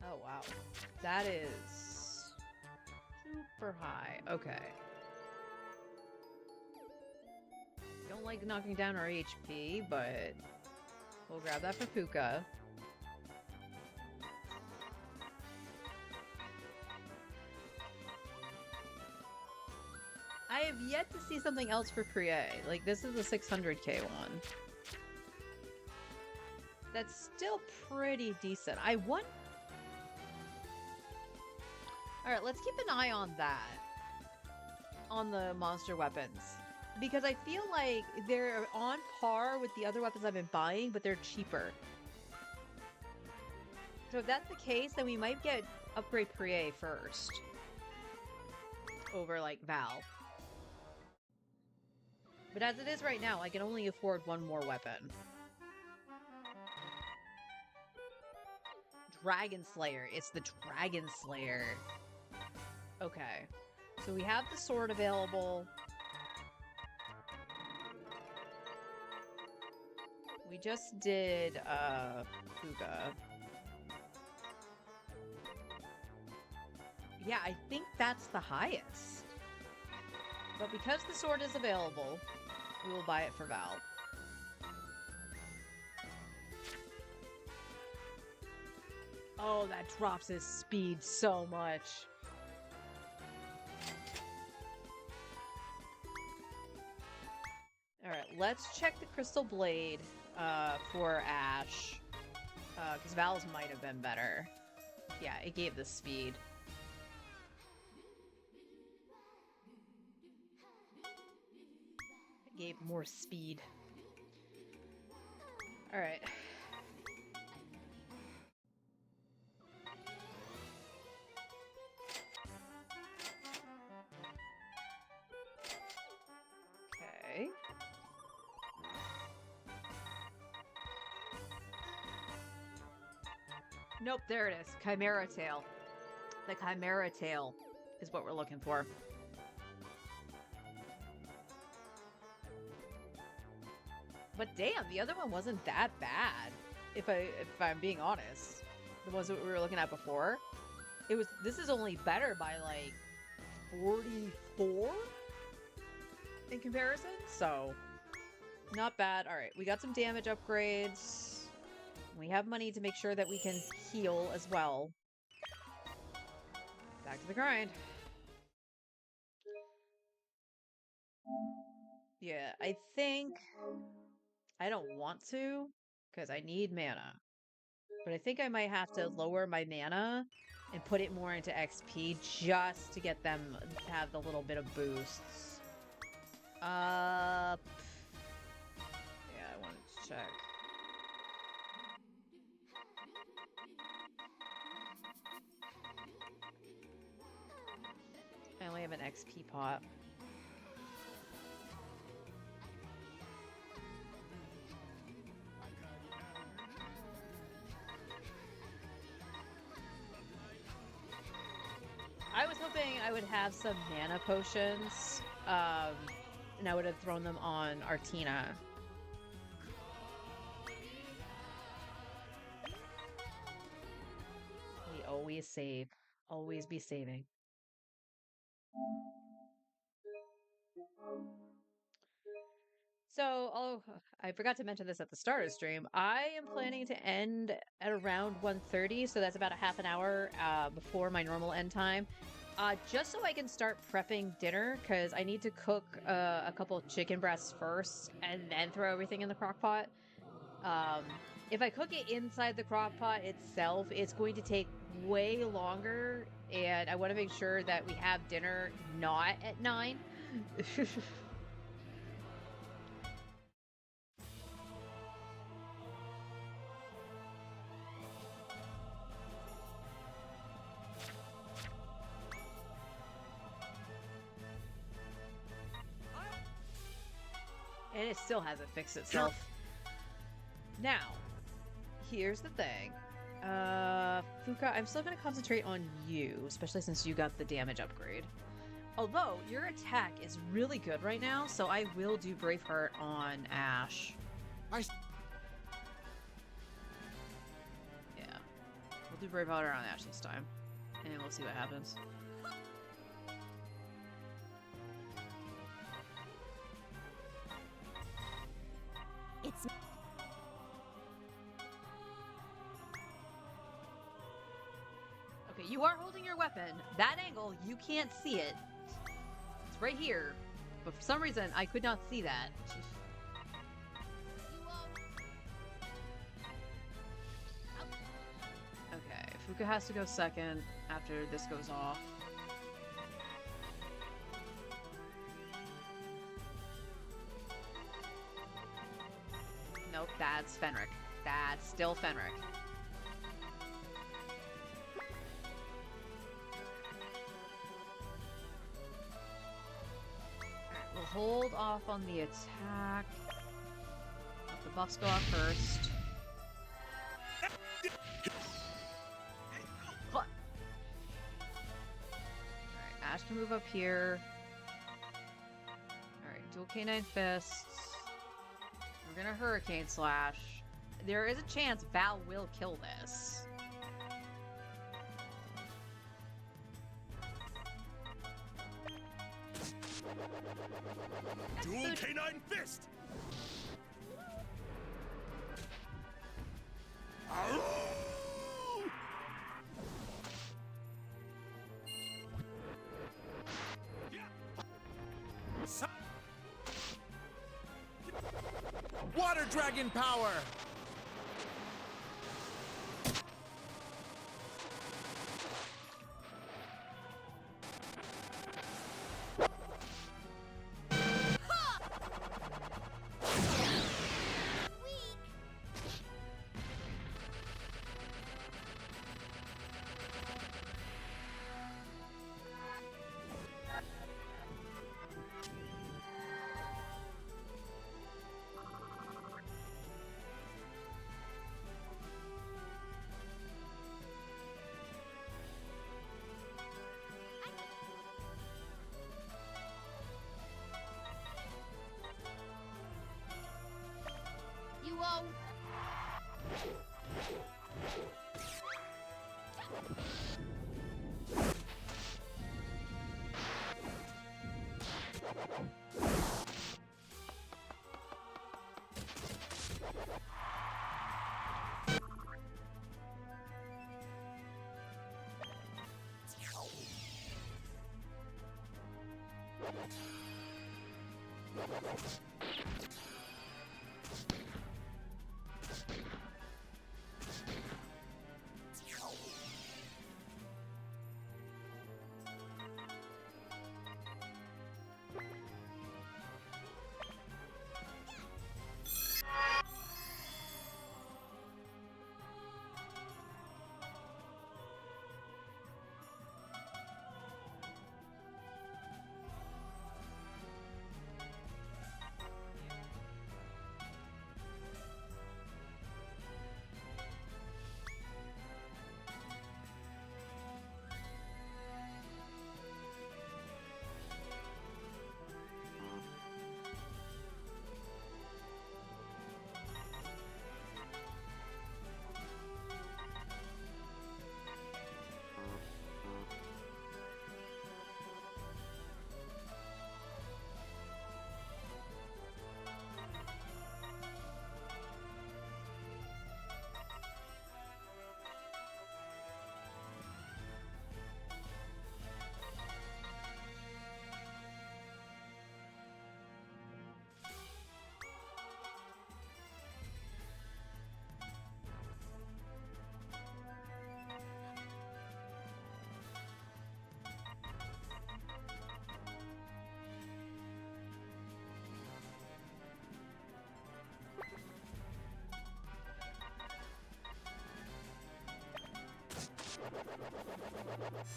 Oh wow, that is super high. Okay. Don't like knocking down our HP, but we'll grab that for Puka. I have yet to see something else for Prie. Like, this is the 600k one. That's still pretty decent. I want... Alright, let's keep an eye on that. On the monster weapons. Because I feel like they're on par with the other weapons I've been buying, but they're cheaper. So if that's the case, then we might get upgrade Prie first. Over, like, Val. But as it is right now, I can only afford one more weapon. Dragon Slayer. It's the Dragon Slayer. Okay. So we have the sword available. We just did, Puka. Yeah, I think that's the highest. But because the sword is available, we will buy it for Val. Oh, that drops his speed so much. Alright, let's check the Crystal Blade for Ash. Because Val's might have been better. Yeah, it gave the speed. It gave more speed. Alright. Okay. Nope, there it is. Chimera Tail. The Chimera Tail is what we're looking for. But damn, the other one wasn't that bad. If I'm being honest. The ones that we were looking at before. This is only better by like 44 in comparison, so not bad. All right, we got some damage upgrades. We have money to make sure that we can heal as well. Back to the grind. Yeah, I think I don't want to because I need mana. But I think I might have to lower my mana and put it more into XP just to get them to have the little bit of boosts. Yeah, I wanted to check. I only have an XP pot. I was hoping I would have some mana potions, and I would have thrown them on Artina. We always save. Always be saving. So, I forgot to mention this at the start of the stream. I am planning to end at around 1:30, so that's about a half an hour before my normal end time. Just so I can start prepping dinner, because I need to cook a couple of chicken breasts first and then throw everything in the crock pot. If I cook it inside the crock pot itself, it's going to take way longer, and I want to make sure that we have dinner not at 9. And it still hasn't fixed itself. Now, here's the thing. Fuka, I'm still going to concentrate on you, especially since you got the damage upgrade. Although, your attack is really good right now, so I will do Braveheart on Ash. Yeah. We'll do Braveheart on Ash this time. And we'll see what happens. It's Okay, you are holding your weapon. That angle, you can't see it. It's right here. But for some reason, I could not see that. Okay, Fuka has to go second after this goes off. Nope, that's Fenric. That's still Fenric. We'll hold off on the attack. Let the buffs go off first. What? Alright, Ash can move up here. Alright, dual canine fists. We're gonna Hurricane Slash. There is a chance Val will kill this. Dual Canine Fist! Arrgh! Water Dragon Power! You won't.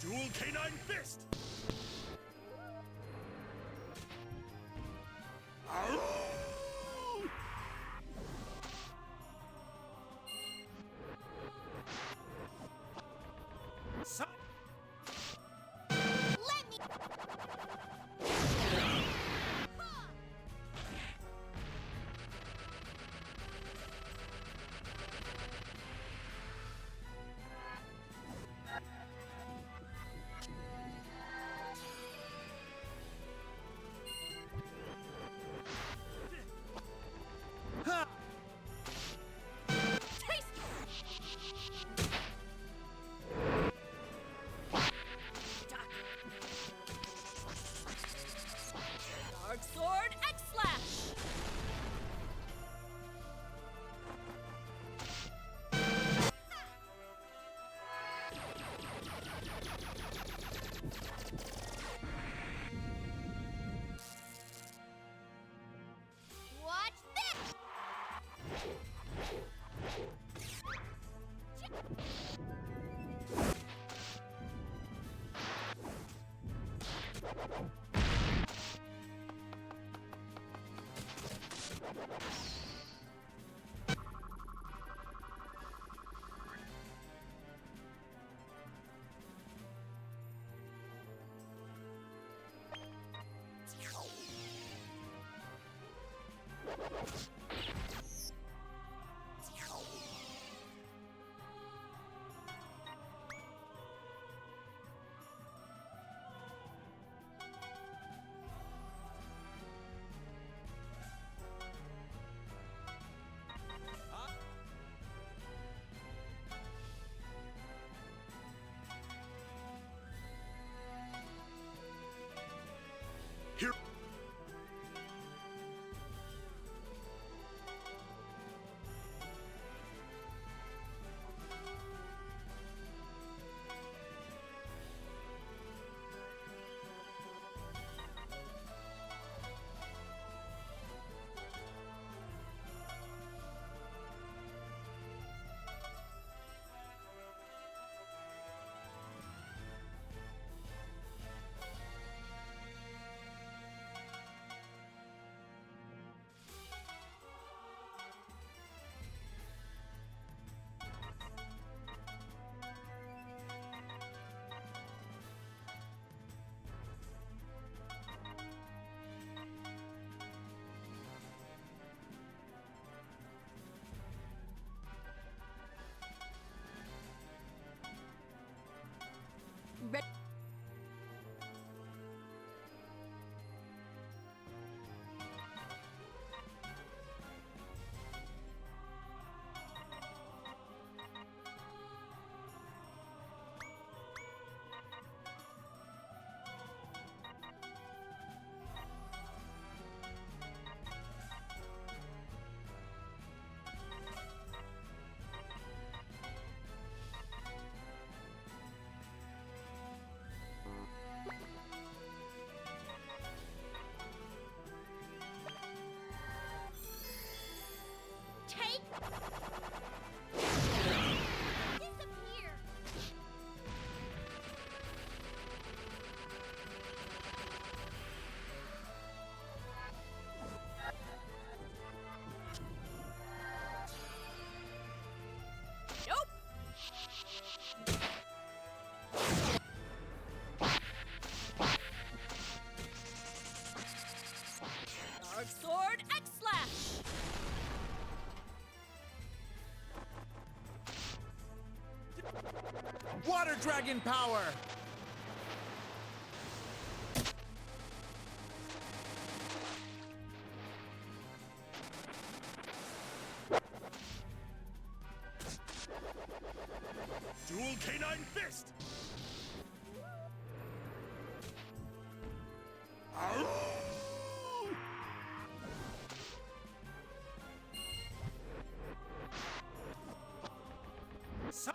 Dual Canine Fist! Ow! Son- Let me. Ha! Dark Sword X-Slash! Watch this. Here. Red. Take. Disappear. Nope! Dark Sword X-Slash! Water Dragon Power! Dual Canine Fist! Ow! Son-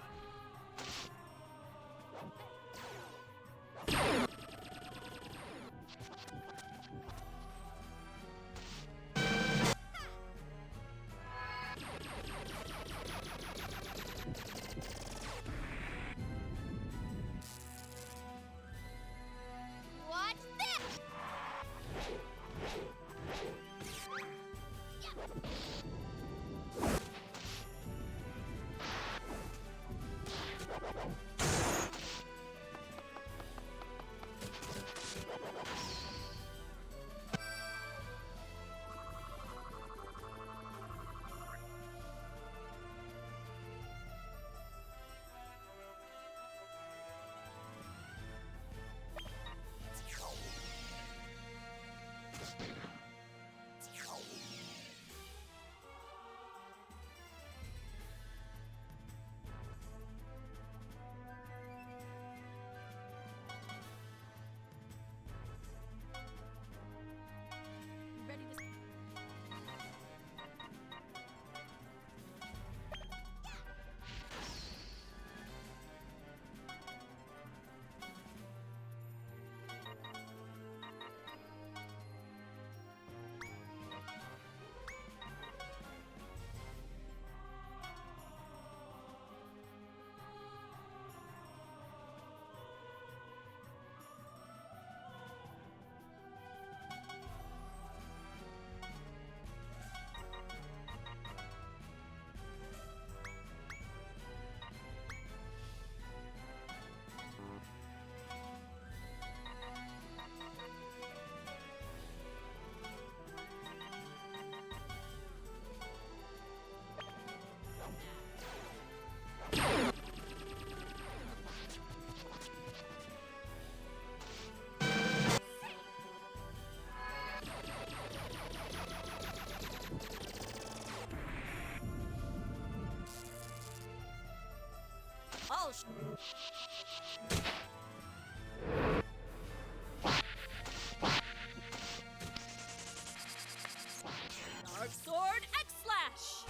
Dark Sword X Slash!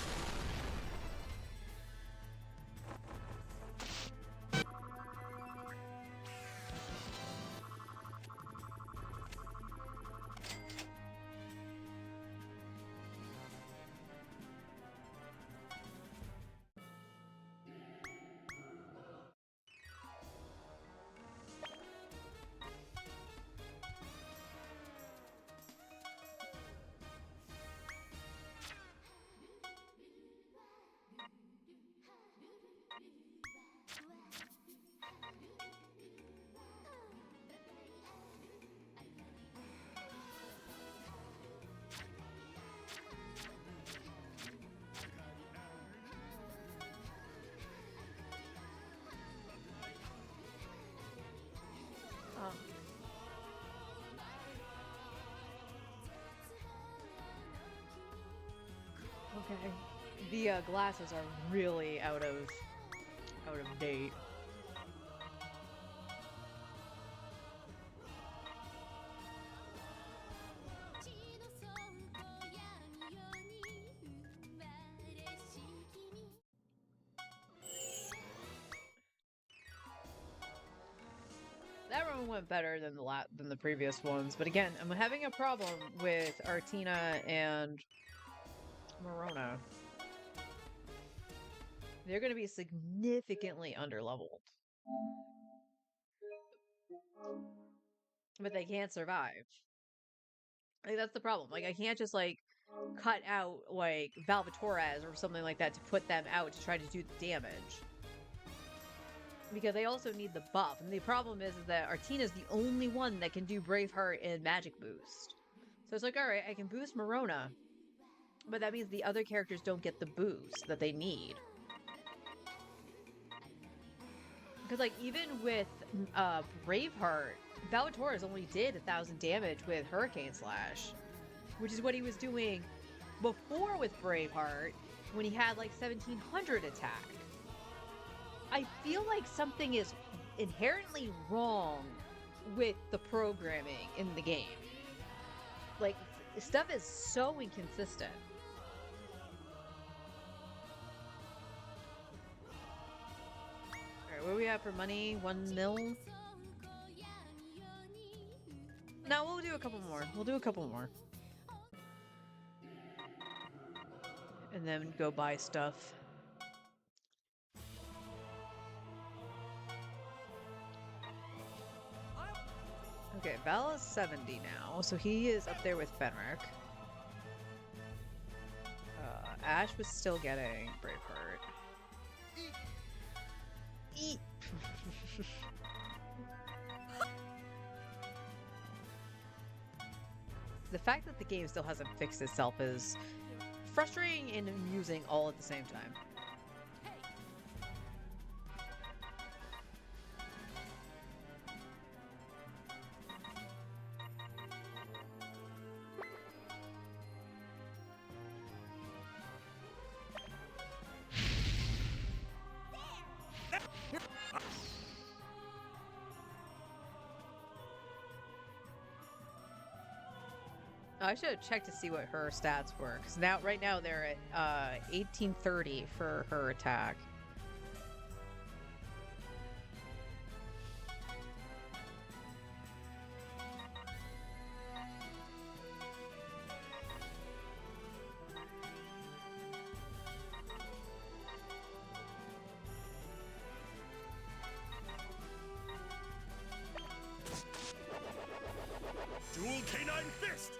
Um, okay. The glasses are really out of date. That one went better than the previous ones, but again, I'm having a problem with Artina and Morona. They're going to be significantly underleveled. But they can't survive. Like, that's the problem. Like, I can't just, like, cut out, like, Valvatores or something like that to put them out to try to do the damage. Because they also need the buff. And the problem is that Artina's the only one that can do Braveheart and Magic Boost. So it's like, alright, I can boost Morona. But that means the other characters don't get the boost that they need. Because, like, even with Braveheart, Valvatores only did 1,000 damage with Hurricane Slash. Which is what he was doing before with Braveheart, when he had, like, 1,700 attack. I feel like something is inherently wrong with the programming in the game. Like, stuff is so inconsistent. Alright, what do we have for money? 1 mil? No, we'll do a couple more. We'll do a couple more. And then go buy stuff. Okay, Vala's 70 now, so he is up there with Fenric. Ash was still getting Braveheart. Eat! The fact that the game still hasn't fixed itself is frustrating and amusing all at the same time. Oh, I should have checked to see what her stats were, because right now they're at 1830 for her attack. Dual Canine Fist!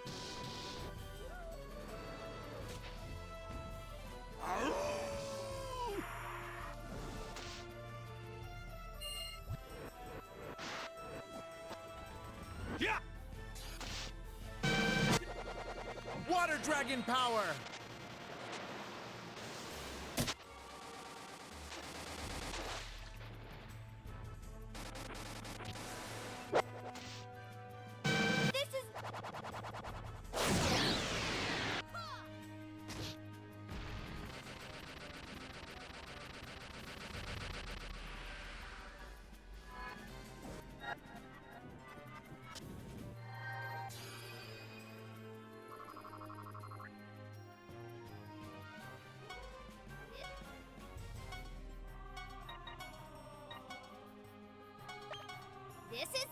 Yeah! Water Dragon Power! This is... This is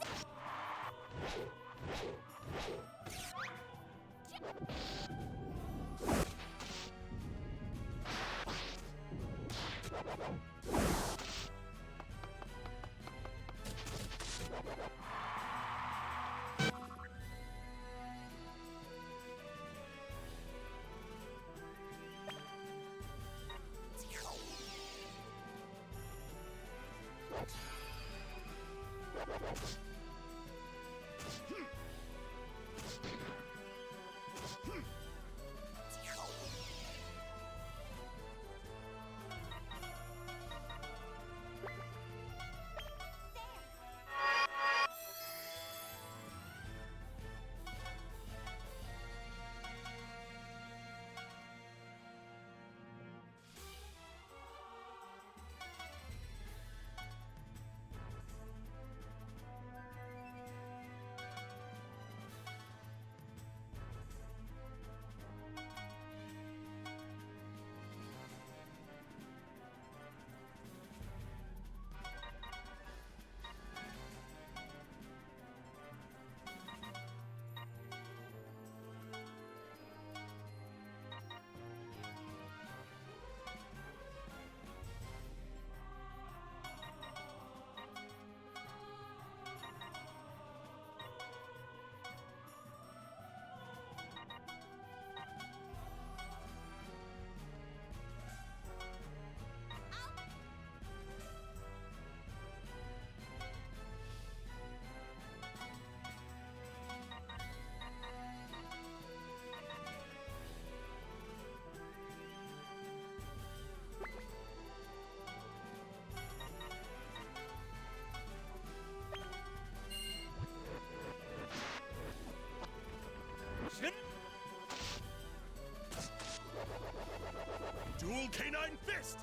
Dual Canine Fist!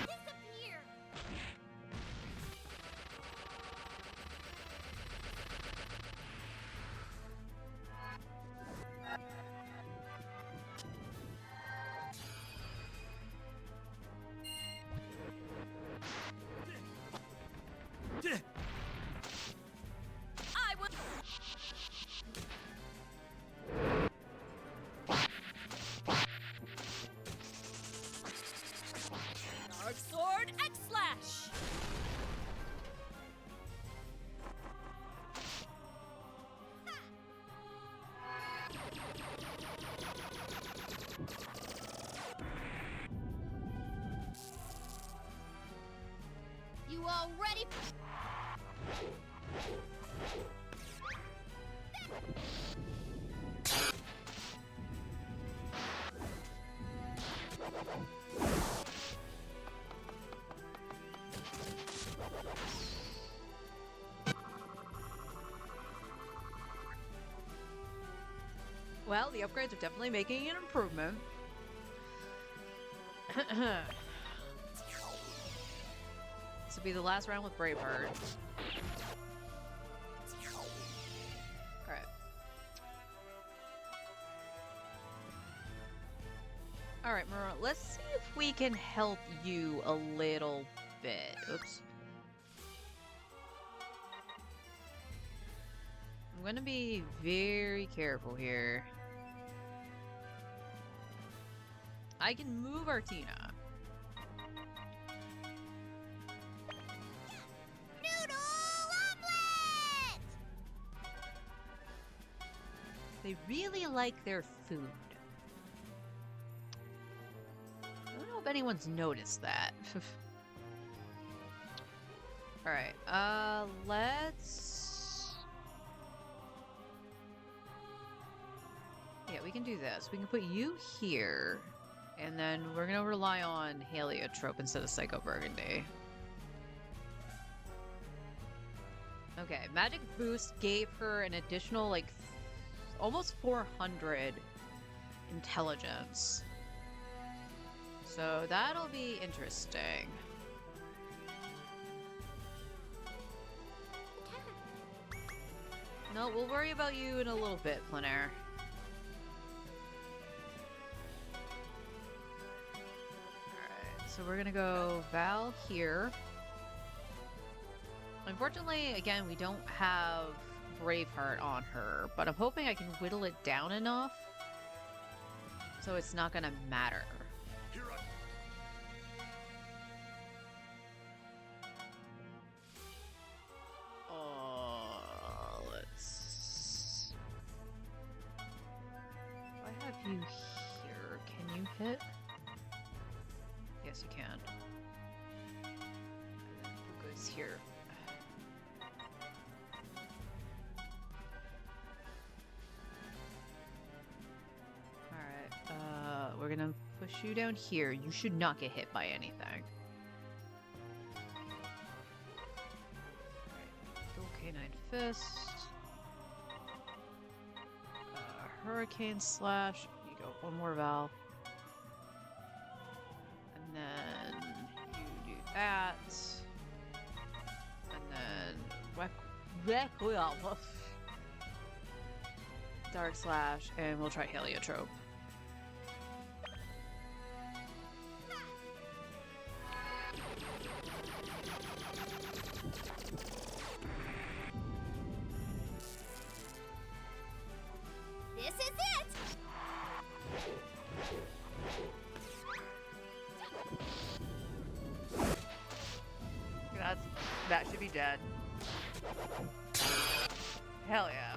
disappear. I will. Dark Sword X Slash. You all ready? Well, the upgrades are definitely making an improvement. This will be the last round with Braveheart. Alright. Alright, Murrow, let's see if we can help you a little bit. Oops. I'm gonna be very careful here. I can move Artina. Noodle omelet! They really like their food. I don't know if anyone's noticed that. Alright, let's... Yeah, we can do this. We can put you here, and then we're gonna rely on Heliotrope instead of Psycho Burgundy. Okay, Magic Boost gave her an additional, like, almost 400 intelligence. So that'll be interesting. No, we'll worry about you in a little bit, Plenair. Alright, so we're gonna go Val here. Unfortunately, again, we don't have Braveheart on her, but I'm hoping I can whittle it down enough so it's not gonna matter. Here I... Let's... If I have you here, can you hit? Yes, you can. And then who goes here? Alright, we're gonna push you down here. You should not get hit by anything. Dual Canine Fist. Hurricane Slash. You go one more Val. And then you do that. And then Dark Slash, and we'll try Heliotrope. This is it! That should be dead. Hell yeah.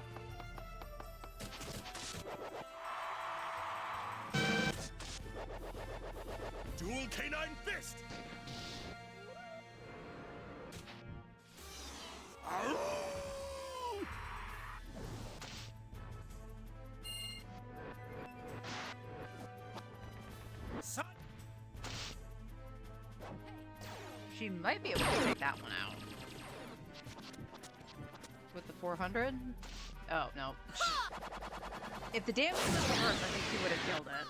Dual Canine Fist! Arrgh! Son- She might be able to take that one out. With the 400? Oh, no. If the damage was reversed, I think she would have killed it.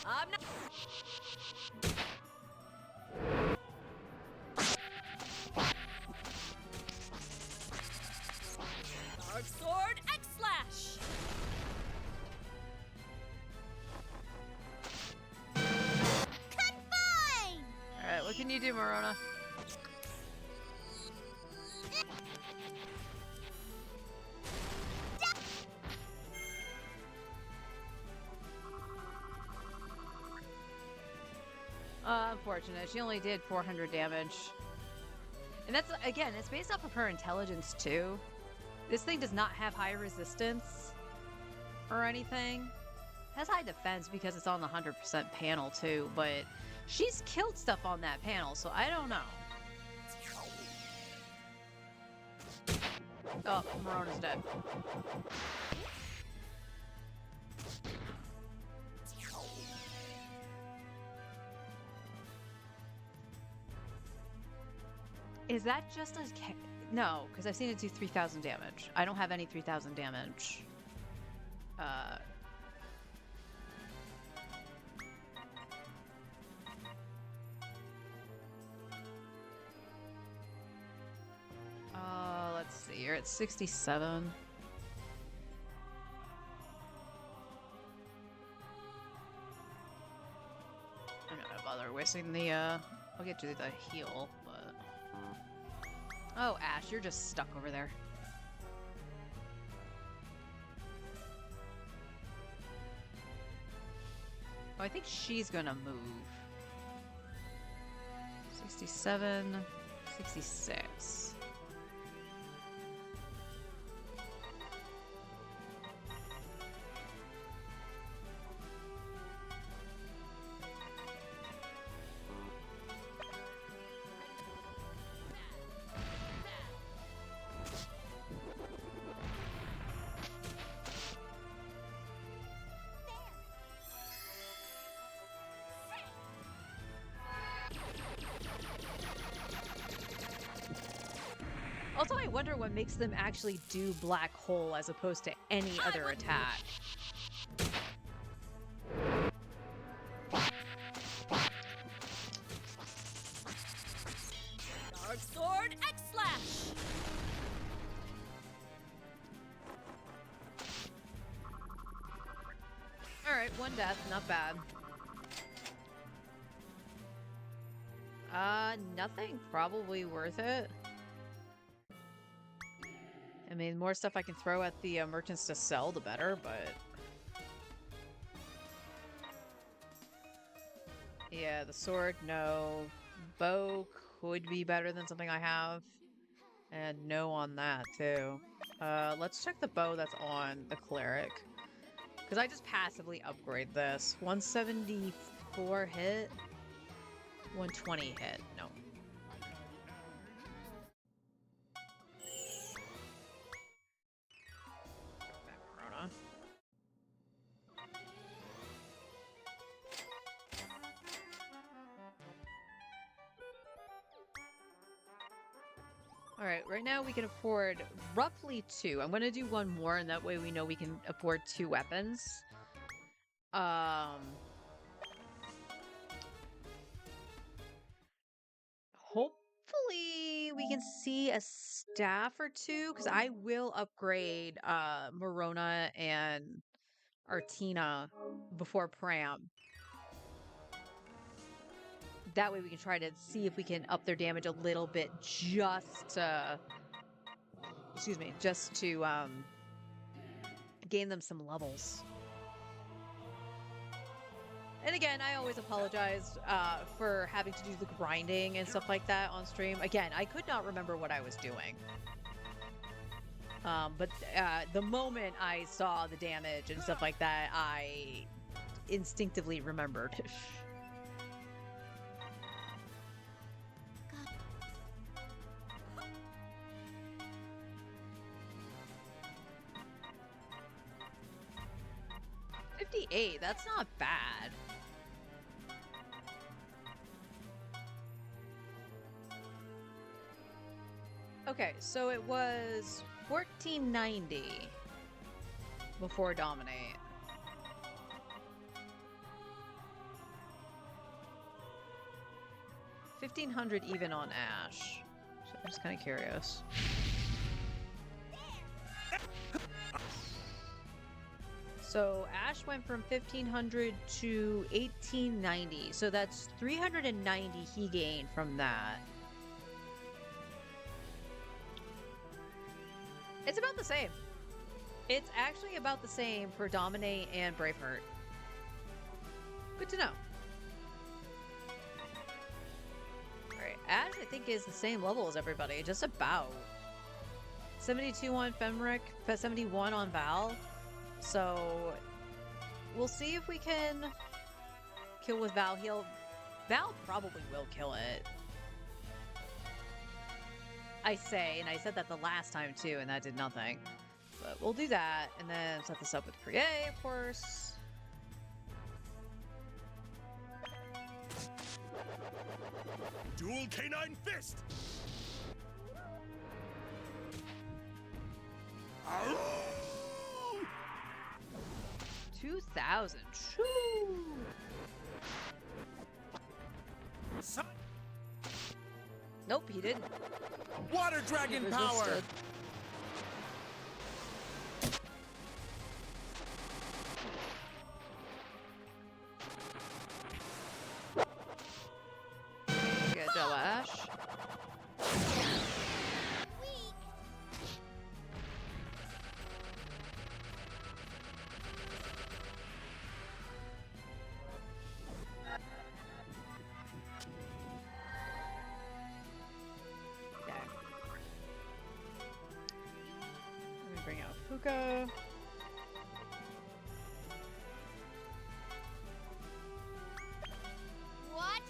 I'm not. Dark Sword X Slash. Confine! Alright, what can you do, Morona? Unfortunate. She only did 400 damage. And that's, again, it's based off of her intelligence, too. This thing does not have high resistance or anything. It has high defense because it's on the 100% panel, too, but she's killed stuff on that panel, so I don't know. Oh, Morona's dead. Is that just a... No, because I've seen it do 3,000 damage. I don't have any 3,000 damage. Let's see. You're at 67. I'm not gonna bother wasting the, I'll get you the heal, but... Oh, Ash, you're just stuck over there. Oh, I think she's gonna move. 67, 66. particular one makes them actually do Black Hole as opposed to any other attack. Dark Sword X Slash. Alright, one death, not bad. Nothing probably worth it. I mean, more stuff I can throw at the merchants to sell, the better, but... Yeah, the sword, no. Bow could be better than something I have. And no on that, too. Let's check the bow that's on the cleric. Because I just passively upgrade this. 174 hit. 120 hit. No. Corona. Alright, right now we can afford roughly 2. I'm gonna do one more, and that way we know we can afford 2 weapons. Hopefully we can see a staff or 2, because I will upgrade Morona and Artina before Pram. That way we can try to see if we can up their damage a little bit just to... Excuse me, just to gain them some levels. And again, I always apologize for having to do the grinding and stuff like that on stream. Again, I could not remember what I was doing. But the moment I saw the damage and stuff like that, I instinctively remembered. $58, that's not bad. Okay, so it was $14.90 before Dominate. $1,500 even on Ash. So I'm just kind of curious. So Ash went from 1,500 to 1,890. So that's 390 he gained from that. It's about the same. It's actually about the same for Dominate and Braveheart. Good to know. Alright, Ash I think is the same level as everybody, just about. 72 on Femric, 71 on Val. So we'll see if we can kill with Val. Val probably will kill it. I say, and I said that the last time too, and that did nothing. But we'll do that, and then set this up with Prie, of course. Dual Canine Fist! 2,000. Shoo! Nope, he didn't. Water Dragon Power! Resisted. Good job, Ash. Okay. Let me bring out Fuka. What?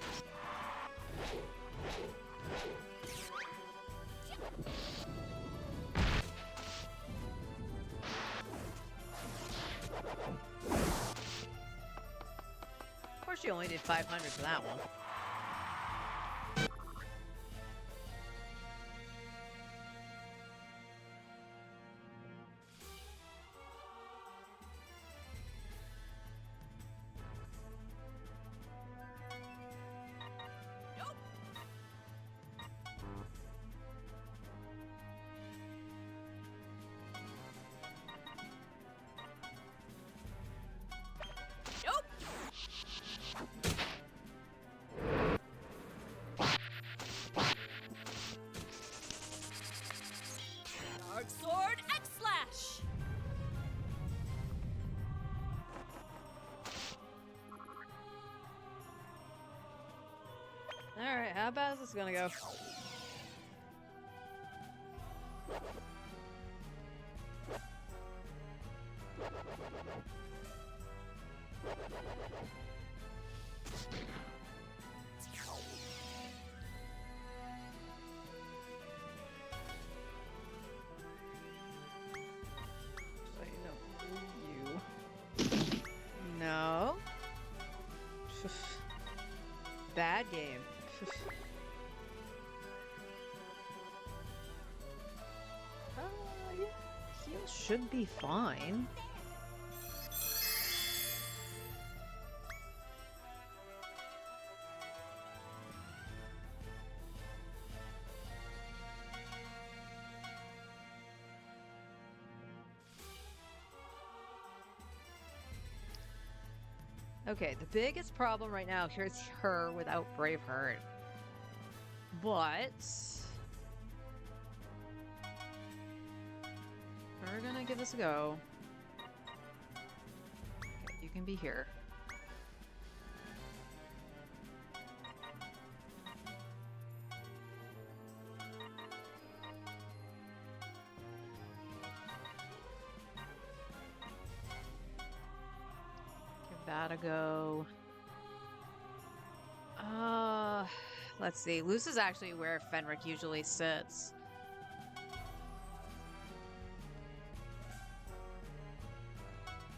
Of course, you only did 500 for that one. Flash! Alright, how bad is this gonna go? No. Bad game. Yeah. Heal should be fine. Okay, the biggest problem right now here is her without Braveheart. But we're gonna give this a go. Okay, you can be here. That a go. Let's see. Luce is actually where Fenric usually sits.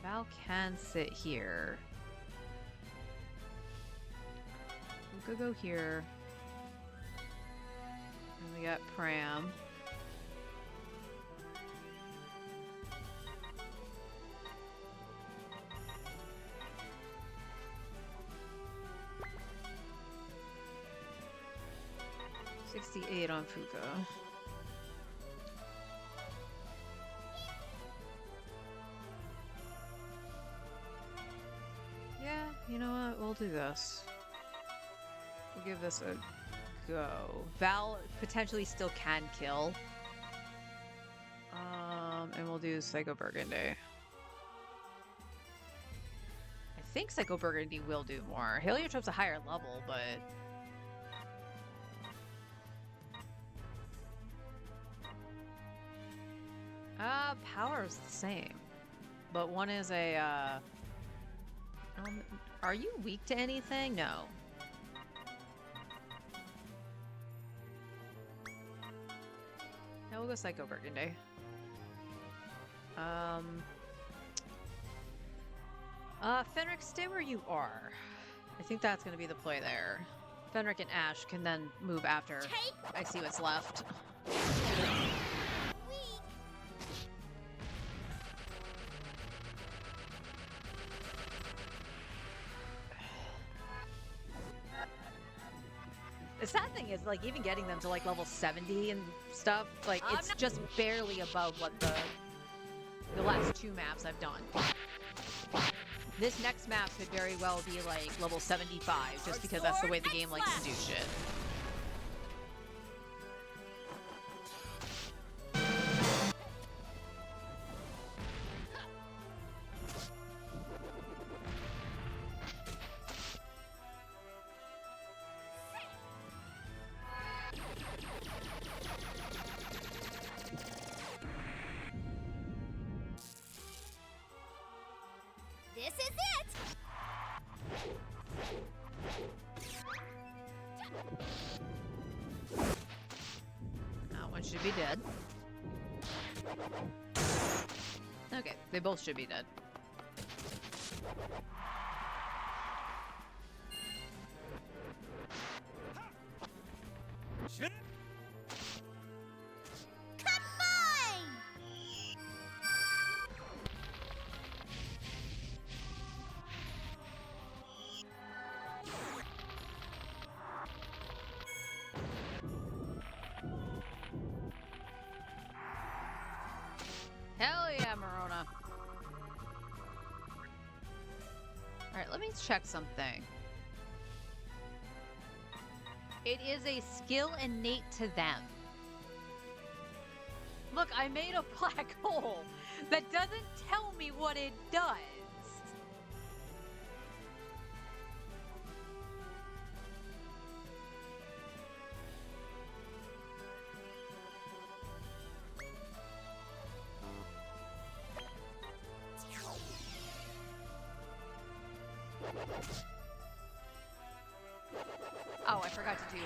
Val can sit here. We could go here. And we got Pram. $68 on Fuka. Yeah, you know what? We'll do this. We'll give this a go. Val potentially still can kill. And we'll do Psycho Burgundy. I think Psycho Burgundy will do more. Heliotrope's a higher level, but power's the same, but one is a, are you weak to anything? No. Now we'll go Psycho Burgundy. Fenric, stay where you are. I think that's gonna be the play there. Fenric and Ash can then move after I see what's left. The sad thing is, like, even getting them to, like, level 70 and stuff, like, it's just barely above what the last two maps I've done. This next map could very well be, like, level 75, just because that's the way the game likes to do shit. This is it! That one should be dead. Okay, they both should be dead. Come on! Hell yeah, Morona. Alright, let me check something. It is a skill innate to them. Look, I made a black hole. That doesn't tell me what it does. Oh, I forgot to do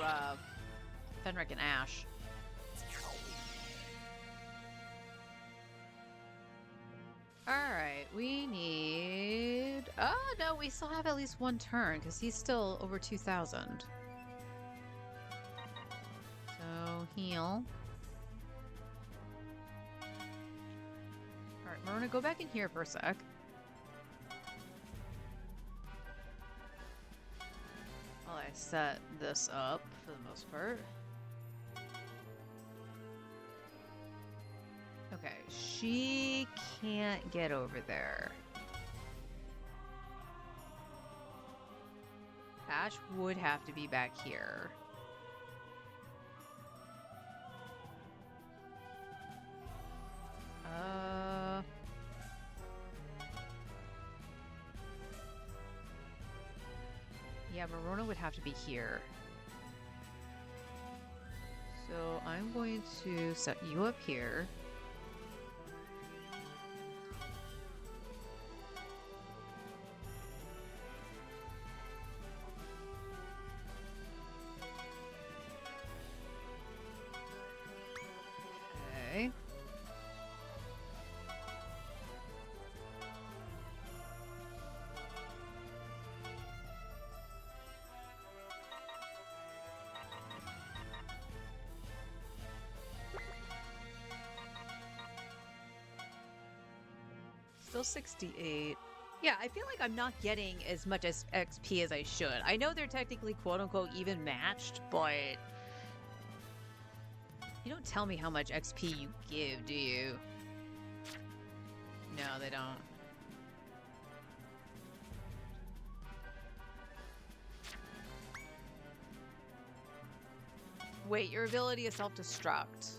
Fenric and Ash. Alright, we need... Oh, no, we still have at least one turn, because he's still over 2,000. So, heal. Alright, we're gonna go back in here for a sec. While I set this up, for the most part. Okay, she can't get over there. Ash would have to be back here. Yeah, Marona would have to be here. So I'm going to set you up here. Okay. Still 68. Yeah, I feel like I'm not getting as much as XP as I should. I know they're technically quote-unquote even matched, but you don't tell me how much XP you give, do you? No, they don't. Wait, your ability is self-destruct.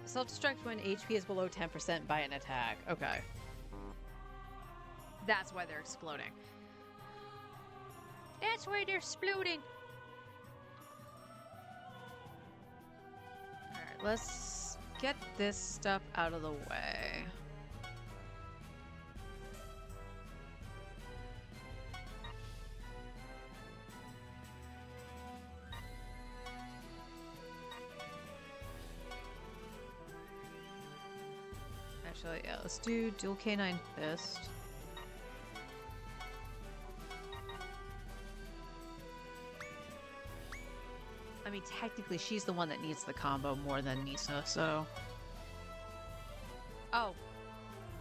Self-destruct when HP is below 10% by an attack. Okay. That's why they're exploding. That's why they're exploding. Alright, let's get this stuff out of the way. Actually, yeah, let's do dual canine fist. I mean, technically, she's the one that needs the combo more than Nisa, so... Oh.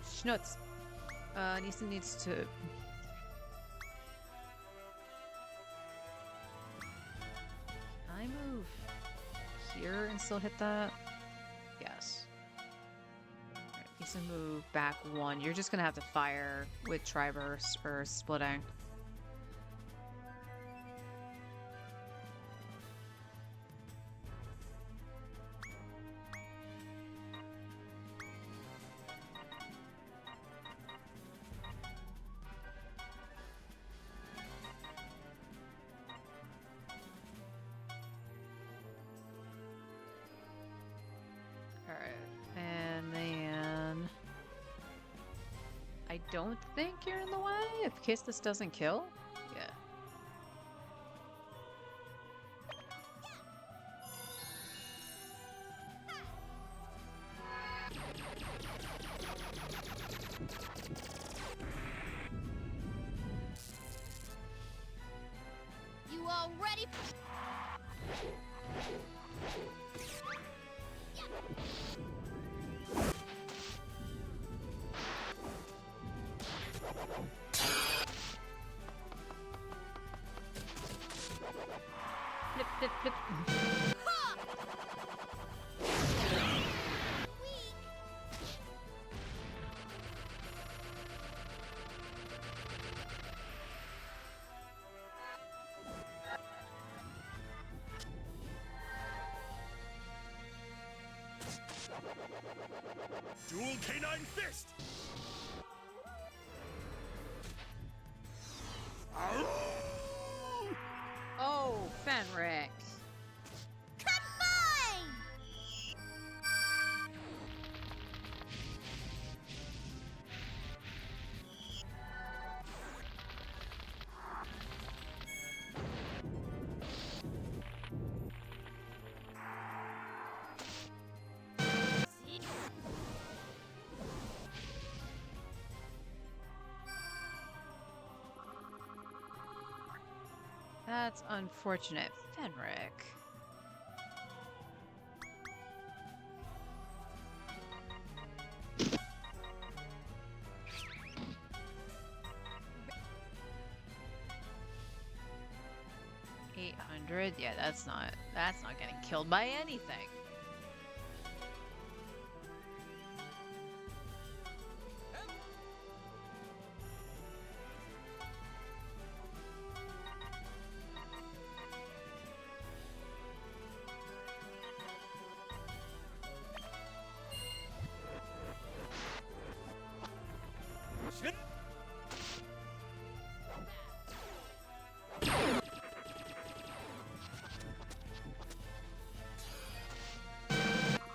Schnutz. Nisa needs to... Can I move here and still hit that? Yes. Alright, Nisa move back one. You're just gonna have to fire with Triburst or splitting. I don't think you're in the way, in case this doesn't kill. Yeah. You all ready? Flip, flip, flip. Dual Canine Fist! Oh, Fenric. Combine! That's unfortunate, Fenric. $800? Yeah, that's not getting killed by anything.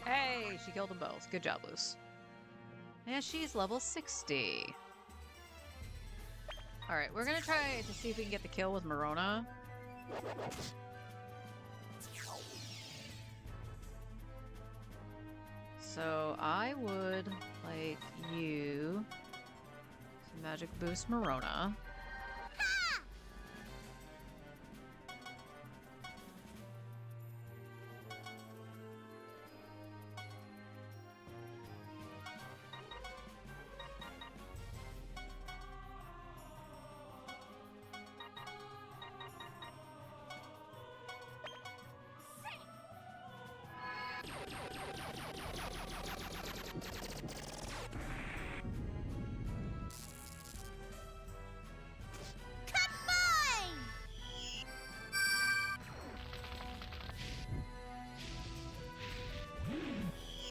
Hey, she killed them both. Good job, Luce. And she's level 60. Alright, we're gonna try to see if we can get the kill with Morona. So I would like you to magic boost Morona. Combine!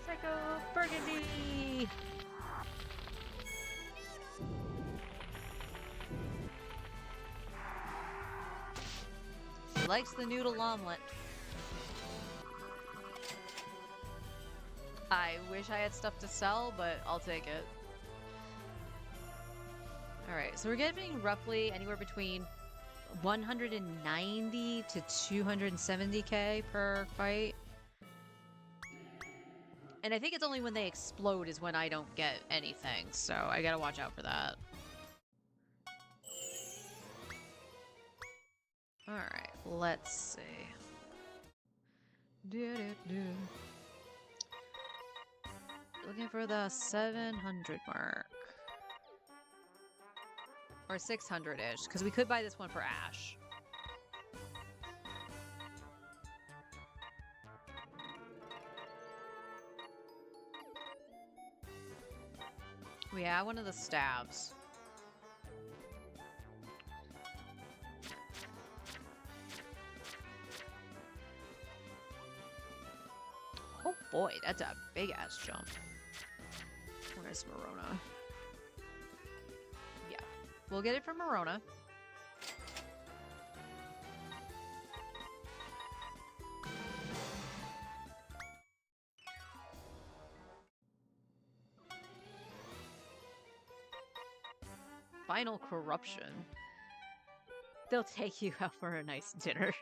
Psycho Burgundy! She likes the noodle omelet. I wish I had stuff to sell, but I'll take it. Alright, so we're getting roughly anywhere between 190 to 270k per fight. And I think it's only when they explode is when I don't get anything, so I gotta watch out for that. Alright, let's see. Looking for the 700 mark. Or 600-ish, because we could buy this one for Ash. Yeah, one of the stabs. Oh boy, that's a big ass jump. Where's Morona? Yeah, we'll get it from Morona. Final corruption. They'll take you out for a nice dinner.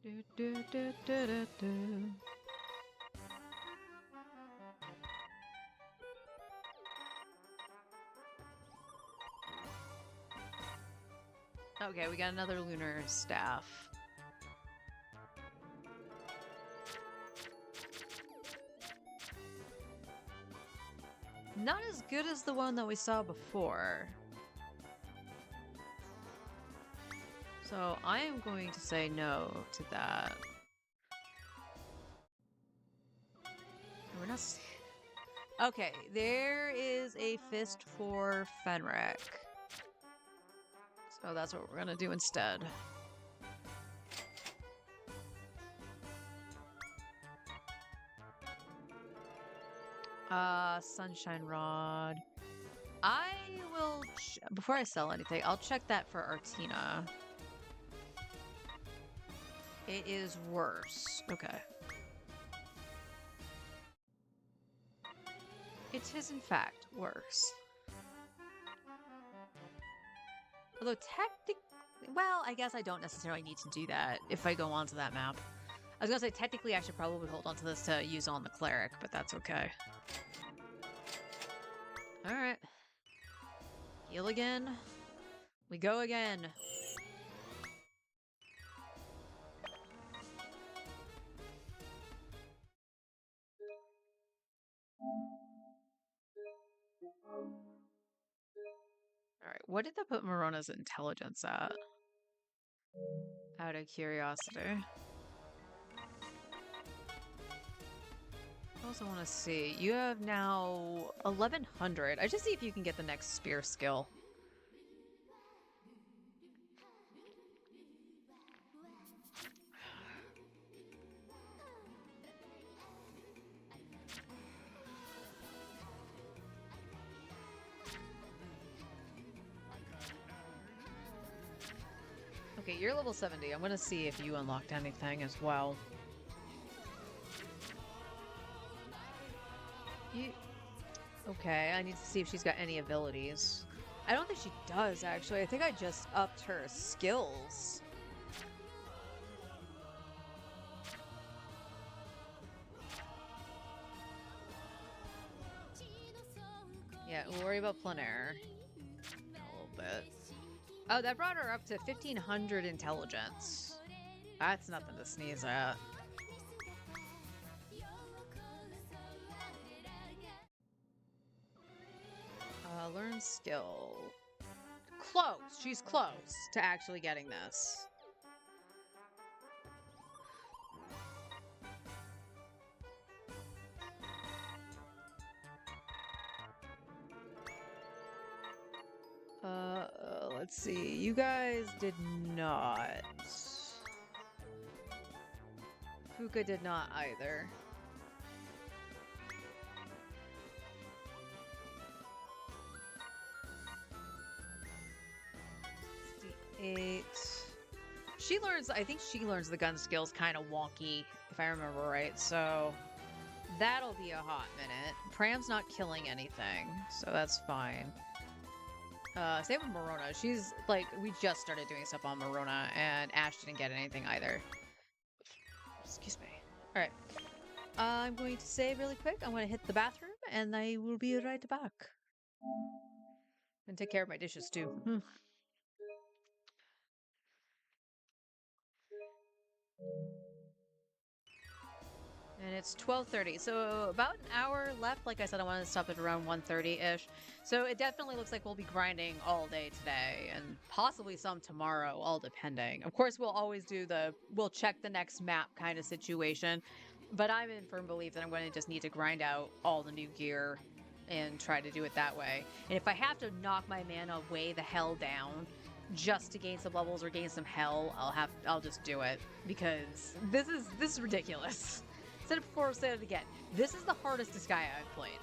Do, do, do, do, do, do. Okay, we got another lunar staff. Not as good as the one that we saw before. So I am going to say no to that. We're not... Okay, there is a fist for Fenric. So that's what we're gonna do instead. Sunshine Rod. I will, before I sell anything, I'll check that for Artina. It is worse. Okay. It is in fact worse. Although technically, well, I guess I don't necessarily need to do that if I go onto that map. I was gonna say technically I should probably hold on to this to use on the cleric, but that's okay. Alright. Heal again. We go again. Alright, what did that put Morona's intelligence at? Out of curiosity. I also want to see. You have now 1100. I just see if you can get the next spear skill. Okay, you're level 70. I'm gonna see if you unlocked anything as well. Okay, I need to see if she's got any abilities. I don't think she does, actually. I think I just upped her skills. Yeah, we'll worry about Plenair. A little bit. Oh, that brought her up to 1500 intelligence. That's nothing to sneeze at. Learn skill. Close. She's close to actually getting this. Let's see. You guys did not. Fuka did not either. 8. She learns, I think she learns the gun skills kind of wonky, if I remember right, so that'll be a hot minute. Pram's not killing anything, so that's fine. Same with Morona. She's, like, we just started doing stuff on Morona, and Ash didn't get anything either. Excuse me. Alright. I'm going to save really quick. I'm going to hit the bathroom, and I will be right back. And take care of my dishes, too. And it's 12:30, so about an hour left. Like I said, I wanted to stop at around 1:30-ish. So it definitely looks like we'll be grinding all day today, and possibly some tomorrow, all depending. Of course, we'll always do we'll check the next map kind of situation, but I'm in firm belief that I'm going to just need to grind out all the new gear and try to do it that way. And if I have to knock my mana way the hell down just to gain some levels or gain some hell, I'll just do it, because this is ridiculous. Said it before, I'll say it again. This is the hardest Disgaea I've played.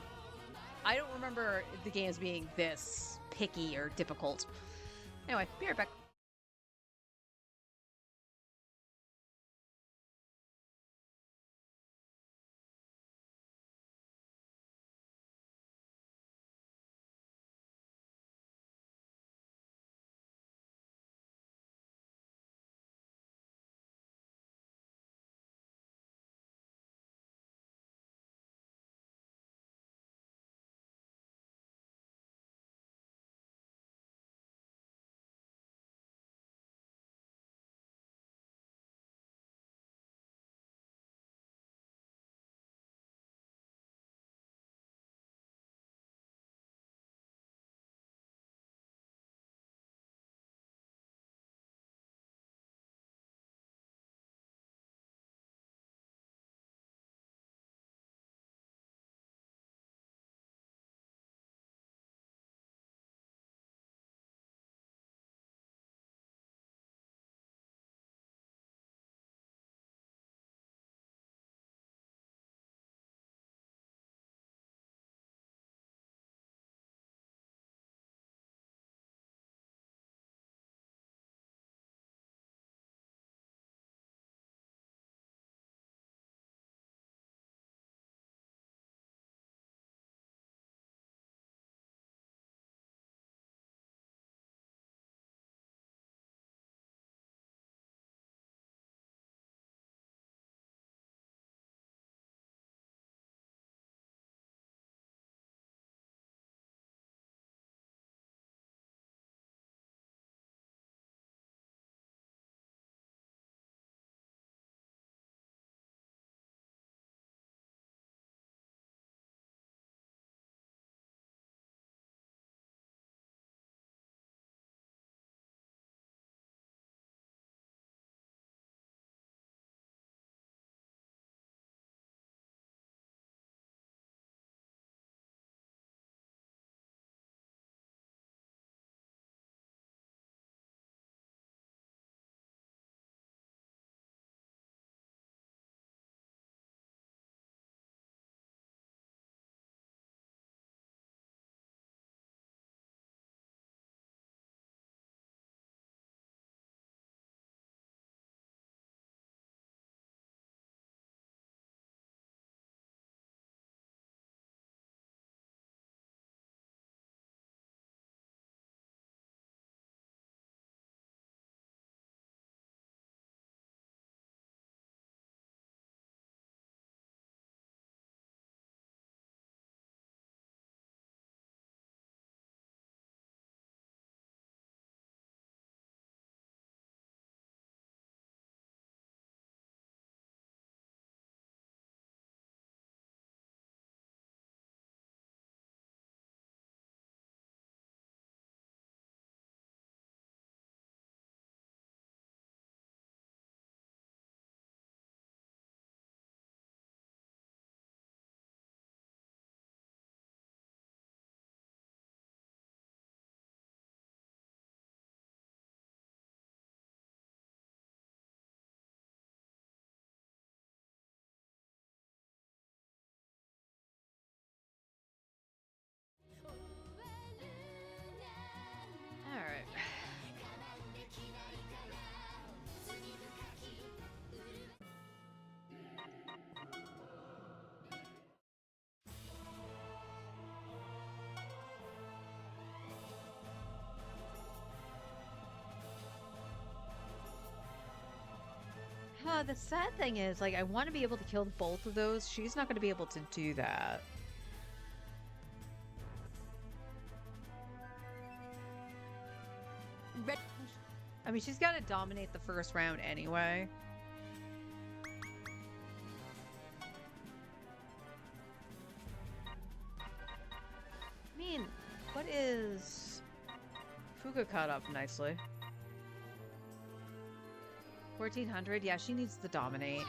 I don't remember the games being this picky or difficult. Anyway, be right back. The sad thing is, like, I want to be able to kill both of those. She's not going to be able to do that. Red. I mean, she's got to dominate the first round anyway. I mean, what is... Fuga caught up nicely. 1400? Yeah, she needs to dominate.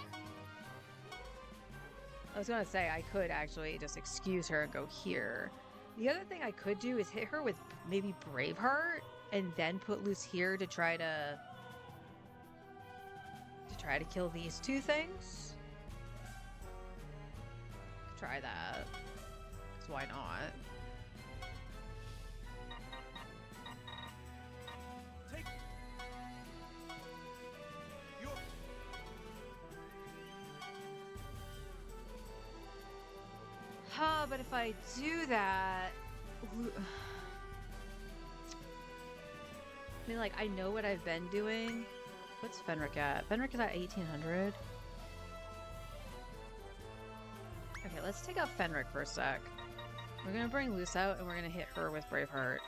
I was gonna say, I could actually just excuse her and go here. The other thing I could do is hit her with maybe Braveheart and then put Luce here to try to kill these two things. Try that. 'Cause why not? Take your But if I do that... I mean, like, I know what I've been doing. What's Fenric at? Fenric is at 1800. Okay, let's take out Fenric for a sec. We're gonna bring Luce out and we're gonna hit her with Braveheart.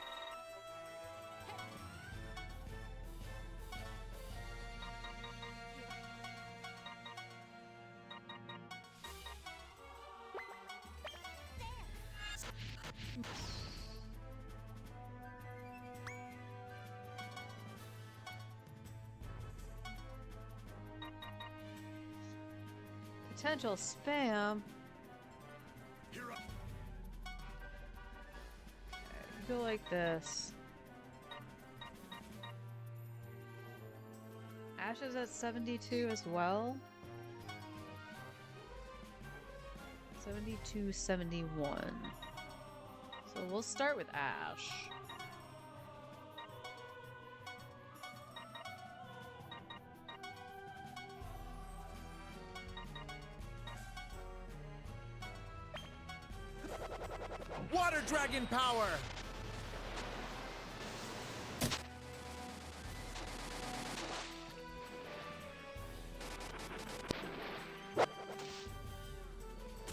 Potential spam. hero. Go like this. Ash is at 72 as well. 72, 71. So we'll start with Ash. Water dragon power!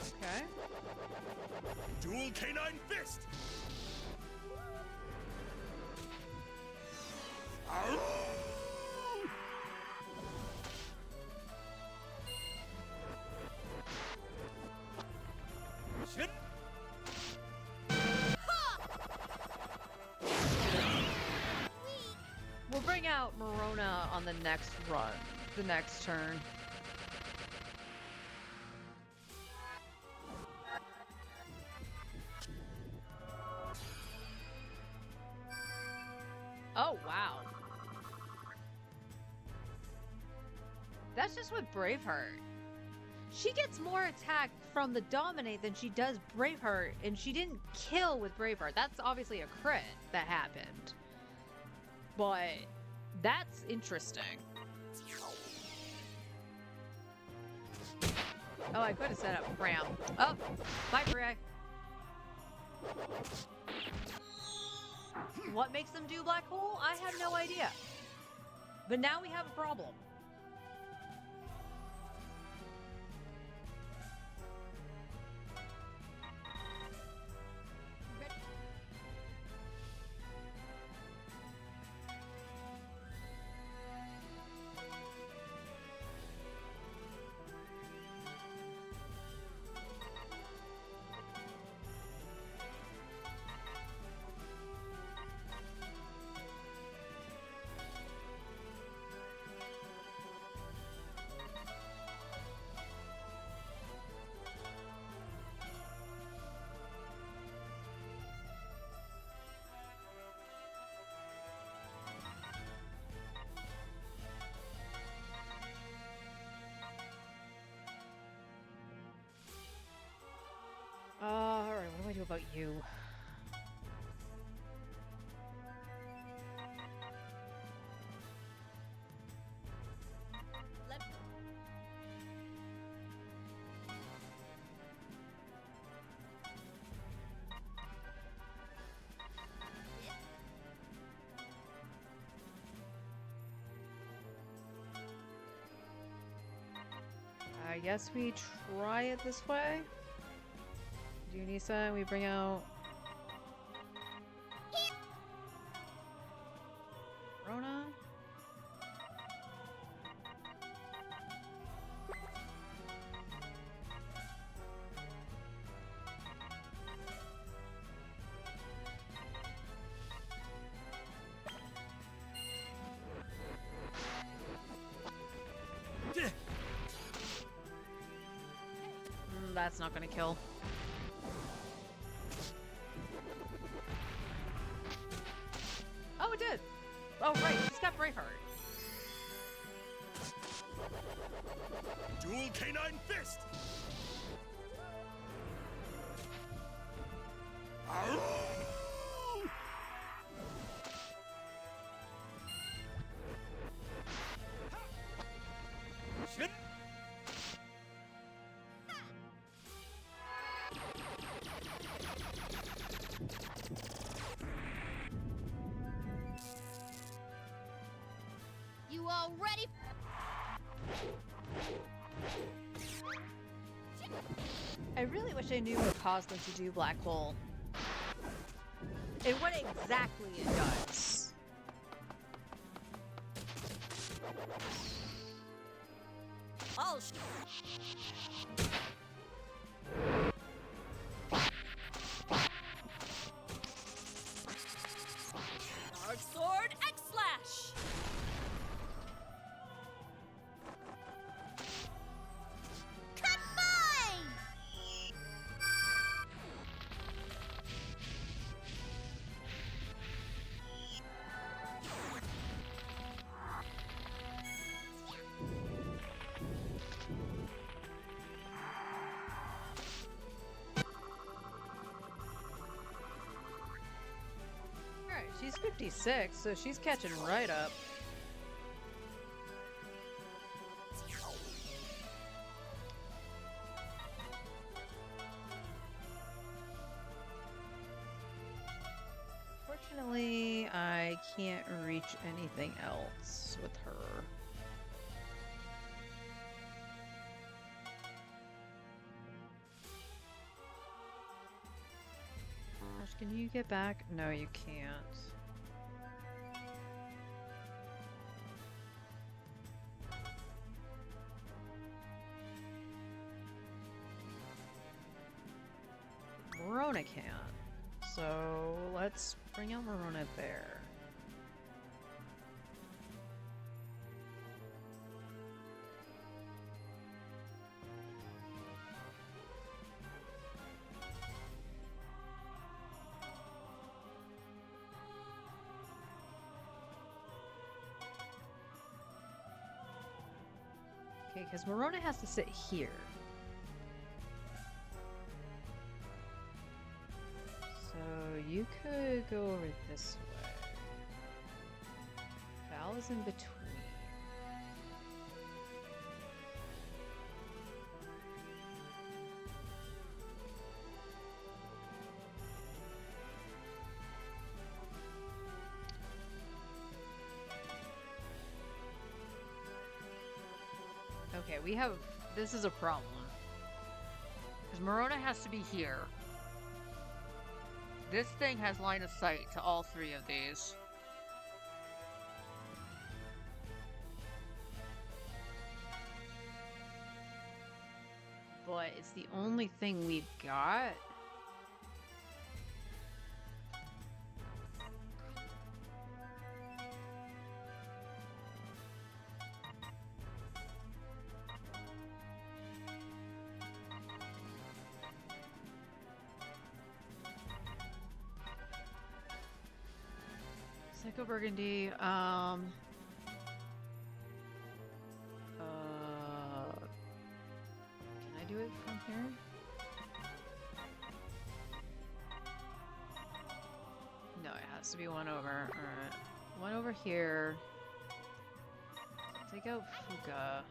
Okay. Dual canine fist. Ow! Shit. We'll bring out Morona on the next run, the next turn. Oh, wow. That's just with Braveheart. She gets more attack from the Dominate than she does Braveheart, and she didn't kill with Braveheart. That's obviously a crit that happened. But that's interesting. Oh, I could have set up Ram. Oh, bye, Bria. What makes them do Black Hole? I have no idea. But now we have a problem. Alright, what do I do about you? Let. guess we try it this way. Do Nisa and we bring out Rona. That's not gonna kill. Oh, it did! Oh, right, he's got Braveheart. Dual Canine Fist! Arrgh! Shit! You all ready? I really wish I knew what caused them to do Black Hole. And what exactly it does. I'll Dark Sword X Slash! Combine! Alright, she's 56, so she's catching right up. Fortunately, I can't reach anything else with her. Gosh, can you get back? No, you can't. Morona can't. So let's bring out Morona there. Okay, because Morona has to sit here. So you could go over this way. Val is in between. Okay, we have... This is a problem. Because Morona has to be here. This thing has line of sight to all three of these. But it's the only thing we've got. Psycho Burgundy, can I do it from here? No, it has to be one over. Alright. One over here. Take out Fuka.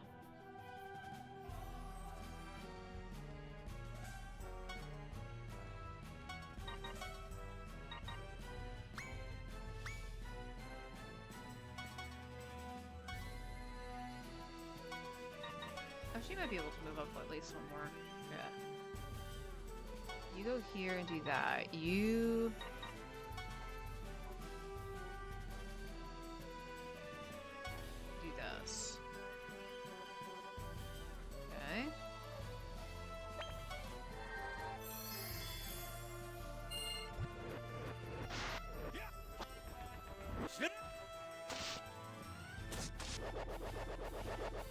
Oh, she might be able to move up at least one more. Yeah. You go here and do that. You... do this. Okay.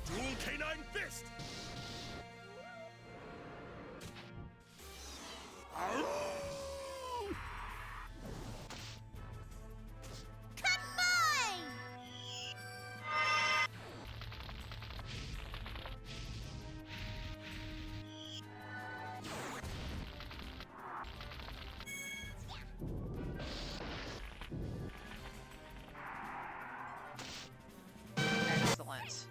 Dual Canine Fist! Combine! Excellent.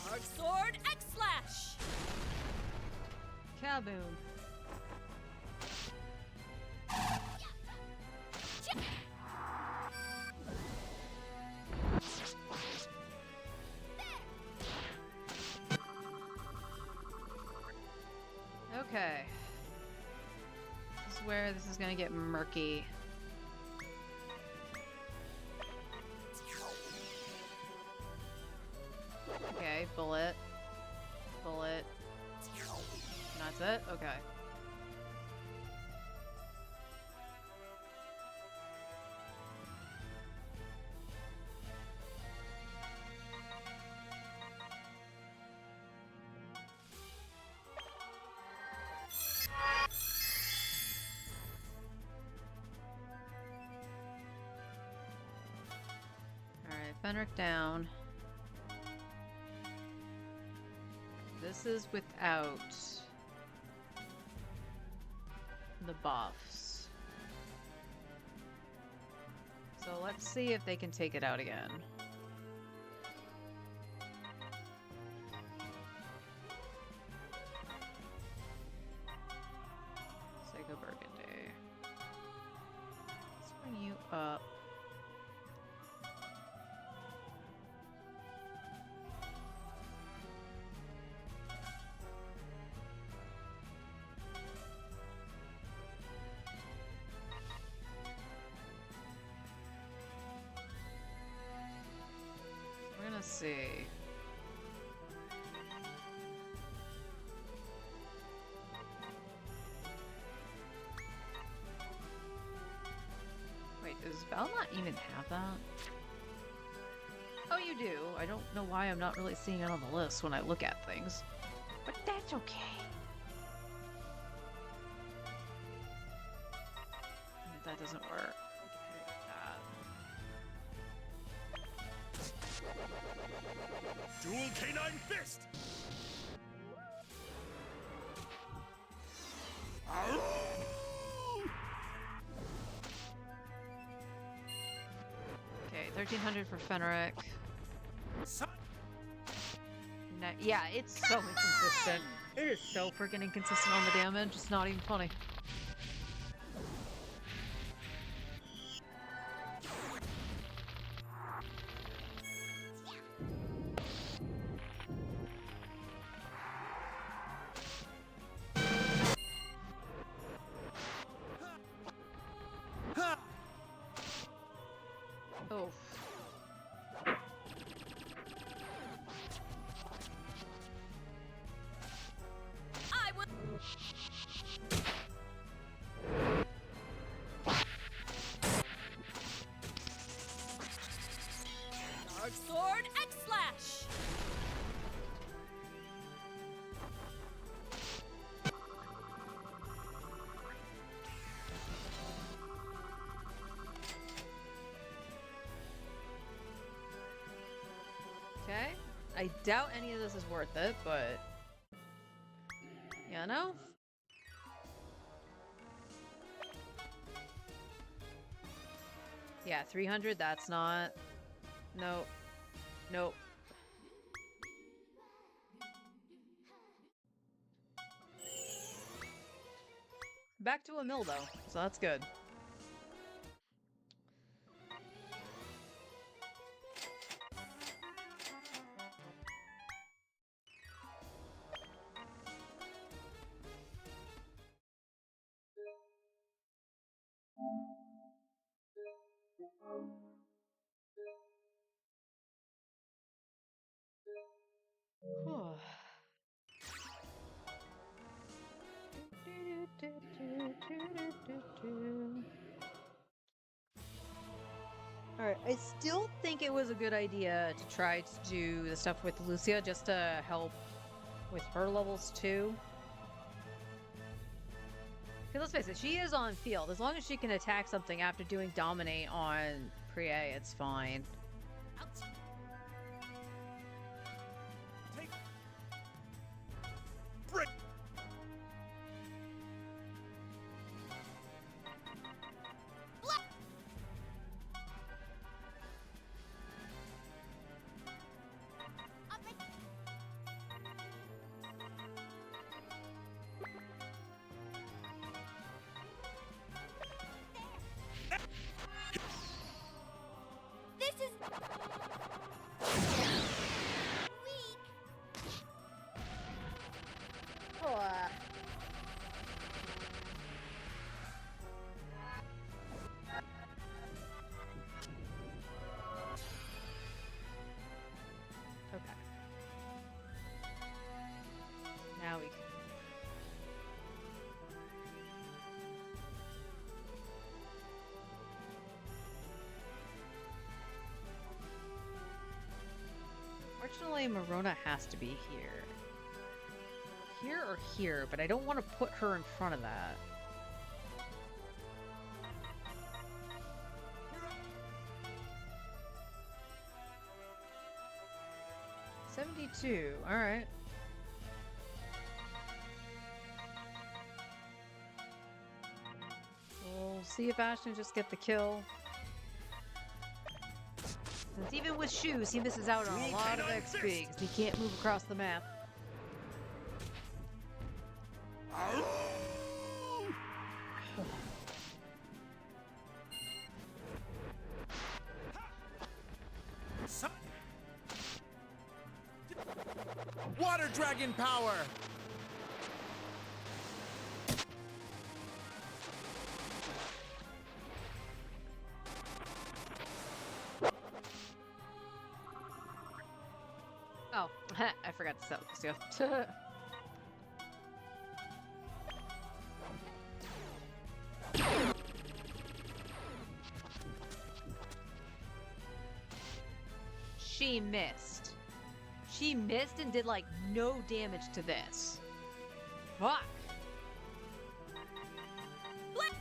Dark Sword X Slash! Kaboom. Okay. This is where this is gonna get murky. Okay, bullet. Bullet. And that's it? Okay. Alright, Fenric down. This is without the buffs. So let's see if they can take it out again. Psycho Burgundy. Let's bring you up. We're gonna see. Wait, does Val not even have that? Oh, you do. I don't know why I'm not really seeing it on the list when I look at things. But that's okay. If that doesn't work. Okay, that. Dual Canine Fist! Okay, 1300 for Fenric. Son- Yeah, it's so inconsistent. It is so freaking inconsistent on the damage. It's not even funny. Oh. I will. Dark Sword X Slash! Okay. I doubt any of this is worth it, but... You know? Yeah, 300, that's not... Nope. Nope. Back to a mill though, so that's good. Whew. Alright, I still think it was a good idea to try to do the stuff with Lucia just to help with her levels too. Because let's face it, she is on field. As long as she can attack something after doing Dominate on Prie, it's fine. Ouch. Take. Brick. Blah. Up it. This is weak. Okay. Now we can. Fortunately, Marona has to be here. Here or here, but I don't want to put her in front of that. $72. All right. We'll see if Ashton just get the kill. Since even with shoes, he misses out on a lot of XP because he can't move across the map. Water Dragon Power! Oh, I forgot to sell Lucio. She missed. She missed and did like no damage to this. Fuck. What?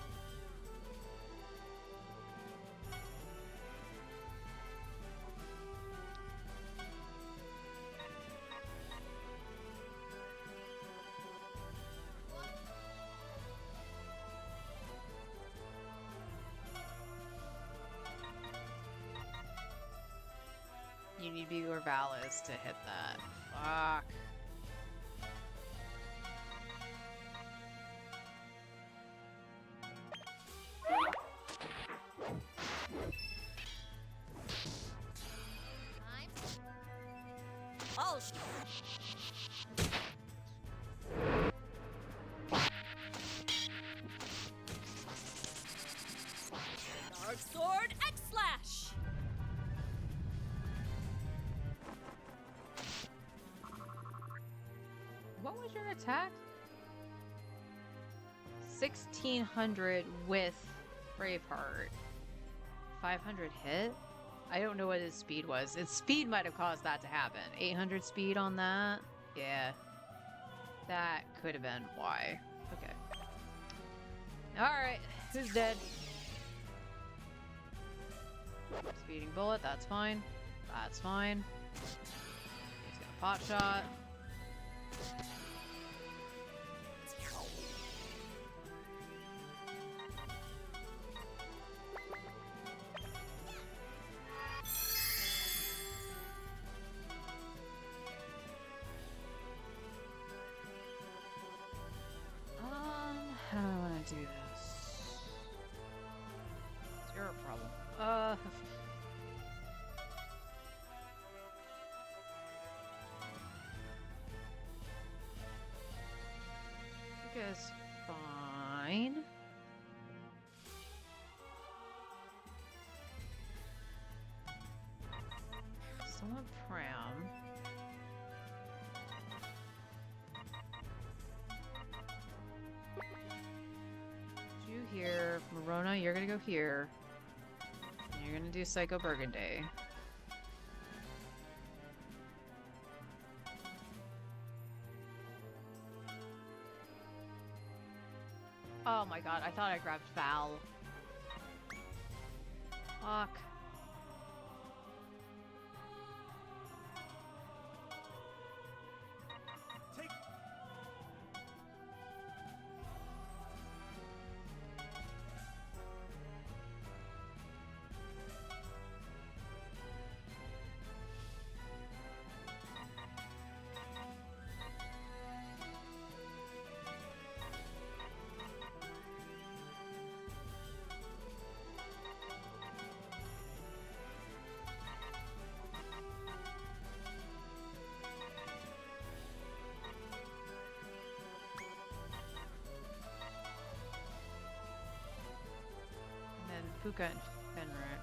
You need to be Orvalis to hit that. Fuck. Time. I'll Dark Sword X Slash. What was your attack? 1600 with Braveheart. 500 hit? I don't know what his speed was. Its speed might have caused that to happen. 800 speed on that? Yeah. That could have been why. Okay. Alright, who's dead? Speeding bullet, that's fine. That's fine. He's got a pot shot. How do I want to do this. It's your problem. Is fine. Someone Pram. You here, Morona, you're gonna go here. And you're gonna do Psycho Burgundy. Oh my god, I thought I grabbed Val. Fuck. Take. Puka and Fenric.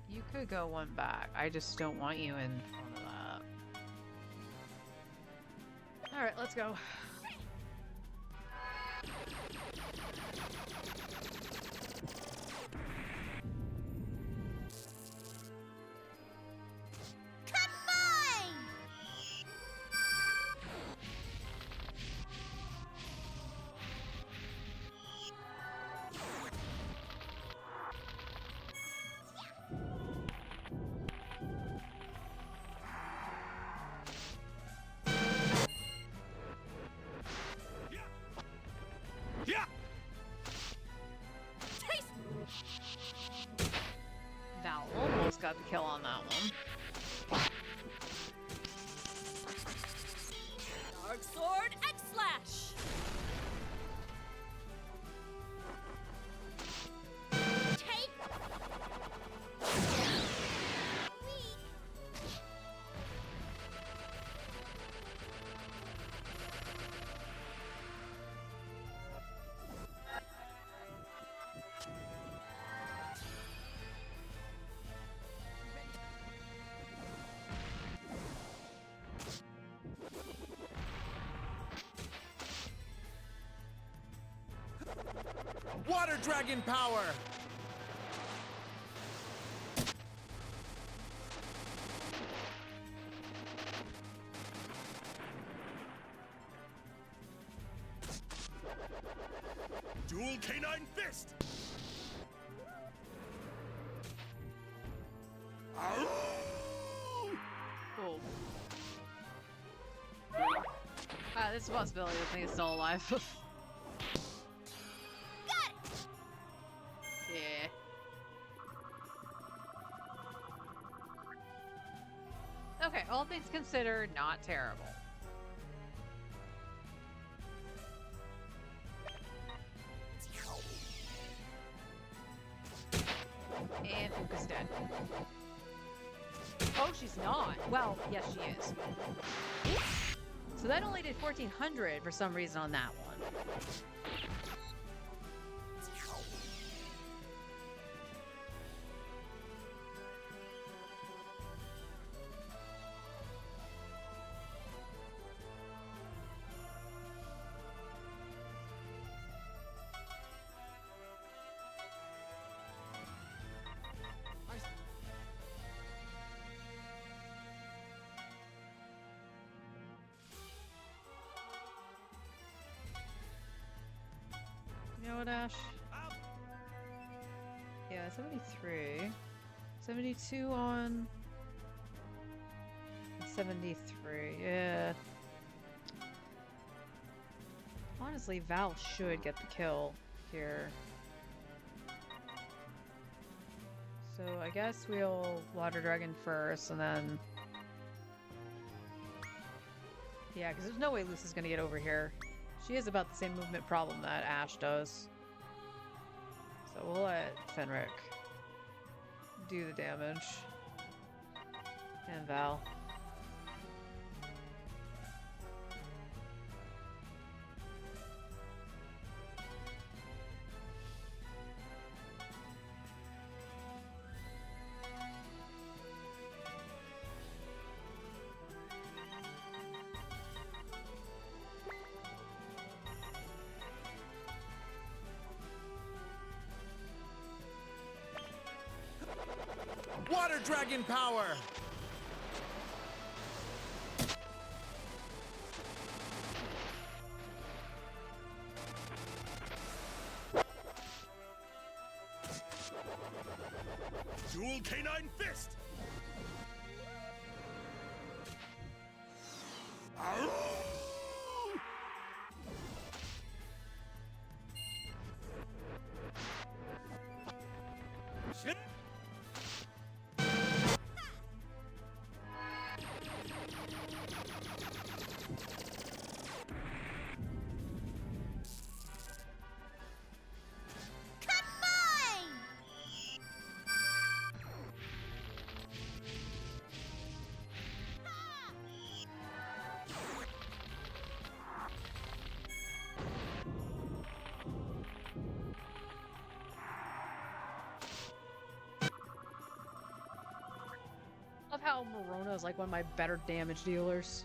You could go one back. I just don't want you in front of that. Alright, let's go. Combine! Yeah. Val almost got the kill on that one. Dark Sword X Slash! Take. Weak. Water Dragon Power! Dual Canine Fist. Ow! Cool. There's a possibility the thing is still alive. Got it. Yeah. Okay, all things considered, not terrible. And Fuka's dead. Oh, she's not. Well, yes, she is. So that only did 1400 for some reason on that one. You know what, Ash? Yeah, 73. 72 on 73. Yeah. Honestly, Val should get the kill here. So I guess we'll Water Dragon first, and then... Yeah, because there's no way Lucy's gonna get over here. She has about the same movement problem that Ash does. So we'll let Fenric do the damage. And Val. Water Dragon Power! Dual Canine Fist! Arrgh! Shit! Love how Morona is like one of my better damage dealers.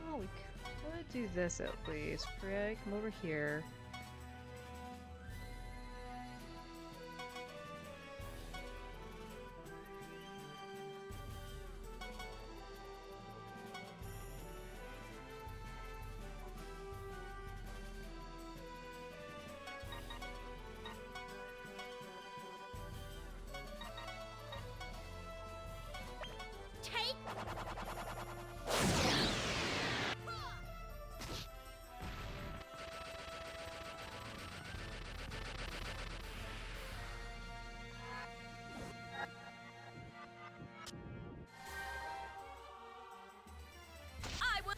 Well, we could do this at least. Freya, come over here. Take. I will.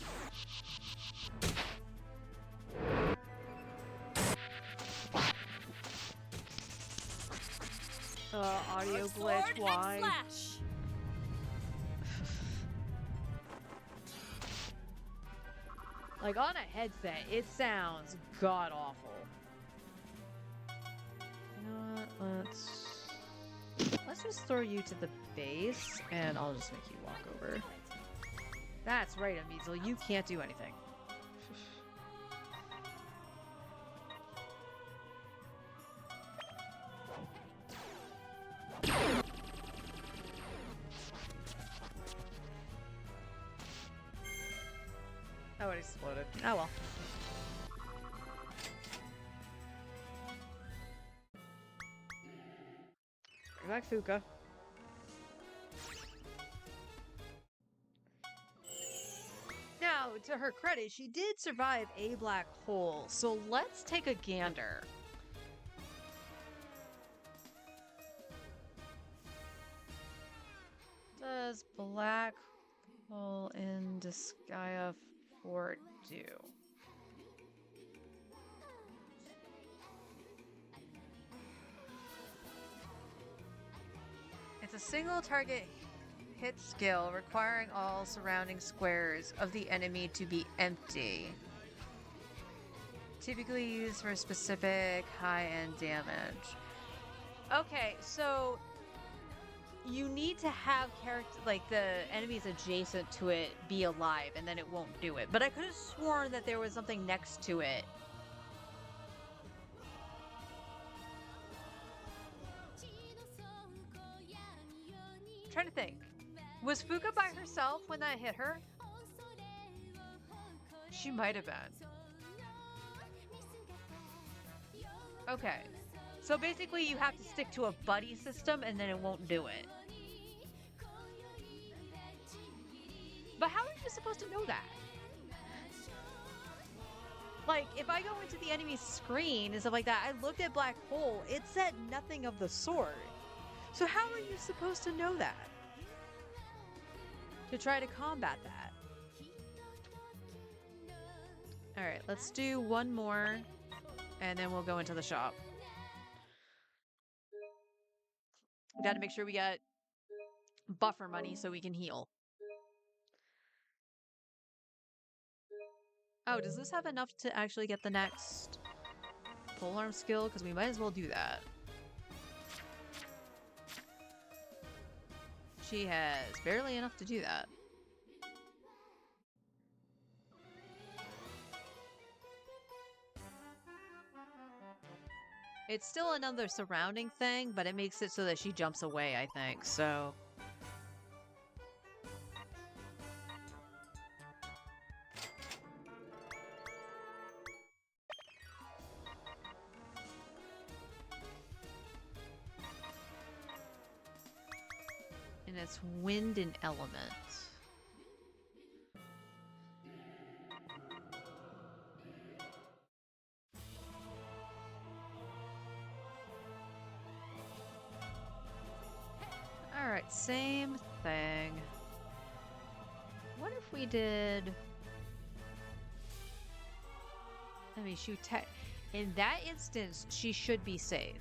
Audio Sword glitch, and why? flash. Like on a headset, it sounds god awful. You know what? Let's just throw you to the base, and I'll just make you walk over. That's right, Amizel. You can't do anything. Oh, it exploded. Oh well. Bring back Fuka. Now, to her credit, she did survive a black hole, so let's take a gander. Does black hole in Disgaea 4 do? It's a single target hit skill requiring all surrounding squares of the enemy to be empty. Typically used for specific high-end damage. Okay, so you need to have character like the enemies adjacent to it be alive, and then it won't do it. But I could have sworn that there was something next to it. I'm trying to think. Was Fuka by herself when that hit her? She might have been. Okay. So basically, you have to stick to a buddy system, and then it won't do it. But how are you supposed to know that? Like, if I go into the enemy screen and stuff like that, I looked at Black Hole, it said nothing of the sort. So how are you supposed to know that? To try to combat that. Alright, let's do one more, and then we'll go into the shop. We gotta make sure we got buffer money so we can heal. Oh, does this have enough to actually get the next polearm skill? Because we might as well do that. She has barely enough to do that. It's still another surrounding thing, but it makes it so that she jumps away, I think, so... And it's wind and element. Alright, same thing. What if we did... I mean, in that instance, she should be safe.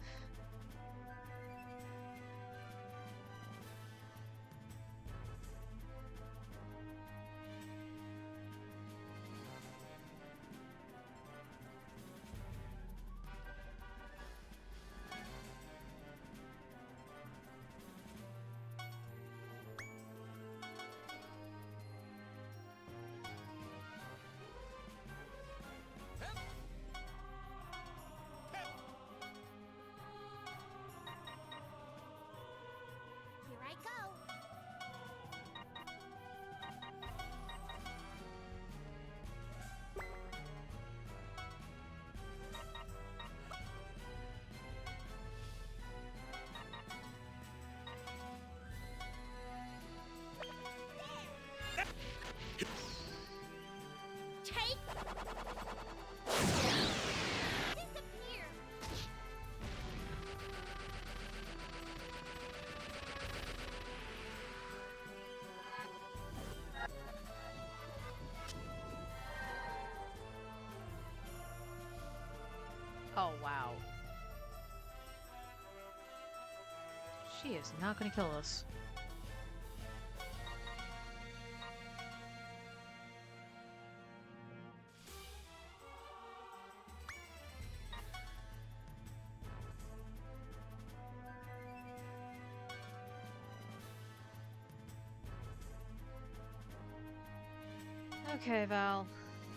Here I go. Take. Disappear. Oh, wow. She is not gonna kill us. Okay, Val.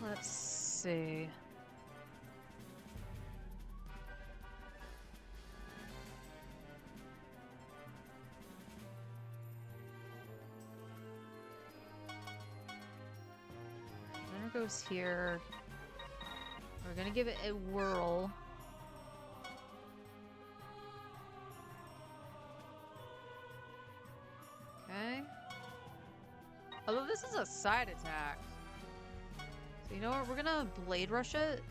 Let's see. Runner goes here. We're gonna give it a whirl. Okay. Although this is a side attack. So you know what? We're gonna Blade Rush it.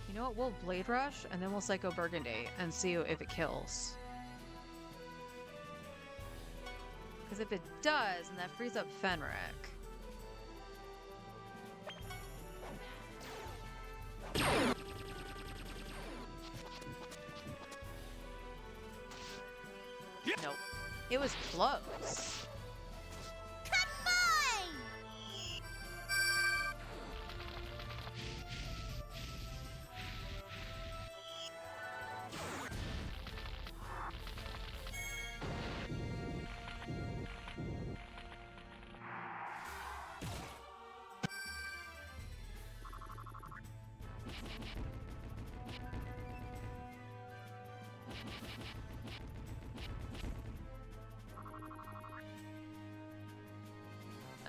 You know what? We'll Blade Rush and then we'll Psycho Burgundy and see if it kills. Because if it does, then that frees up Fenric. Nope. It was close. Combine!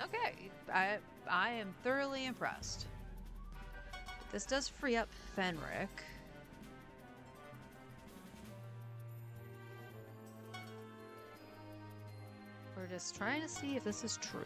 Okay, I am thoroughly impressed. This does free up Fenric. We're just trying to see if this is true.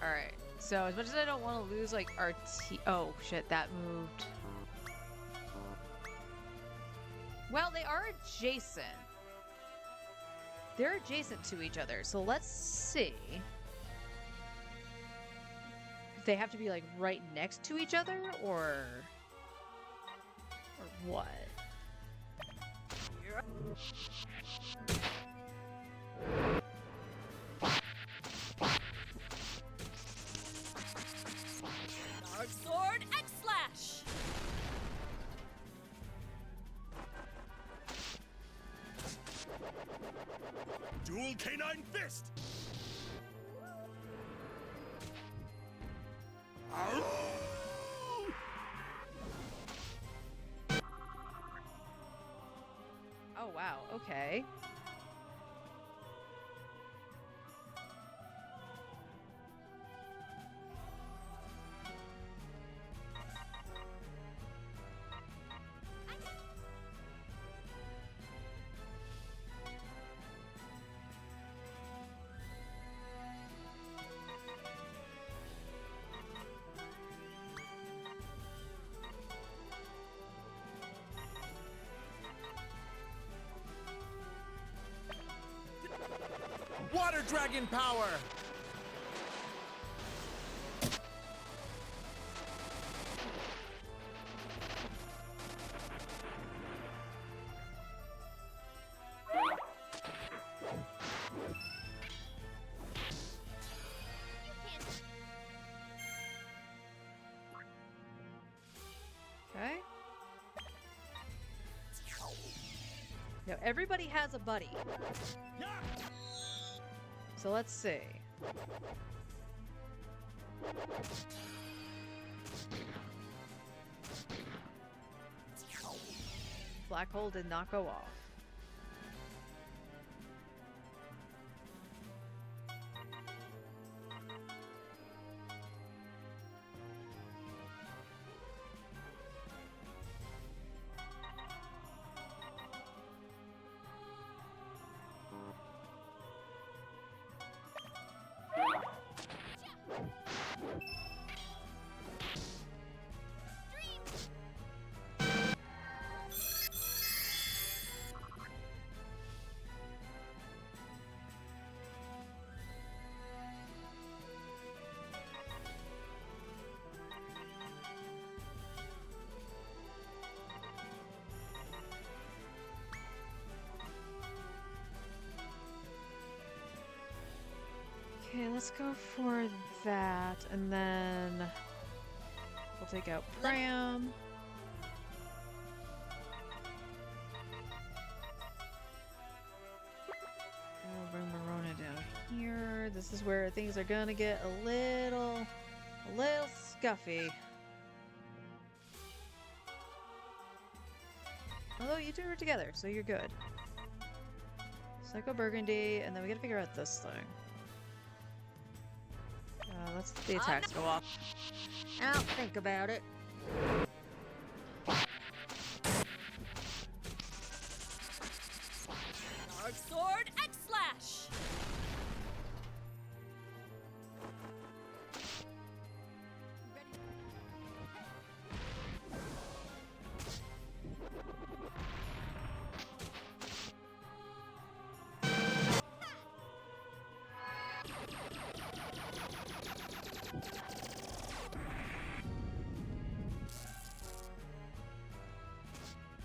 Alright, so as much as I don't want to lose, like, our oh, shit, that moved. Well, they are adjacent. They're adjacent to each other, so let's see. If they have to be, like, right next to each other, or what? Dark Sword X Slash! Dual Canine Fist! Ow! Oh, wow, okay. Water Dragon Power! Okay. Now, everybody has a buddy. Yeah! So let's see. Black hole did not go off. Okay, let's go for that, and then we'll take out Pram. We'll bring Marona down here. This is where things are gonna get a little scuffy. Although you two are together, so you're good. Psycho Burgundy, and then we gotta figure out this thing. Let's let the attacks go off. I'll think about it. Dark Sword X Slash!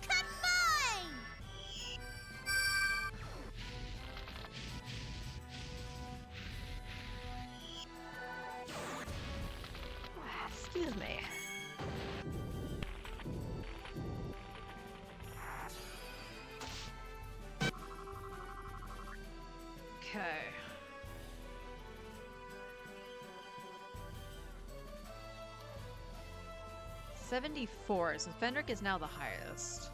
Combine! Excuse me. Okay. 74, so Fenric is now the highest.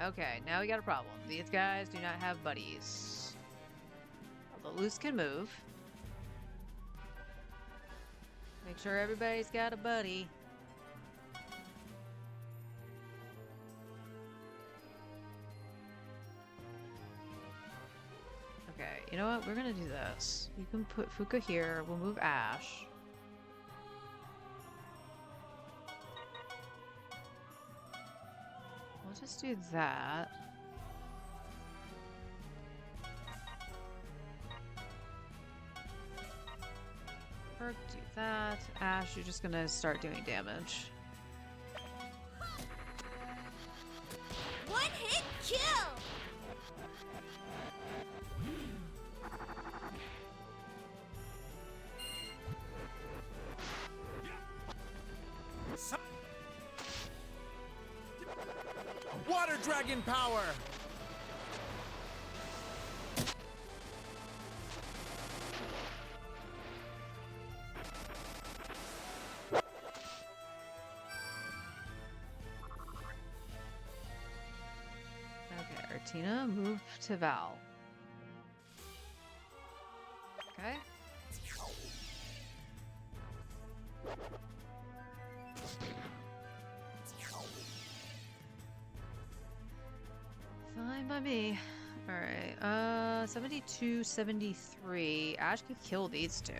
Okay, now we got a problem. These guys do not have buddies. Although Luz can move. Make sure everybody's got a buddy. Okay, you know what? We're gonna do this. You can put Fuka here. We'll move Ash. We'll just do that. Perk, do that. Ash, you're just gonna start doing damage. One hit kill! Water Dragon Power! Okay, Artina, move to Val. Okay. Fine by me. Alright, 72, 73. Ash could kill these two.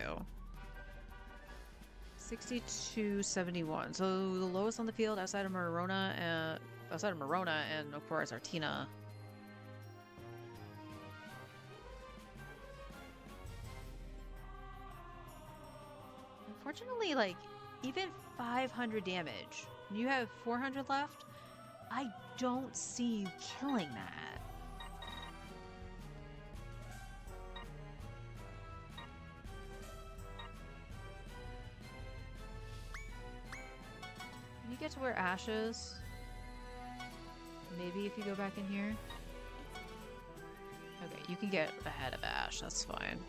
62, 71. So the lowest on the field outside of Marona and of course Artina. Unfortunately, like, even 500 damage, and you have 400 left, I don't see you killing that. Can you get to where Ash is? Maybe if you go back in here? Okay, you can get ahead of Ash, that's fine.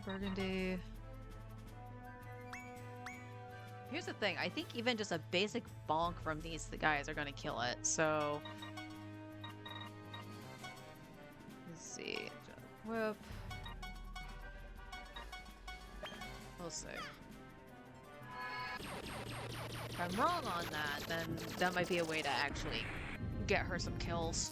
Burgundy. Here's the thing, I think even just a basic bonk from these guys are gonna kill it, so... Let's see. Whip. We'll see. If I'm wrong on that, then that might be a way to actually get her some kills.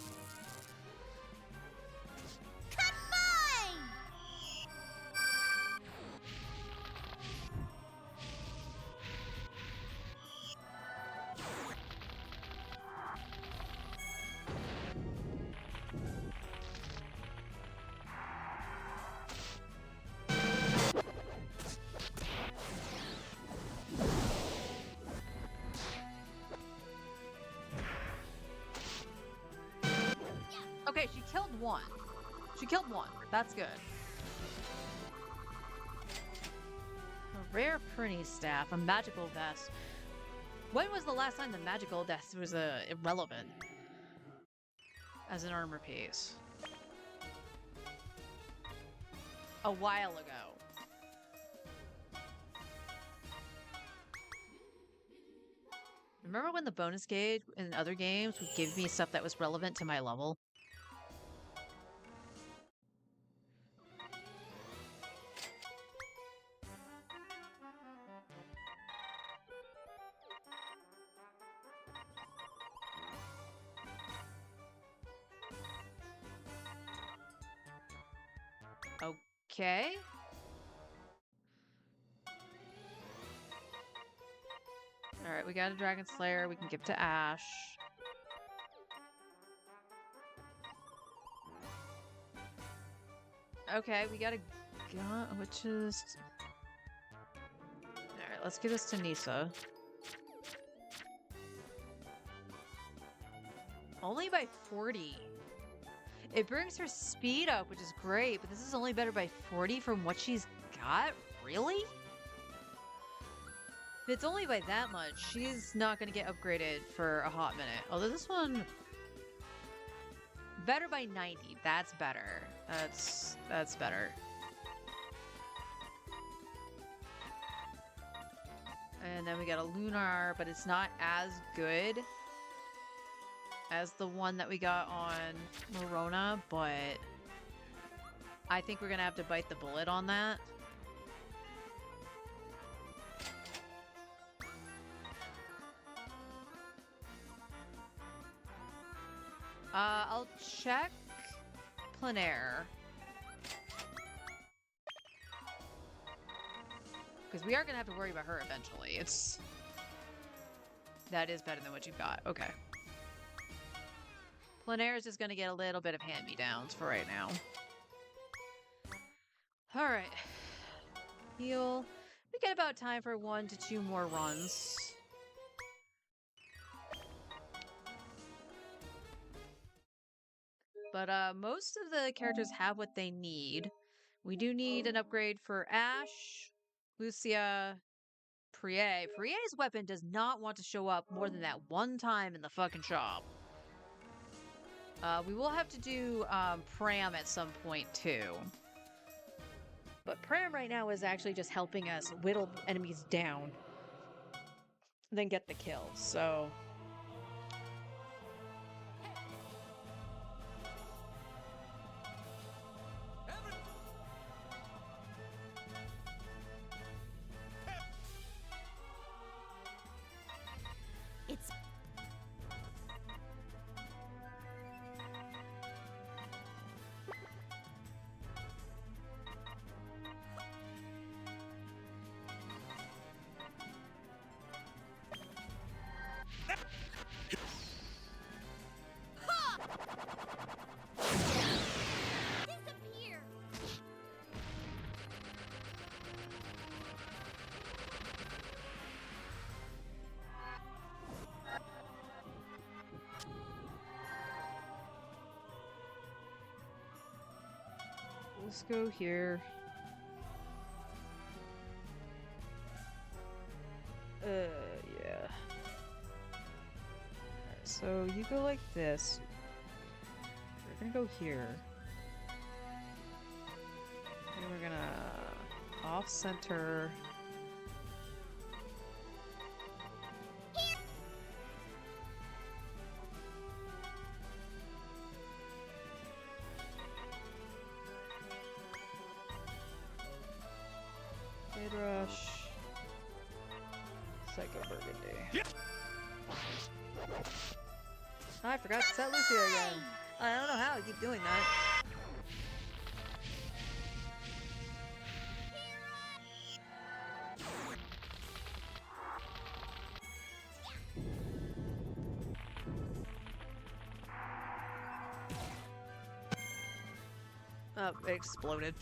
Okay, she killed one. She killed one. That's good. A rare Prinny staff, a magical vest. When was the last time the magical vest was irrelevant as an armor piece? A while ago. Remember when the bonus gauge in other games would give me stuff that was relevant to my level? Okay. Alright, we got a Dragon Slayer. We can give to Ash. Okay, we got a gun, which is... Alright, let's give this to Nisa. Only by 40. It brings her speed up, which is great, but this is only better by 40 from what she's got? Really? If it's only by that much, she's not going to get upgraded for a hot minute. Although this one... Better by 90. That's better. That's better. And then we got a Lunar, but it's not as good as the one that we got on Morona, but I think we're gonna have to bite the bullet on that. I'll check Plenair. Because we are gonna have to worry about her eventually. That is better than what you've got. Okay. Plenair is just gonna get a little bit of hand-me-downs for right now. Alright. Heal. We get about time for 1 to 2 more runs. But most of the characters have what they need. We do need an upgrade for Ash, Lucia, Prie. Prie's weapon does not want to show up more than that one time in the fucking shop. We will have to do Pram at some point too. But Pram right now is actually just helping us whittle enemies down, then get the kill, so... It's disappear. Let's go here. Yeah. Alright, so you go like this. We're gonna go here. And we're gonna off-center. Shade Rush. Psycho Burgundy. I forgot to set Lucia again. I don't know how I keep doing that. Oh, it exploded.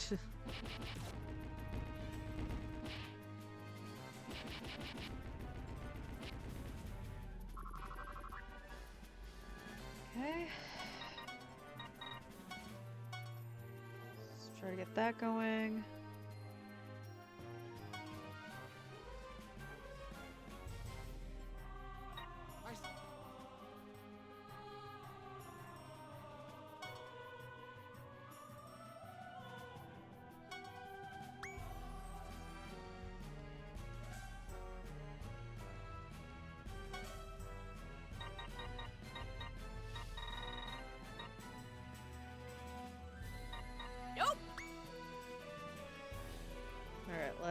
Okay. Let's try to get that going.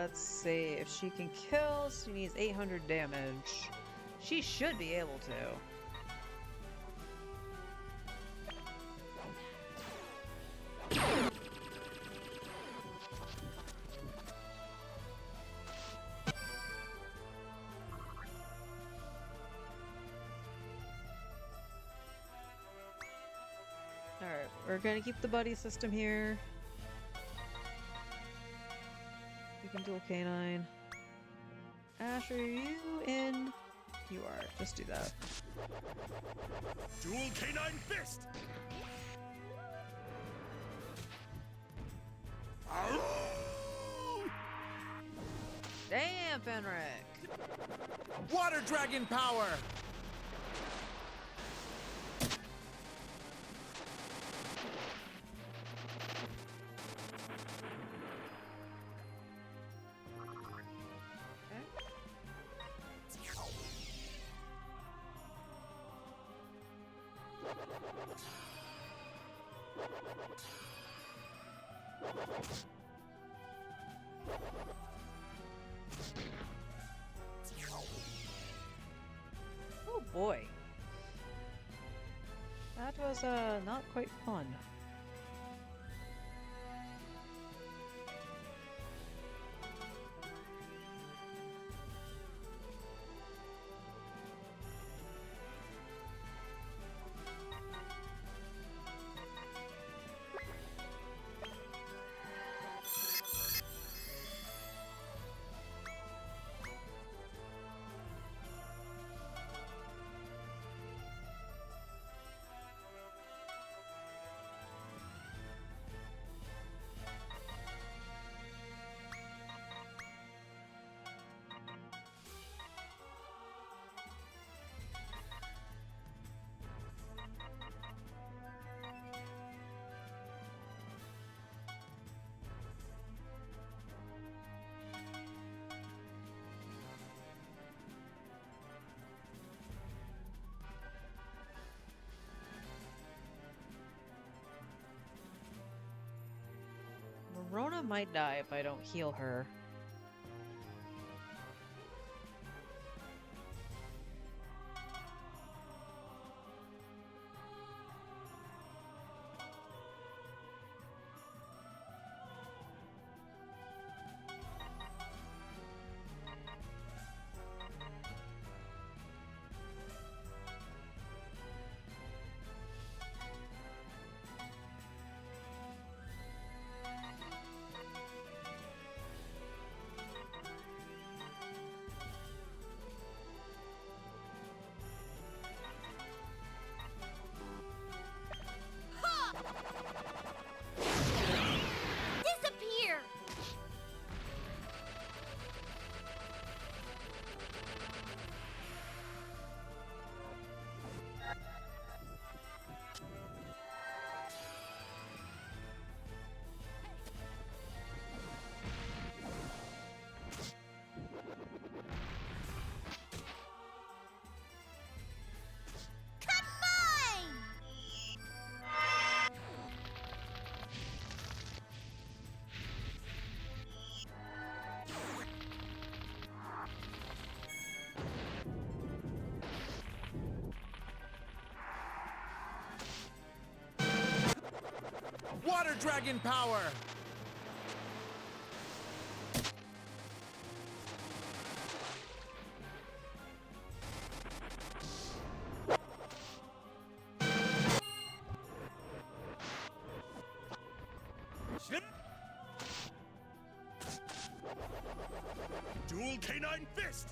Let's see if she can kill. She needs 800 damage. She should be able to. Alright, we're gonna keep the buddy system here. You can dual canine. Ash, are you in? You are. Just do that. Dual Canine Fist! Damn, Fenric! Water Dragon Power! Oh boy. That was not quite fun. Rona might die if I don't heal her. Disappear! Combine! Water Dragon Power! Snip! Dual Canine Fist!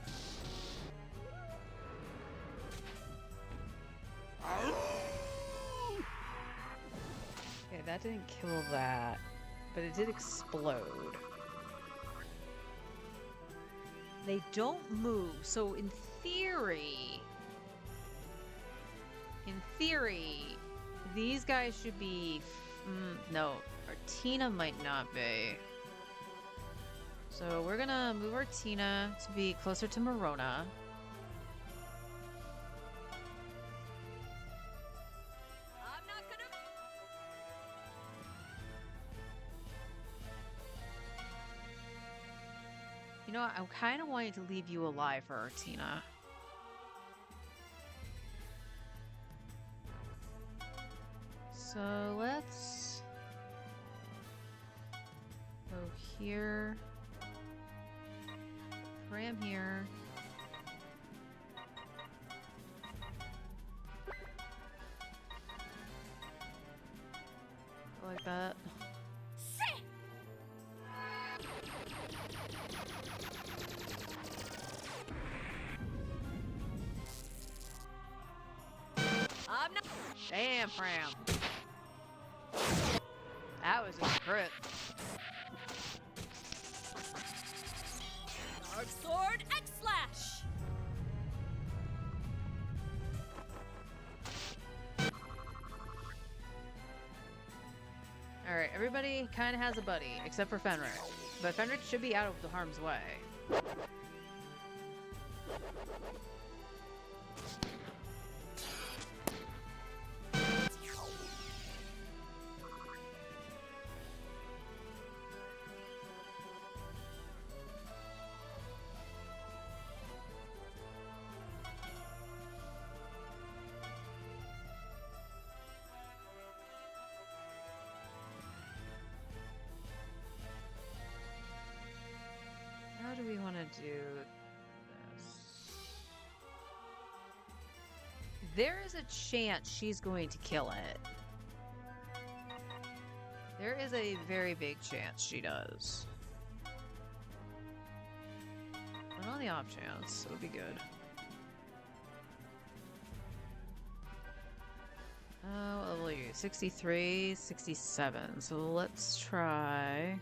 Okay, that didn't kill that, but it did explode. They don't move, so in theory, these guys should be. No, Artina might not be. So we're gonna move Artina to be closer to Morona. I'm not gonna. You know what? I'm kind of wanting to leave you alive for Artina. So let's go here. Ram here. Like that. I'm not. Damn, Pram. That was a crit. Dark Sword X Slash. Alright, everybody kind of has a buddy, except for Fenric. But Fenric should be out of the harm's way. How do we want to do this? There is a chance she's going to kill it. There is a very big chance she does. But on the off chance, it'll be good. What level are you? 63, 67. So let's try...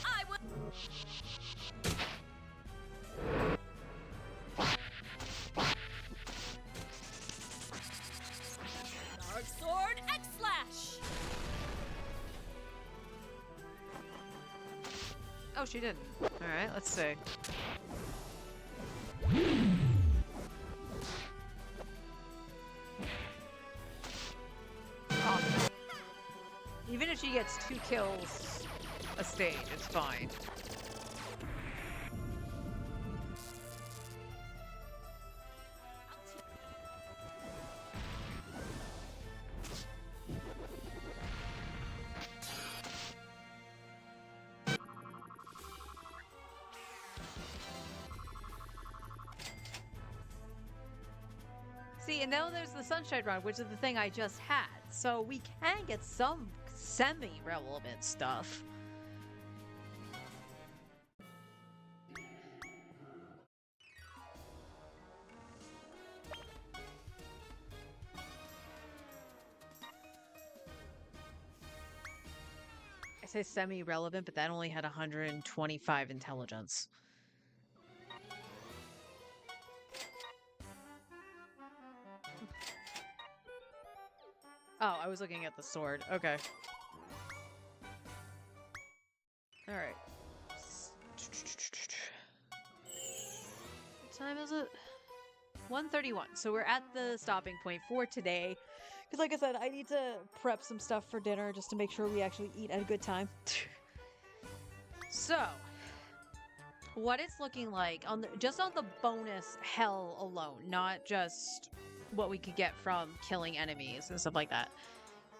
I will. Dark Sword X Slash. Oh, she didn't. Alright, let's see. Oh, no. Even if she gets 2 kills a stage, it's fine. See, and now there's the Sunshine Run, which is the thing I just had. So we can get some semi-relevant stuff. I say semi-relevant, but that only had 125 intelligence. Oh, I was looking at the sword. Okay. Alright. What time is it? 1:31. So we're at the stopping point for today. Because like I said, I need to prep some stuff for dinner just to make sure we actually eat at a good time. So, what it's looking like on the, just on the bonus hell alone, not just what we could get from killing enemies and stuff like that.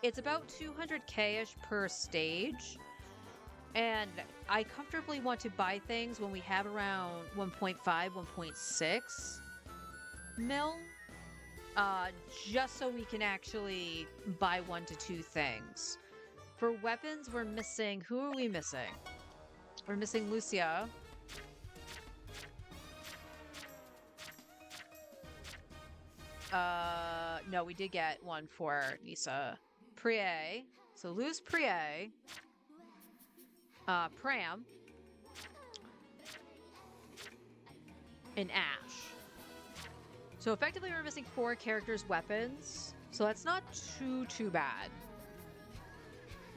It's about 200k-ish per stage. And I comfortably want to buy things when we have around 1.5, 1.6 mil. Just so we can actually buy 1 to 2 things. For weapons, we're missing... Who are we missing? We're missing Lucia. No, we did get one for Nisa. Prie. So lose Prie. Pram. And Ash. So effectively we're missing 4 characters' weapons. So that's not too bad.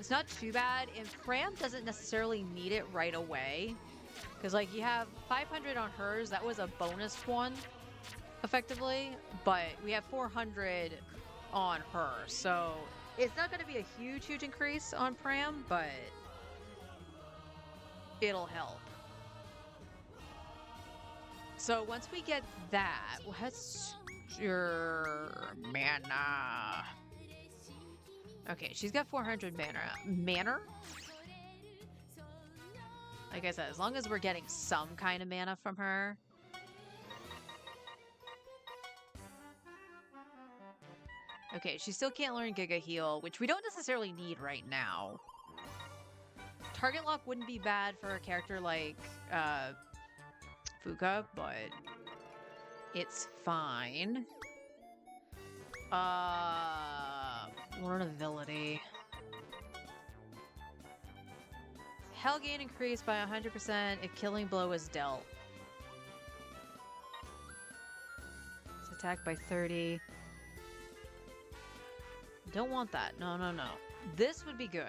It's not too bad, and Pram doesn't necessarily need it right away. Because, like, you have 500 on hers. That was a bonus one, effectively. But we have 400 on her. So it's not going to be a huge, huge increase on Pram, but it'll help. So once we get that, what's your mana? Okay, she's got 400 mana. Like I said, as long as we're getting some kind of mana from her. Okay, she still can't learn Giga Heal, which we don't necessarily need right now. Target lock wouldn't be bad for a character like Fuka, but it's fine. Learn ability. Health gain increased by 100% if killing blow is dealt. It's attacked by 30. Don't want that. No, no, no. This would be good.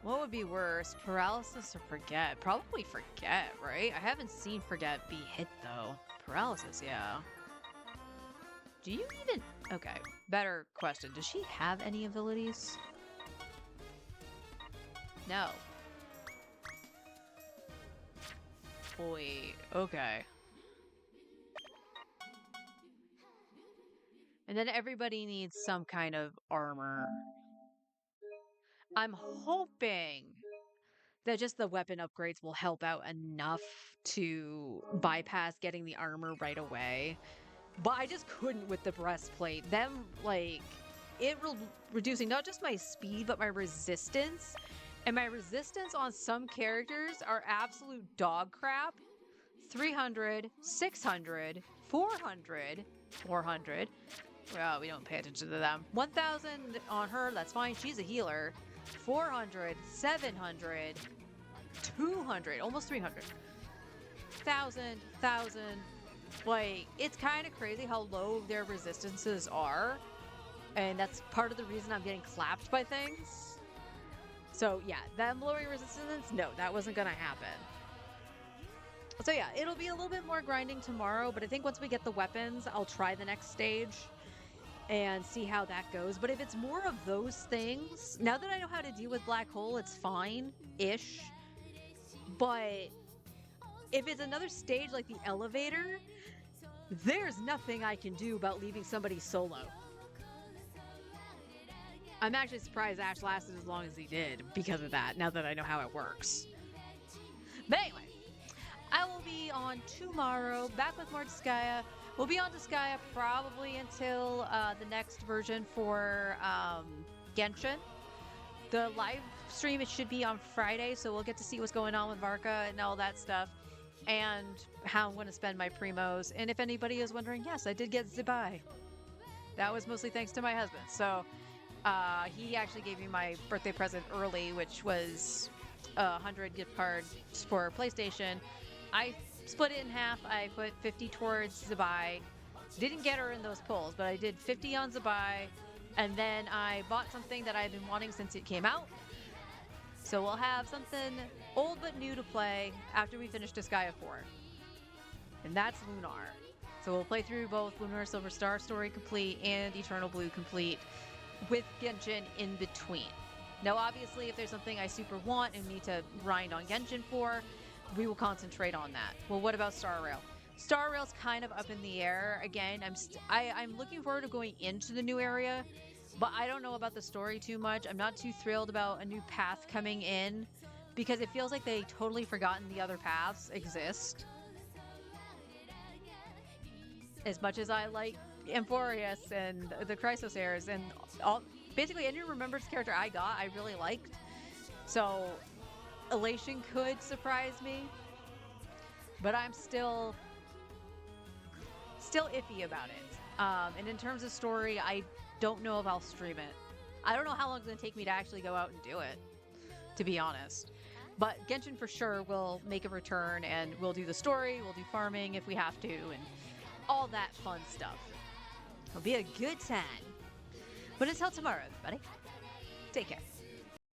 What would be worse, paralysis or forget? Probably forget, right? I haven't seen forget be hit though. Paralysis, yeah. Do you even... Okay, better question. Does she have any abilities? No. Wait, okay. And then everybody needs some kind of armor. I'm hoping that just the weapon upgrades will help out enough to bypass getting the armor right away. But I just couldn't with the breastplate. Them, like, it reducing not just my speed, but my resistance. And my resistance on some characters are absolute dog crap. 300, 600, 400, 400. Well, we don't pay attention to them. 1,000 on her, that's fine. She's a healer. 400, 700, 200, almost 300. 1,000. Like, it's kind of crazy how low their resistances are. And that's part of the reason I'm getting clapped by things. So, yeah, them lowering resistance, no, that wasn't going to happen. So, yeah, it'll be a little bit more grinding tomorrow. But I think once we get the weapons, I'll try the next stage and see how that goes. But if it's more of those things, now that I know how to deal with Black Hole, it's fine-ish. But if it's another stage like the elevator, there's nothing I can do about leaving somebody solo. I'm actually surprised Ash lasted as long as he did because of that, now that I know how it works. But anyway, I will be on tomorrow, back with more Disgaea. We'll be on Disgaea probably until the next version for Genshin. The live stream, it should be on Friday, so we'll get to see what's going on with Varka and all that stuff, and how I'm going to spend my primos. And if anybody is wondering, yes, I did get Zebai. That was mostly thanks to my husband. So he actually gave me my birthday present early, which was 100 gift cards for PlayStation. I split it in half. I put 50 towards Zebai. Didn't get her in those pulls, but I did 50 on Zebai. And then I bought something that I've been wanting since it came out. So we'll have something old but new to play after we finish Disgaea 4. And that's Lunar. So we'll play through both Lunar Silver Star Story complete and Eternal Blue complete with Genshin in between. Now obviously if there's something I super want and need to grind on Genshin for, we will concentrate on that. Well, what about Star Rail? Star Rail's kind of up in the air. Again, I'm looking forward to going into the new area, but I don't know about the story too much. I'm not too thrilled about a new path coming in because it feels like they totally forgotten the other paths exist. As much as I like Amphorius and the Chrysosairs and all, basically any remembered character I got, I really liked. So Elation could surprise me, but I'm still iffy about it. And in terms of story, I don't know if I'll stream it. I don't know how long it's going to take me to actually go out and do it, to be honest. But Genshin for sure will make a return, and we'll do the story, we'll do farming if we have to, and all that fun stuff. It'll be a good time. But until tomorrow, everybody, take care.